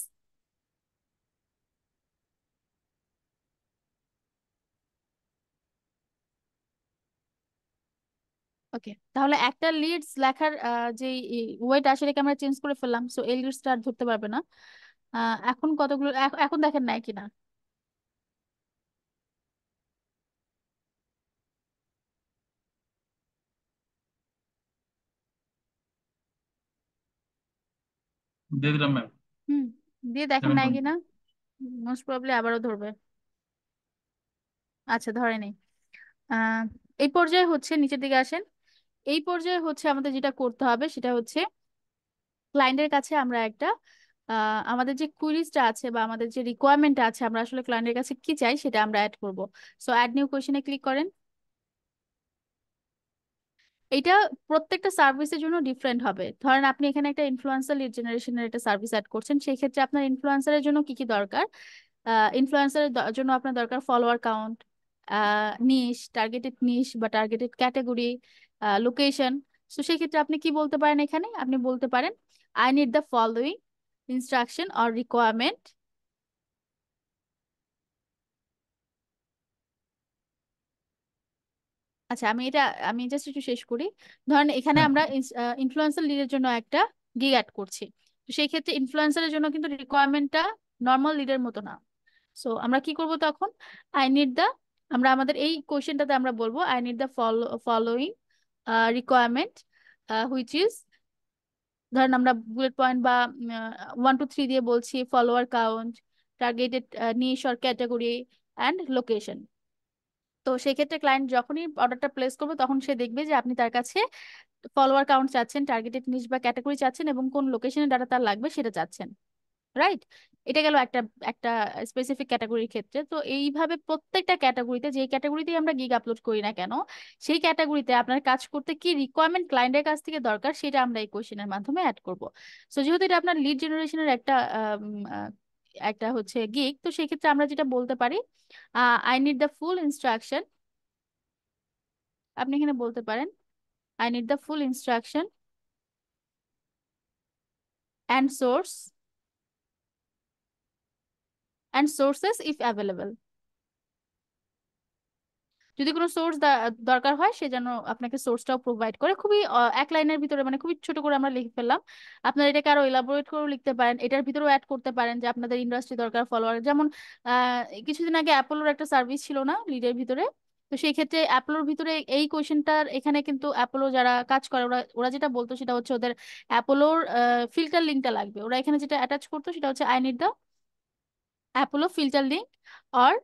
ওকে, তাহলে একটা লিডস লেখার যে ওয়েটা সেটাকে আমরা চেঞ্জ করে ফেললাম, সো এই লিডসটা আর ধরতে পারবে না। এখন কতগুলো এখন দেখেন নাই কিনা। দিয়ে দিলাম ম্যাম। হুম, দিয়ে দেখেন নাই 720। কিনা, মোস্ট প্রবাবলি আবারও ধরবে। আচ্ছা, ধরেনি। আহ এই পর্যায়ে হচ্ছে নিচের দিকে আসেন। এই পর্যায়ে হচ্ছে আমাদের যেটা করতে হবে সেটা হচ্ছে ক্লায়েন্টের কাছে আমরা একটা আমাদের যে কুইরিজটা আছে বা আমাদের যে রিকোয়ারমেন্টটা আছে আমরা আসলে ক্লায়েন্টের কাছে কি চাই সেটা আমরা অ্যাড করব। সো অ্যাড নিউ কোয়েশ্চেনে ক্লিক করেন। এটা প্রত্যেকটা সার্ভিসের জন্য ডিফারেন্ট হবে। ধরেন আপনি এখানে একটা ইনফ্লুয়েন্সার লিড জেনারেশনের একটা সার্ভিস অ্যাড করছেন, সেই ক্ষেত্রে আপনার ইনফ্লুয়েন্সারের জন্য কি কি দরকার? ইনফ্লুয়েন্সারের জন্য আপনার দরকার ফলোয়ার কাউন্ট, নিশ, টার্গেটেড নিশ বা টার্গেটেড ক্যাটাগরি, লোকেশন। তো সেই ক্ষেত্রে আপনি কি বলতে পারেন, এখানে আপনি বলতে পারেন I need the following instruction or requirement আচ্ছা, আমি জাস্ট একটু শেষ করি। ধরেন এখানে হ্যাঁ, আমরা ইনফ্লুয়েন্সার লিডের জন্য একটা গিগ অ্যাড করছি। তো সেই ক্ষেত্রে ইনফ্লুয়েন্সারের জন্য কিন্তু রিকোয়ারমেন্টটা নর্মাল লিডের মতো না। সো আমরা কি করব তখন? আই নিড দ্য, আমরা আমাদের এই কোশ্চেনটাতে আমরা বলবো I need the following requirement, which is, ধরেন আমরা বুলেট পয়েন্ট বা 1 2 3 দিয়ে বলছি follower count, targeted niche or category and location. তো সেক্ষেত্রে ক্লায়েন্ট যখনই অর্ডারটা প্লেস করবে তখন সে দেখবে যে আপনি তার কাছে ফলোয়ার কাউন্ট চাচ্ছেন, টার্গেটেড নিশ বা ক্যাটাগরি চাচ্ছেন, এবং কোন লোকেশনে ডাটা তার লাগবে সেটা চাচ্ছেন। রাইট? এটা গেল একটা একটা স্পেসিফিক ক্যাটাগরির ক্ষেত্রে। তো এইভাবে প্রত্যেকটা ক্যাটাগরিতে, যে ক্যাটাগরিতেই আমরা গিগ আপলোড করি না কেন, সেই ক্যাটাগরিতে আপনার কাজ করতে কি রিকোয়ারমেন্ট ক্লায়েন্টের কাছ থেকে দরকার সেটা আমরা এই কোশ্চেনের মাধ্যমে অ্যাড করব। সো যেহেতু এটা আপনার লিড জেনারেশনের একটা হচ্ছে গিগ, তো সেই ক্ষেত্রে আমরা যেটা বলতে পারি, I need the full instruction, আপনি এখানে বলতে পারেন I need the full instruction and sources if available. যদি কোনো সোর্স দরকার হয় সে যেন আপনাকে সোর্সটাও প্রোভাইড করে। খুবই এক লাইনের ভিতরে, মানে খুবই ছোট করে আমরা লিখে ফেললাম। আপনারা এটাকে আরো এলাবোরেট করে লিখতে পারেন, এটার ভিতরেও অ্যাড করতে পারেন যে আপনাদের ইন্ডাস্ট্রি দরকার ফলোয়ার। যেমন কিছুদিন আগে অ্যাপোলোর একটা সার্ভিস ছিল না লিডের ভিতরে, তো সেই ক্ষেত্রে অ্যাপোলোর ভিতরে এই কোয়েশ্চেনটার এখানে কিন্তু অ্যাপোলো যারা কাজ করে ওরা ওরা যেটা বলতো সেটা হচ্ছে ওদের অ্যাপোলোর ফিল্টার লিঙ্কটা লাগবে। ওরা এখানে যেটা অ্যাটাচ করতো সেটা হচ্ছে I need the Apollo filter link, or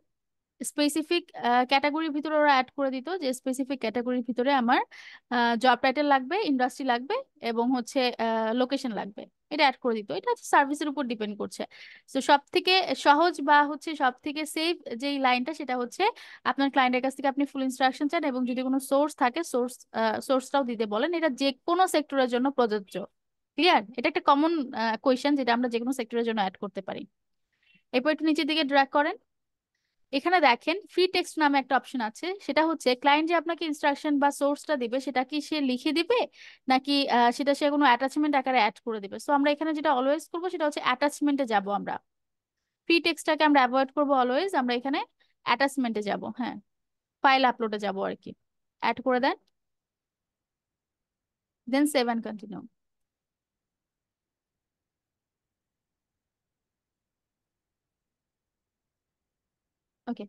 specific ক্যাটাগরির ভিতরে ওরা অ্যাড করে দিত যে স্পেসিফিক ক্যাটাগরির ভিতরে আমার জব টাইটেল লাগবে, ইন্ডাস্ট্রি লাগবে, এবং হচ্ছে লোকেশন লাগবে। এটা অ্যাড করে দিত। এটা হচ্ছে সার্ভিসের উপর ডিপেন্ড করছে। তো সব থেকে সহজ বা হচ্ছে সব থেকে সেফ যেই লাইনটা সেটা হচ্ছে আপনার ক্লায়েন্টের কাছ থেকে আপনি ফুল ইনস্ট্রাকশন চান, এবং যদি কোনো সোর্স থাকে সোর্সটাও দিতে বলেন। এটা যে কোনো সেক্টরের জন্য প্রযোজ্য। ক্লিয়ার? এটা একটা কমন কোয়েশ্চেন যেটা আমরা যে কোনো সেক্টরের জন্য অ্যাড করতে পারি। এরপর একটু নিচের দিকে ড্র্যাগ করেন। এখানে দেখেন ফ্রি টেক্সট নামে একটা অপশন আছে। সেটা হচ্ছে ক্লায়েন্ট যে আপনাকে ইনস্ট্রাকশন বা সোর্সটা দিবে সেটা কি সে লিখে দিবে, নাকি সেটা সে কোনো অ্যাটাচমেন্ট আকারে অ্যাড করে দিবে। সো আমরা এখানে যেটা অলওয়েজ করবো সেটা হচ্ছে অ্যাটাচমেন্টে যাব আমরা। ফ্রি টেক্সটটাকে আমরা অ্যাভয়েড করবো অলওয়েজ, আমরা এখানে অ্যাটাচমেন্টে যাব। হ্যাঁ, ফাইল আপলোডে যাব আর কি। অ্যাড করে দেন, দেন সেভ অ্যান্ড কন্টিনিউ। ওকে,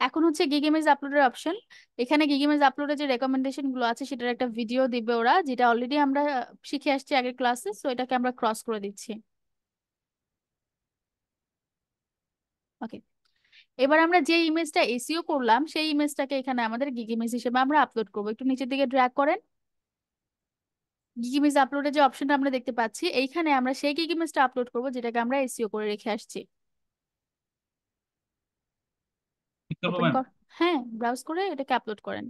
এখন হচ্ছে গিগ ইমেজ আপলোডের অপশন। এখানে গিগ ইমেজ আপলোডের যে রেকমেন্ডেশন গুলো আছে সেটার একটা ভিডিও দিবে ওরা, যেটা অলরেডি আমরা শিখে আসছি আগের ক্লাসে। সো এটাকে আমরা ক্রস করে দিচ্ছি। ওকে, এবার আমরা যে ইমেজটা এসইও করলাম সেই ইমেজটাকে এখানে আমাদের গিগ ইমেজ হিসেবে আমরা আপলোড করবো। একটু নিচের দিকে ড্র্যাগ করেন। গিগ ইমেজ আপলোডের যে অপশনটা আমরা দেখতে পাচ্ছি, এইখানে আমরা সেই গিগ ইমেজটা আপলোড করবো যেটাকে আমরা এসইও করে রেখে আসছি। ঠিক করবো ওপেন ম্যাম। কর, হ্যাঁ, ব্রাউজ করে এটাকে আপলোড করেন।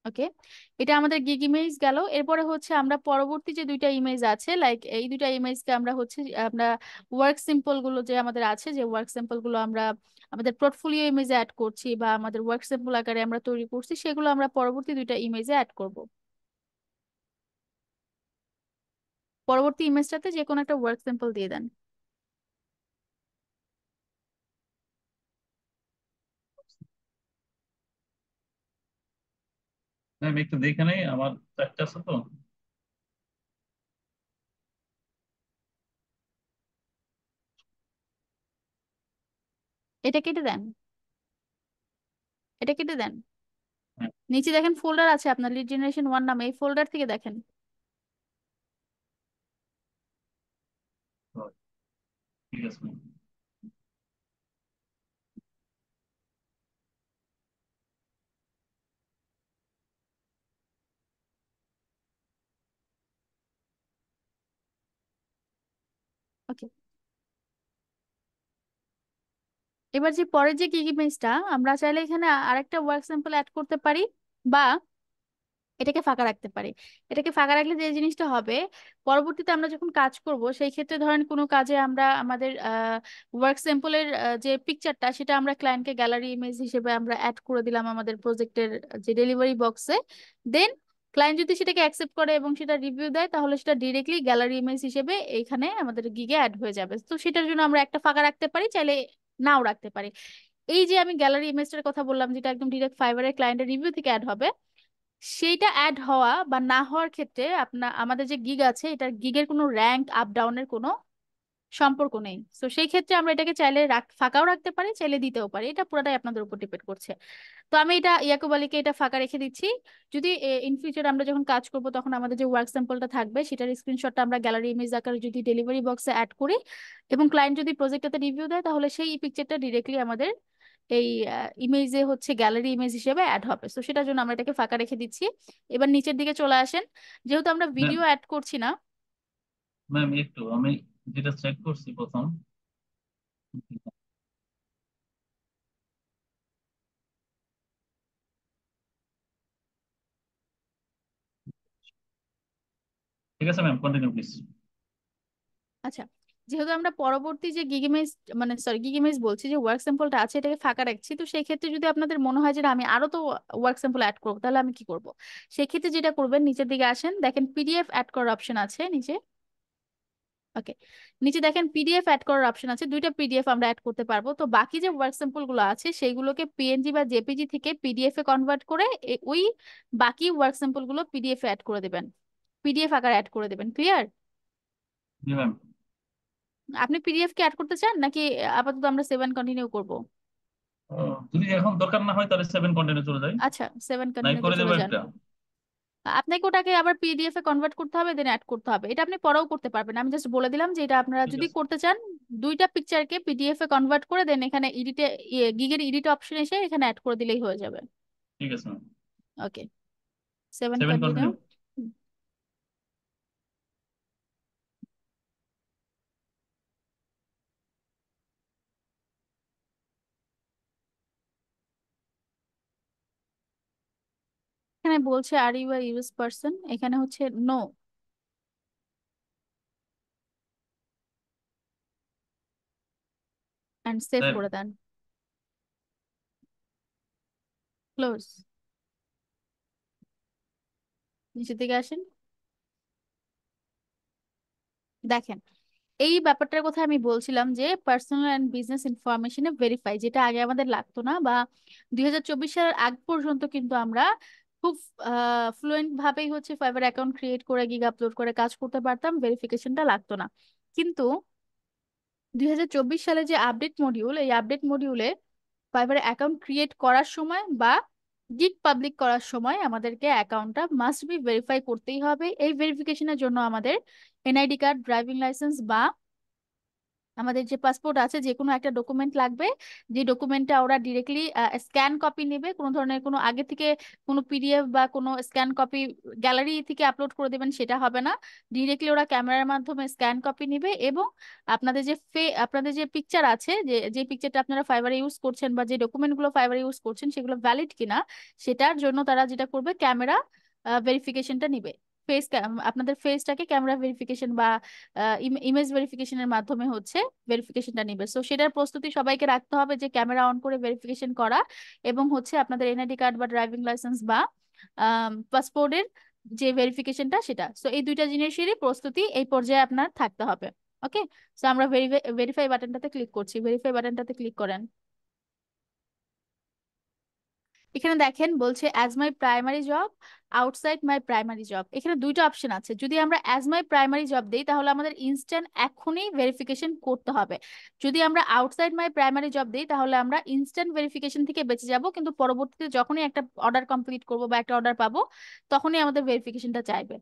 ওকে, এটা আমাদের গিগ ইমেজ গেল। এরপরে হচ্ছে আমরা পরবর্তী যে দুইটা ইমেজ আছে, লাইক এই দুইটা ইমেজকে আমরা হচ্ছে আমরা ওয়ার্ক সিম্পল গুলো যে আমাদের আছে, যে ওয়ার্ক সিম্পল গুলো আমরা আমাদের পোর্টফোলিও ইমেজে অ্যাড করছি বা আমাদের ওয়ার্ক স্যাম্পল আকারে আমরা তৈরি করছি, সেগুলো আমরা পরবর্তী দুইটা ইমেজে অ্যাড করব। পরবর্তী ইমেজটাতে যে কোনো একটা ওয়ার্ক স্যাম্পল দিয়ে দেন। ম্যাম একটু দেখে নেই, আমার চারটে আছে তো। এটা কেটে দেন, এটা কেটে দেন। হ্যাঁ, নিচে দেখেন ফোল্ডার আছে আপনার লিড জেনারেশন 1 নামে, এই ফোল্ডার থেকে দেখেন। তো ঠিক আছে ম্যাম। ওকে, এবার যে পরের যে গিগ ইমেজটা, আমরা চাইলে এখানে আরেকটা ওয়ার্ক স্যাম্পল অ্যাড করতে পারি, বা এটাকে ফাঁকা রাখতে পারি। এটাকে ফাঁকা রাখলে যে জিনিসটা হবে, পরবর্তীতে আমরা যখন কাজ করব সেই ক্ষেত্রে ধরেন কোনো কাজে আমরা আমাদের ওয়ার্ক স্যাম্পলের যে পিকচারটা সেটা আমরা ক্লায়েন্টকে গ্যালারি ইমেজ হিসেবে আমরা অ্যাড করে দিলাম আমাদের প্রজেক্টের যে ডেলিভারি বক্সে। দেন ক্লায়েন্ট যদি সেটাকে অ্যাকসেপ্ট করে এবং সেটা রিভিউ দেয়, তাহলে সেটা ডিরেক্টলি গ্যালারি ইমেজ হিসেবে এইখানে আমাদের গিগে অ্যাড হয়ে যাবে। তো সেটার জন্য আমরা একটা ফাঁকা রাখতে পারি, চাইলে নাও রাখতে পারি। এই যে আমি গ্যালারি ইমেজটার কথা বললাম, যেটা একদম ডিরেক্ট ফাইবারের ক্লায়েন্টের রিভিউ থেকে অ্যাড হবে, সেইটা অ্যাড হওয়া বা না হওয়ার ক্ষেত্রে আমাদের যে গিগ আছে, এটার গিগের কোনো র্যাঙ্ক আপ ডাউনের কোনো সম্পর্ক নেই। তো সেই ক্ষেত্রে আমরা এটাকে চাইলে ফাঁকাও রাখতে পারি, চাইলে দিতেও পারি, এটা পুরোটাই আপনাদের উপর ডিপেন্ড করছে। তো আমি এটা ইয়াকুব আলীকে এটা ফাঁকা রেখে দিচ্ছি। যদি ইন ফিউচার আমরা যখন কাজ করব, তখন আমাদের যে ওয়ার্ক স্যাম্পলটা থাকবে সেটার স্ক্রিনশটটা আমরা গ্যালারি ইমেজ আকারে যদি ডেলিভারি বক্সে অ্যাড করি, এবং ক্লায়েন্ট যদি প্রজেক্টটাতে রিভিউ দেয়, তাহলে সেই পিকচারটা ডিরেক্টলি আমাদের এই ইমেজে হচ্ছে গ্যালারি ইমেজ হিসেবে অ্যাড হবে। তো সেটার জন্য আমরা এটাকে ফাঁকা রেখে দিচ্ছি। এবার নিচের দিকে চলে আসেন। যেহেতু আমরা ম্যাম, ভিডিও অ্যাড করছি না। ম্যাম একটু আমি যেটা চেক করছি প্রথম, ঠিক আছে ম্যাম, কন্টিনিউ প্লিজ। আচ্ছা, যেহেতু আমরা পরবর্তী যে গিগ ইমেজ, মানে সরি গিগ ইমেজ বলছি, যে ওয়ার্ক স্যাম্পলটা আছে এটাকে ফাঁকা রাখছি, তো সেই ক্ষেত্রে যদি আপনাদের মনে হয় যে না, আমি আরো তো ওয়ার্ক স্যাম্পল অ্যাড করবো, তাহলে আমি কি করব? সেই ক্ষেত্রে যেটা করবেন, নিচের দিকে আসেন, দেখেন পিডিএফ অ্যাড করার অপশন আছে নিচে। ওকে, নিচে দেখেন পিডিএফ অ্যাড করার অপশন আছে, দুইটা পিডিএফ আমরা অ্যাড করতে পারবো। তো বাকি যে ওয়ার্ক স্যাম্পল গুলো আছে সেইগুলোকে পিএনজি বা জেপিজি থেকে পিডিএফ এ কনভার্ট করে ওই বাকি ওয়ার্ক স্যাম্পল গুলো পিডিএফ এ অ্যাড করে দেবেন, পিডিএফ আকারে অ্যাড করে দেবেন। ক্লিয়ার? জি ম্যাম। আপনি পিডিএফ কে অ্যাড করতে চান নাকি আপাতত আমরা 7 কন্টিনিউ করব? যদি এখন দরকার না হয় তাহলে 7 কন্টিনিউ চলে যাই, আচ্ছা, 7 নাই কন্টিনিউতে করে দেবো চলে যান। একটা। আপনাকে ওটাকে আবার পিডিএফ এ কনভার্ট করতে হবে, দেন অ্যাড করতে হবে। এটা আপনি পরেও করতে পারবেন, আমি জাস্ট বলে দিলাম যে এটা আপনারা ঠিক যদি আছে, করতে চান, দুইটা পিকচারকে পিডিএফ এ কনভার্ট করে দেন এখানে এডিটে, গিগের এডিট অপশন এসে এখানে অ্যাড করে দিলেই হয়ে যাবে। ঠিক আছে ম্যাম। ওকে, 7 7 কন্টিনিউ। কন্টিনিউ। এখানে বলছে are you a US person, এখানে হচ্ছে নো, এন্ড সেভ স্যার, করে দেন, ক্লোজ। নিচের দিকে আসেন, দেখেন এই ব্যাপারটার কথা আমি বলছিলাম যে পার্সোনাল অ্যান্ড বিজনেস ইনফরমেশনে ভেরিফাই, যেটা আগে আমাদের লাগতো না, বা 2024 সালের আগ পর্যন্ত কিন্তু আমরা খুব ফ্লুয়েন্ট ভাবেই হচ্ছে ফাইবার অ্যাকাউন্ট ক্রিয়েট করে গিগ আপলোড করে কাজ করতে পারতাম, ভেরিফিকেশনটা লাগতো না। কিন্তু 2024 সালে যে আপডেট মডিউল, এই আপডেট মডিউলে ফাইবার অ্যাকাউন্ট ক্রিয়েট করার সময় বা গিগ পাবলিক করার সময় আমাদেরকে অ্যাকাউন্টটা মাস্ট বি ভেরিফাই করতেই হবে। এই ভেরিফিকেশনের জন্য আমাদের এনআইডি কার্ড, ড্রাইভিং লাইসেন্স বা আমাদের যে পাসপোর্ট আছে, যে কোনো একটা ডকুমেন্ট লাগবে। যে ডকুমেন্টটা ওরা ডিরেক্টলি স্ক্যান কপি নেবে, কোনো ধরনের কোনো আগে থেকে কোনো পিডিএফ বা কোনো স্ক্যান কপি গ্যালারি থেকে আপলোড করে দেবেন সেটা হবে না। ডিরেক্টলি ওরা ক্যামেরার মাধ্যমে স্ক্যান কপি নেবে, এবং আপনাদের যে পিকচার আছে, যে যে পিকচারটা আপনারা ফাইবারে ইউজ করছেন বা যে ডকুমেন্টগুলো ফাইবারে ইউজ করছেন সেগুলো ভ্যালিড কিনা, সেটার জন্য তারা যেটা করবে, ক্যামেরা ভেরিফিকেশনটা নিবে। আপনাদের ফেসটাকে ক্যামেরা ভেরিফিকেশন বা ইমেজ ভেরিফিকেশনের মাধ্যমে হচ্ছে ভেরিফিকেশনটা নিবে। সো সেটার প্রস্তুতি সবাইকে রাখতে হবে, যে ক্যামেরা অন করে ভেরিফিকেশন করা, এবং হচ্ছে আপনাদের এনআইডি কার্ড বা ড্রাইভিং লাইসেন্স বা পাসপোর্টের যে ভেরিফিকেশনটা সেটা। সো এই দুইটা জিনিসেরই প্রস্তুতি এই পর্যায়ে আপনার থাকতে হবে। ওকে, সো আমরা ভেরিফাই বাটনটাতে ক্লিক করছি, ভেরিফাই বাটনটাতে ক্লিক করেন। এখানে দেখেন বলছে as my primary job, outside my primary job. এখানে দুইটা অপশন আছে। যদি আমরা অ্যাজ মাই প্রাইমারি জব দেই, তাহলে আমাদের ইনস্ট্যান্ট এখনই ভেরিফিকেশন করতে হবে। যদি আমরা আউটসাইড মাই প্রাইমারি জব দিই, তাহলে আমরা ইনস্ট্যান্ট ভেরিফিকেশন থেকে বেঁচে যাব, কিন্তু পরবর্তীতে যখনই একটা অর্ডার কমপ্লিট করব বা একটা অর্ডার পাবো, তখনই আমাদের ভেরিফিকেশনটা চাইবে।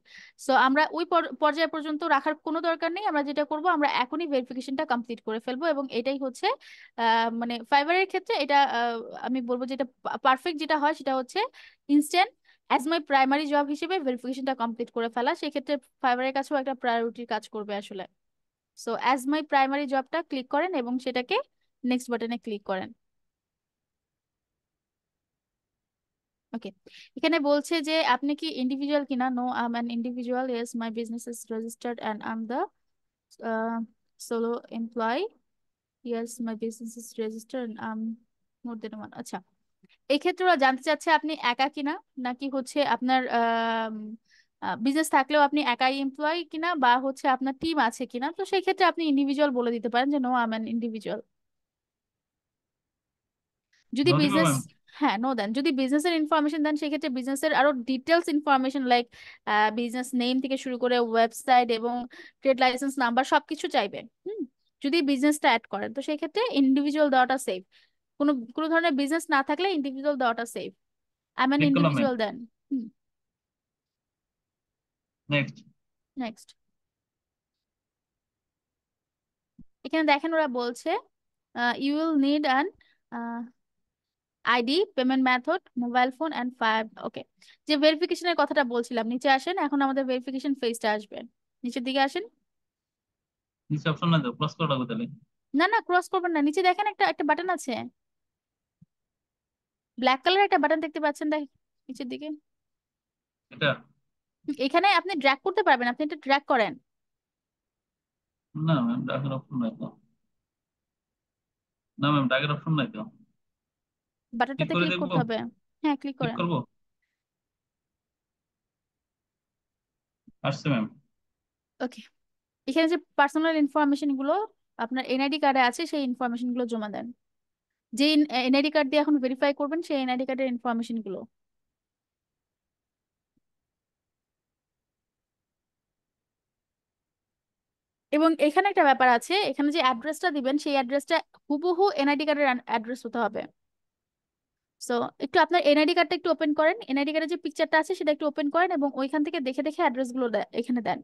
সো আমরা ওই পর্যায় পর্যন্ত রাখার কোনো দরকার নেই। আমরা যেটা করব, আমরা এখনই ভেরিফিকেশনটা কমপ্লিট করে ফেলবো, এবং এটাই হচ্ছে মানে ফাইবারের ক্ষেত্রে এটা আমি বলবো যে এটা পারফেক্ট যেটা হয় সেটা হচ্ছে instant as my primary job হিসেবে ভেরিফিকেশনটা কমপ্লিট করে ফেলা। সেক্ষেত্রে ফাইবারের কাছেও একটা প্রায়োরিটির কাজ করবে আসলে। সো অ্যাজ মাই প্রাইমারি জবটা ক্লিক করেন এবং সেটাকে নেক্সট বাটনে ক্লিক করেন। ওকে, এখানে বলছে যে আপনি কি ইন্ডিভিজুয়াল কিনা। No, I am an individual. Yes, my business is registered and I am the solo employee. Yes, my business is registered I am more than one. আচ্ছা, এই ক্ষেত্রে ওরা জানতে চাচ্ছে আপনি একা কিনা, নাকি হচ্ছে আপনার বিজনেস থাকলেও আপনি একাই এমপ্লয়ি কিনা, বা হচ্ছে আপনার টিম আছে কিনা। তো সেই ক্ষেত্রে আপনি ইন্ডিভিজুয়াল বলে দিতে পারেন যে no, I am an individual. যদি নদীপ বিজনেস, ম্যাম। হ্যাঁ নো দেন, যদি বিজনেসের ইনফরমেশন দেন সেক্ষেত্রে বিজনেসের আরো details information like business name থেকে শুরু করে ওয়েবসাইট এবং ট্রেড লাইসেন্স নাম্বার সবকিছু চাইবে। হুম, যদি বিজনেসটা অ্যাড করেন তো সেই ক্ষেত্রে ইন্ডিভিজুয়াল দেওয়াটা সেফ। কোনো কোনো ধরনের বিজনেস না থাকলে ইন্ডিভিজুয়াল দেওয়াটা সেফ। আই মিন ঠিক করলাম ম্যাম। ইন্ডিভিজুয়াল দেন। Hmm, next. নেক্সট। এখানে দেখেন ওরা বলছে you will need an ID, payment method, mobile phone and five. Okay, যে ভেরিফিকেশনের কথাটা বলছিলাম, নিচে আসেন, এখন আমাদের ভেরিফিকেশন ফেজটা আসবে। নিচের দিকে আসেন। নিচে অপশন না তো ক্রস করা লাগবে তাহলে। না না, ক্রস করবেন না, নিচে দেখেন একটা একটা বাটন আছে, ব্ল্যাক কালার একটা বাটন দেখতে পাচ্ছেন, দেখ নিচের দিকে। এটা? এখানে আপনি ড্র্যাগ করতে পারবেন, আপনি এটা ড্র্যাগ করেন। না ম্যাম, ডাকের অপশন নাই তো। না ম্যাম, ডাকের অপশন নাই তো। ক্লিক বাটনটাতে করে ক্লিক দেখবো? করতে হবে। হ্যাঁ, ক্লিক ক্লিক করেন। করবো? আসছে ম্যাম। ওকে, এখানে যে পার্সোনাল ইনফরমেশন গুলো আপনার এনআইডি কার্ডে আছে সেই ইনফরমেশন গুলো জমা দেন। যে এনআইডি কার্ড দিয়ে এখন ভেরিফাই করবেন সেই এনআইডি কার্ডের ইনফরমেশন গুলো। এবং এখানে একটা ব্যাপার আছে, এখানে যে অ্যাড্রেসটা দিবেন সেই অ্যাড্রেসটা হুবহু এনআইডি কার্ডের অ্যাড্রেস হতে হবে। সো একটু আপনার এনআইডি কার্ডটা একটু ওপেন করেন, এনআইডি কার্ডের যে পিকচারটা আছে সেটা একটু ওপেন করেন এবং ওইখান থেকে দেখে দেখে অ্যাড্রেস গুলো এখানে দেন।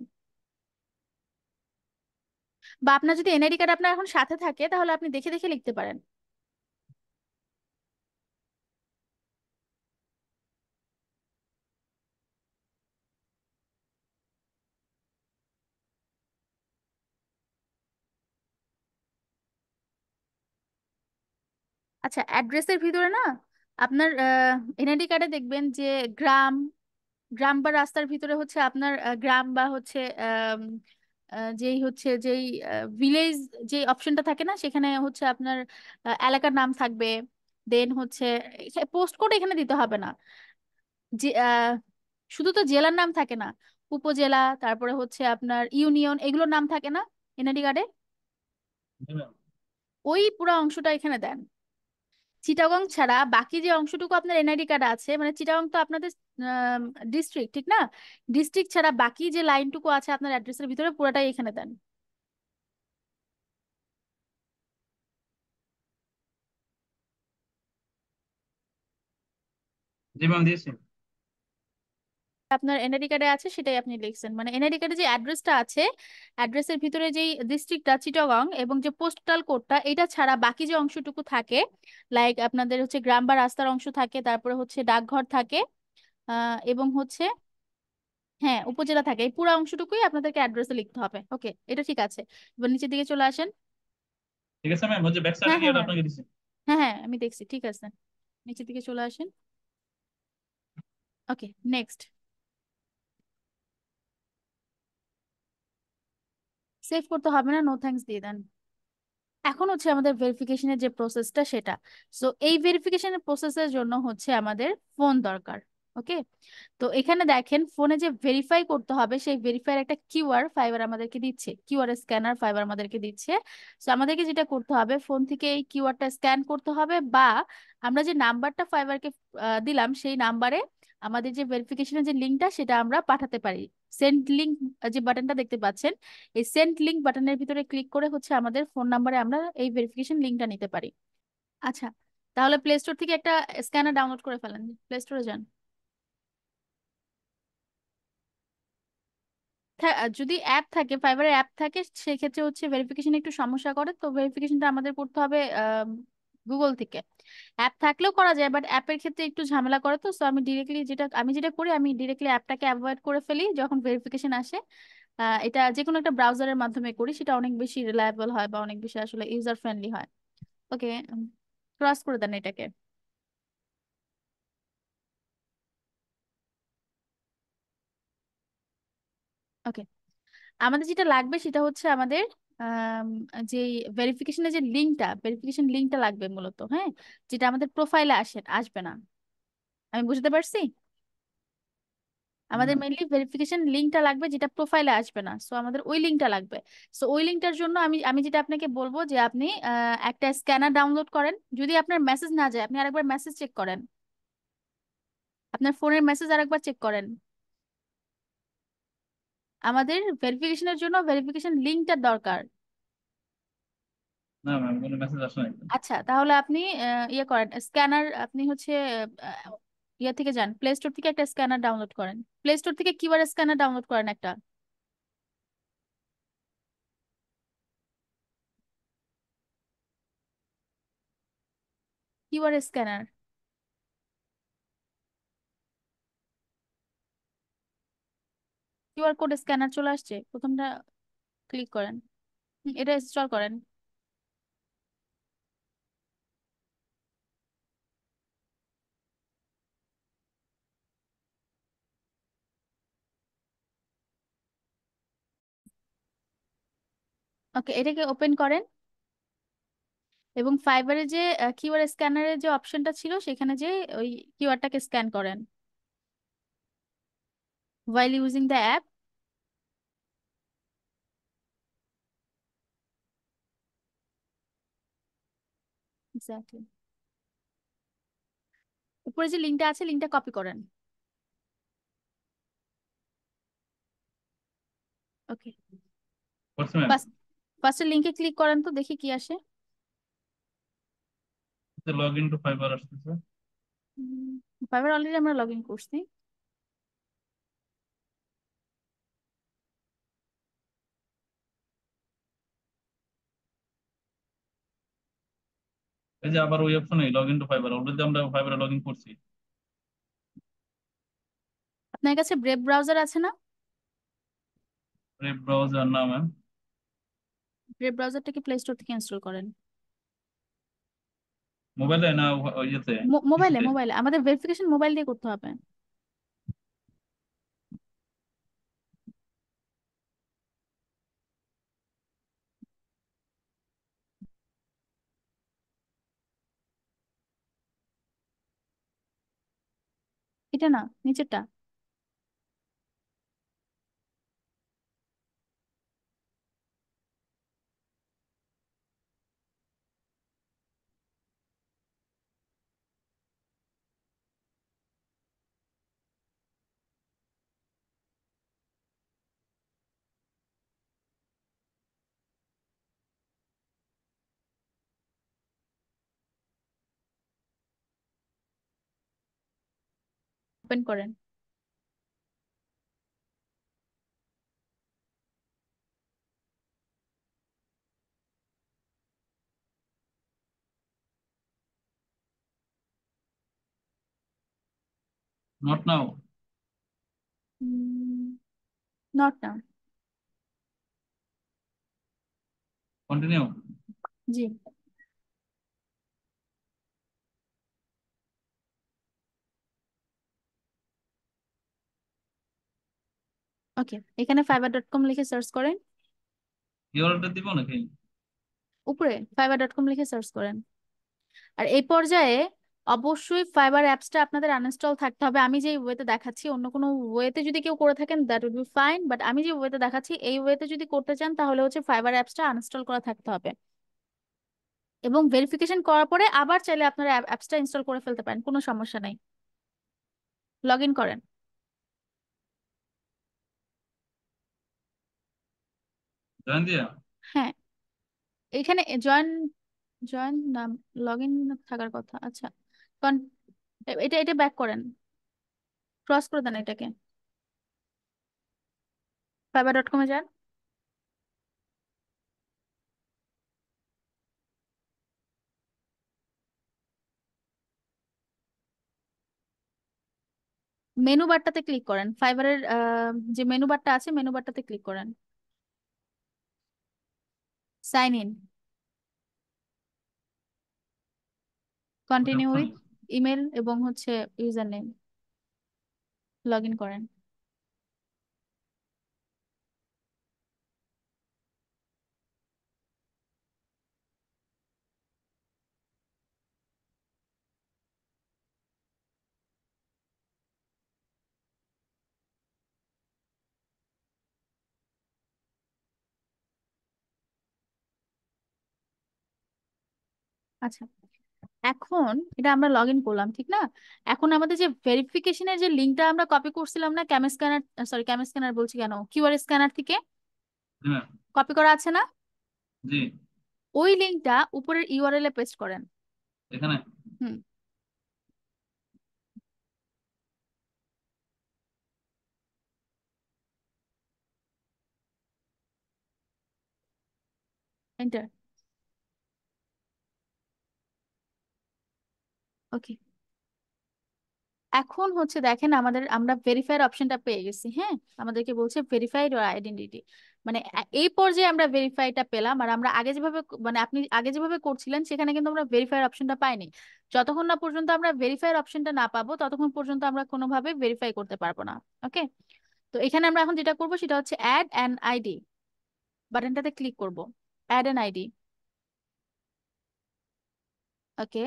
বা আপনার যদি এনআইডি কার্ড আপনার এখন সাথে থাকে তাহলে আপনি দেখে দেখে লিখতে পারেন। আচ্ছা, অ্যাড্রেসের ভিতরে না আপনার এনআইডি কার্ডে দেখবেন যে গ্রাম, গ্রাম বা রাস্তার ভিতরে হচ্ছে আপনার গ্রাম বা হচ্ছে যেই হচ্ছে যেই ভিলেজ, যে অপশনটা থাকে না সেখানে হচ্ছে আপনার এলাকার নাম থাকবে। দেন হচ্ছে পোস্ট কোড এখানে দিতে হবে না। যে শুধু তো জেলার নাম থাকে না, উপজেলা, তারপরে হচ্ছে আপনার ইউনিয়ন, এগুলোর নাম থাকে না এনআইডি কার্ডে, জি ম্যাম। ওই পুরো অংশটা এখানে দেন। চিটাগং ছাড়া বাকি যে অংশটুকু আপনার এনআইডি কার্ডে আছে, মানে চিটাগং তো আপনাদের ডিস্ট্রিক্ট ঠিক না, ডিস্ট্রিক্ট ছাড়া বাকি যে লাইনটুকু আছে আপনার অ্যাড্রেসের ভিতরে পুরোটাই এখানে দেন। জি ম্যাম, দিয়েছি। আপনার এনআইডি কার্ডে আছে সেটাই আপনি লিখছেন, মানে এনআইডি কার্ডে যে অ্যাড্রেসটা আছে অ্যাড্রেসের ভিতরে যেই ডিস্ট্রিক্টটা চিটাগং এবং যে পোস্টাল কোডটা এটা ছাড়া বাকি যে অংশটুকু থাকে, লাইক আপনাদের হচ্ছে গ্রাম বা রাস্তার অংশ থাকে, তারপরে হচ্ছে ডাকঘর থাকে, এবং হচ্ছে হ্যাঁ উপজেলা থাকে, এই পুরো অংশটুকুই আপনাদেরকে অ্যাড্রেসে লিখতে হবে। ওকে, এটা ঠিক আছে। এবার নিচের দিকে চলে আসেন। ঠিক আছে ম্যাম, ওই যে ব্যাক হ্যাঁ হ্যাঁ সার্টিফিকেট হ্যাঁ, আপনাকে দিছি। হ্যাঁ হ্যাঁ আমি দেখছি, ঠিক আছে। নিচের দিকে চলে আসেন। ওকে, নেক্সট। সেভ করতে হবে না, নো থ্যাঙ্কস দিয়ে দেন। এখন হচ্ছে আমাদের ভেরিফিকেশনের যে প্রসেসটা সেটা। সো এই ভেরিফিকেশনের প্রসেসের জন্য হচ্ছে আমাদের ফোন দরকার। ওকে, তো এখানে দেখেন ফোনে যে ভেরিফাই করতে হবে সেই ভেরিফাইয়ের একটা কিউআর ফাইবার আমাদেরকে দিচ্ছে, কিউআর স্ক্যানার ফাইবার আমাদেরকে দিচ্ছে। তো আমাদেরকে যেটা করতে হবে ফোন থেকে এই কিউআরটা স্ক্যান করতে হবে, বা আমরা যে নাম্বারটা ফাইবারকে দিলাম সেই নাম্বারে আমাদের যে ভেরিফিকেশনের যে লিঙ্কটা সেটা আমরা পাঠাতে পারি। সেন্ড লিঙ্ক যে বাটনটা দেখতে পাচ্ছেন, এই সেন্ড লিঙ্ক বাটনের ভিতরে ক্লিক করে হচ্ছে আমাদের ফোন নাম্বারে আমরা এই ভেরিফিকেশন লিঙ্কটা নিতে পারি। আচ্ছা, তাহলে প্লে স্টোর থেকে একটা স্ক্যানার ডাউনলোড করে ফেলেন, প্লে স্টোরে যান। যদি অ্যাপ থাকে, ফাইবারের অ্যাপ থাকে, সেক্ষেত্রে হচ্ছে ভেরিফিকেশন একটু সমস্যা করে, তো ভেরিফিকেশনটা আমাদের করতে হবে গুগল থেকে। অ্যাপ থাকলেও করা যায়, বাট অ্যাপের ক্ষেত্রে একটু ঝামেলা করে, তো সো আমি যেটা করি আমি ডিরেক্টলি অ্যাপটাকে অ্যাভয়েড করে ফেলি যখন ভেরিফিকেশন আসে। এটা যে কোনো একটা ব্রাউজারের মাধ্যমে করি, সেটা অনেক বেশি রিলায়েবল হয় বা অনেক বেশি আসলে ইউজার ফ্রেন্ডলি হয়। ওকে, ক্রস করে দেন এটাকে। ওকে, আমাদের যেটা লাগবে সেটা হচ্ছে আমাদের আম, যে ভেরিফিকেশনের যে লিঙ্কটা, ভেরিফিকেশন লিঙ্কটা লাগবে মূলত, হ্যাঁ, যেটা আমাদের প্রোফাইলে আসবে না। আমি বুঝতে পারছি। আমাদের মেইনলি ভেরিফিকেশন লিঙ্কটা লাগবে, যেটা প্রোফাইলে আসবে না, সো আমাদের ওই লিঙ্কটা লাগবে। সো ওই লিঙ্কটার জন্য আমি আমি যেটা আপনাকে বলবো যে আপনি একটা স্ক্যানার ডাউনলোড করেন। যদি আপনার মেসেজ না যায়, আপনি আরেকবার মেসেজ চেক করেন, আপনার ফোনের মেসেজ আরেকবার চেক করেন। আমাদের ভেরিফিকেশনের জন্য ভেরিফিকেশন লিঙ্কটার দরকার। না ম্যাম, কোনো মেসেজ আসে নাই। আচ্ছা, তাহলে আপনি ইয়ে করেন, স্ক্যানার, আপনি হচ্ছে আহ, ইয়ে থেকে যান, প্লে স্টোর থেকে একটা স্ক্যানার ডাউনলোড করেন, প্লে স্টোর থেকে কিউআর স্ক্যানার ডাউনলোড করেন একটা। QR scanner, QR code scanner চলে আসছে, প্রথমটা ক্লিক করেন। এটা ইনস্টল করেন। ওকে, এটাকে ওপেন করেন এবং ফাইবারে যে কিউআর স্ক্যানারের যে অপশনটা ছিল সেখানে যে ওই কিউআরটাকে স্ক্যান করেন while using the app. Exactly, উপরে যে লিঙ্কটা আছে লিঙ্কটা কপি করেন। ওকে, করছি ম্যাম। ফার্স্ট ফার্স্টের লিঙ্কে ক্লিক করেন তো দেখি কি আসে। লগ ইন টু ফাইবার আসতেছে। ফাইবার অলরেডি আমরা লগ ইন করছি। এই যে আবার ওই অপশনে log in to Fiverr, already আমরা ফাইবারে লগ ইন করছি। আপনার কাছে ব্রেভ ব্রাউজার আছে না? ওয়েব ব্রাউজার না ম্যাম। ব্রেভ ব্রাউজারটাকে প্লে স্টোর থেকে ইনস্টল করেন। মোবাইলে না ইয়েতে, মোবাইলে, পিসিতে? মোবাইলে আমাদের ভেরিফিকেশন মোবাইল দিয়ে করতে হবে। এটা না, নিচেরটা। ওপেন করেন। Not now. নট না। কন্টিনিউ। জি। ওকে, এখানে fiverr.com লিখে সার্চ করেন। ইউআরএলটা দিব নাকি? উপরে fiverr.com লিখে সার্চ করেন। আর এই পর্যায়ে অবশ্যই ফাইবার অ্যাপসটা আপনাদের আনইনস্টল থাকতে হবে। আমি যে ওয়েতে দেখাচ্ছি, অন্য কোনো ওয়েতে যদি কেউ করে থাকেন that would be fine, but আমি যে ওয়েতে দেখাচ্ছি এই ওয়েতে যদি করতে চান তাহলে হচ্ছে ফাইবার অ্যাপসটা আনইনস্টল করা থাকতে হবে। এবং ভেরিফিকেশন করার পরে আবার চাইলে আপনারা অ্যাপসটা ইনস্টল করে ফেলতে পারেন, কোনো সমস্যা নেই। লগ ইন করেন। জয়েন দিয়া? হ্যাঁ, এখানে জয়েন, জয়েন নাম, লগ ইন থাকার কথা। আচ্ছা, কন- এটা এটা ব্যাক করেন, ক্রস করে দেন এটাকে, fiverr.com-এ যান। মেনু বারটাতে ক্লিক করেন, ফাইবারের যে মেনু বারটা আছে মেনু বারটাতে ক্লিক করেন। সাইন ইন, ওই কন্টিনিউ অপশনে? উইথ ইমেল এবং হচ্ছে ইউজার নেম, লগ ইন করেন। আচ্ছা, এখন এটা আমরা লগ ইন করলাম, ঠিক না? এখন আমাদের যে ভেরিফিকেশনের যে লিঙ্কটা আমরা কপি করছিলাম না, cam scanner, sorry cam scanner বলছি কেন, কিউআর স্ক্যানার থেকে জি ম্যাম। কপি করা আছে না, জি। ওই লিঙ্কটা উপরের ইউআরএল এ পেস্ট করেন। এখানে। হুম, এন্টার। ওকে, এখন হচ্ছে দেখেন আমাদের, আমরা ভেরিফাইড অপশনটা পেয়ে গেছি। হ্যাঁ, আমাদেরকে বলছে ভেরিফাইড ওর আইডেন্টিটি, মানে এই পর্যায়ে আমরা ভেরিফাইডটা পেলাম। আর আমরা আগে যেভাবে মানে আপনি আগে যেভাবে করছিলেন সেখানে কিন্তু আমরা ভেরিফাইড অপশনটা পাইনি। যতক্ষণ না পর্যন্ত আমরা ভেরিফাইড অপশনটা না পাবো ততক্ষণ পর্যন্ত আমরা কোনোভাবে ভেরিফাই করতে পারবো না। ওকে, তো এখানে আমরা এখন যেটা করবো সেটা হচ্ছে অ্যাড অ্যান আইডি বাটনটাতে ক্লিক করব। অ্যাড অ্যান আইডি, ওকে,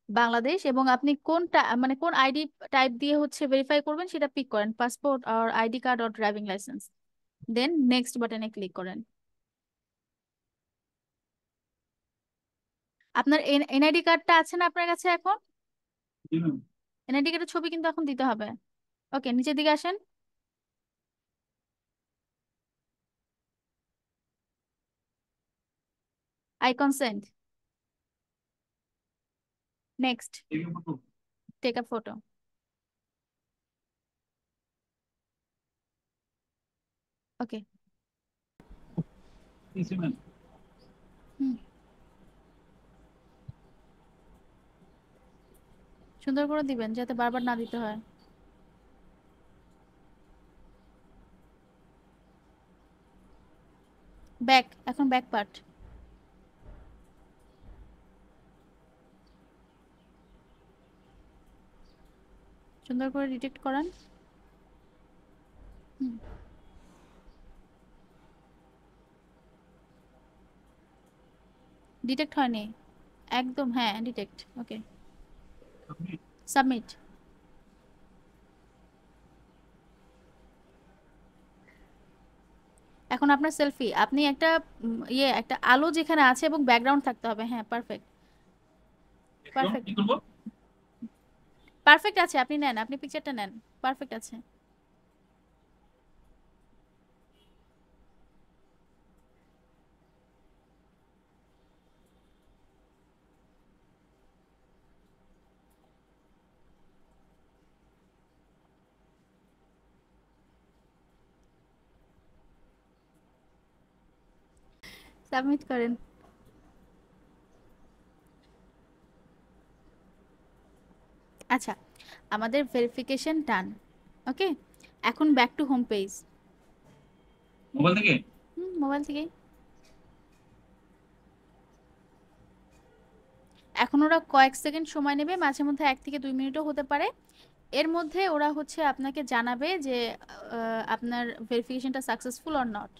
বাংলাদেশ, এবং আপনি কোন মানে কোন আইডি টাইপ দিয়ে হচ্ছে ভেরিফাই করবেন সেটা পিক করেন, পাসপোর্ট আর আইডি কার্ড আর ড্রাইভিং লাইসেন্স। দেন নেক্সট বাটনে ক্লিক করেন। আপনার এনআইডি কার্ডটা আছে না আপনার কাছে এখন? জি ম্যাম। এনআইডি কার্ডের ছবি কিন্তু এখন দিতে হবে। ওকে, নিচের দিকে আসেন। I consent, next, take a photo. Okay, জি ম্যাম। সুন্দর করে দিবেন যাতে বারবার না দিতে হয়। ব্যাক, এখন ব্যাক পার্ট। সুন্দর করে ডিটেক্ট করান। ডিটেক্ট হয়নি একদম, হ্যাঁ ডিটেক্ট। ওকে, সাবমিট। এখন আপনার সেলফি, আপনি একটা একটা আলো যেখানে আছে এবং ব্যাকগ্রাউন্ড থাকতে হবে। হ্যাঁ, পারফেক্ট, পারফেক্ট, কি করবো? পারফেক্ট আছে, আপনি নেন, আপনি পিকচারটা নেন, পারফেক্ট আছে। সাবমিট করেন। আচ্ছা, আমাদের ভেরিফিকেশন ডান। ওকে, এখন back to home page. Mobile থেকে। মোবাইল থেকেই। এখন ওরা কয়েক সেকেন্ড সময় নেবে, মাঝে মধ্যে 1 থেকে 2 মিনিটও হতে পারে। এর মধ্যে ওরা হচ্ছে আপনাকে জানাবে যে আপনার ভেরিফিকেশনটা সাকসেসফুল অর নট।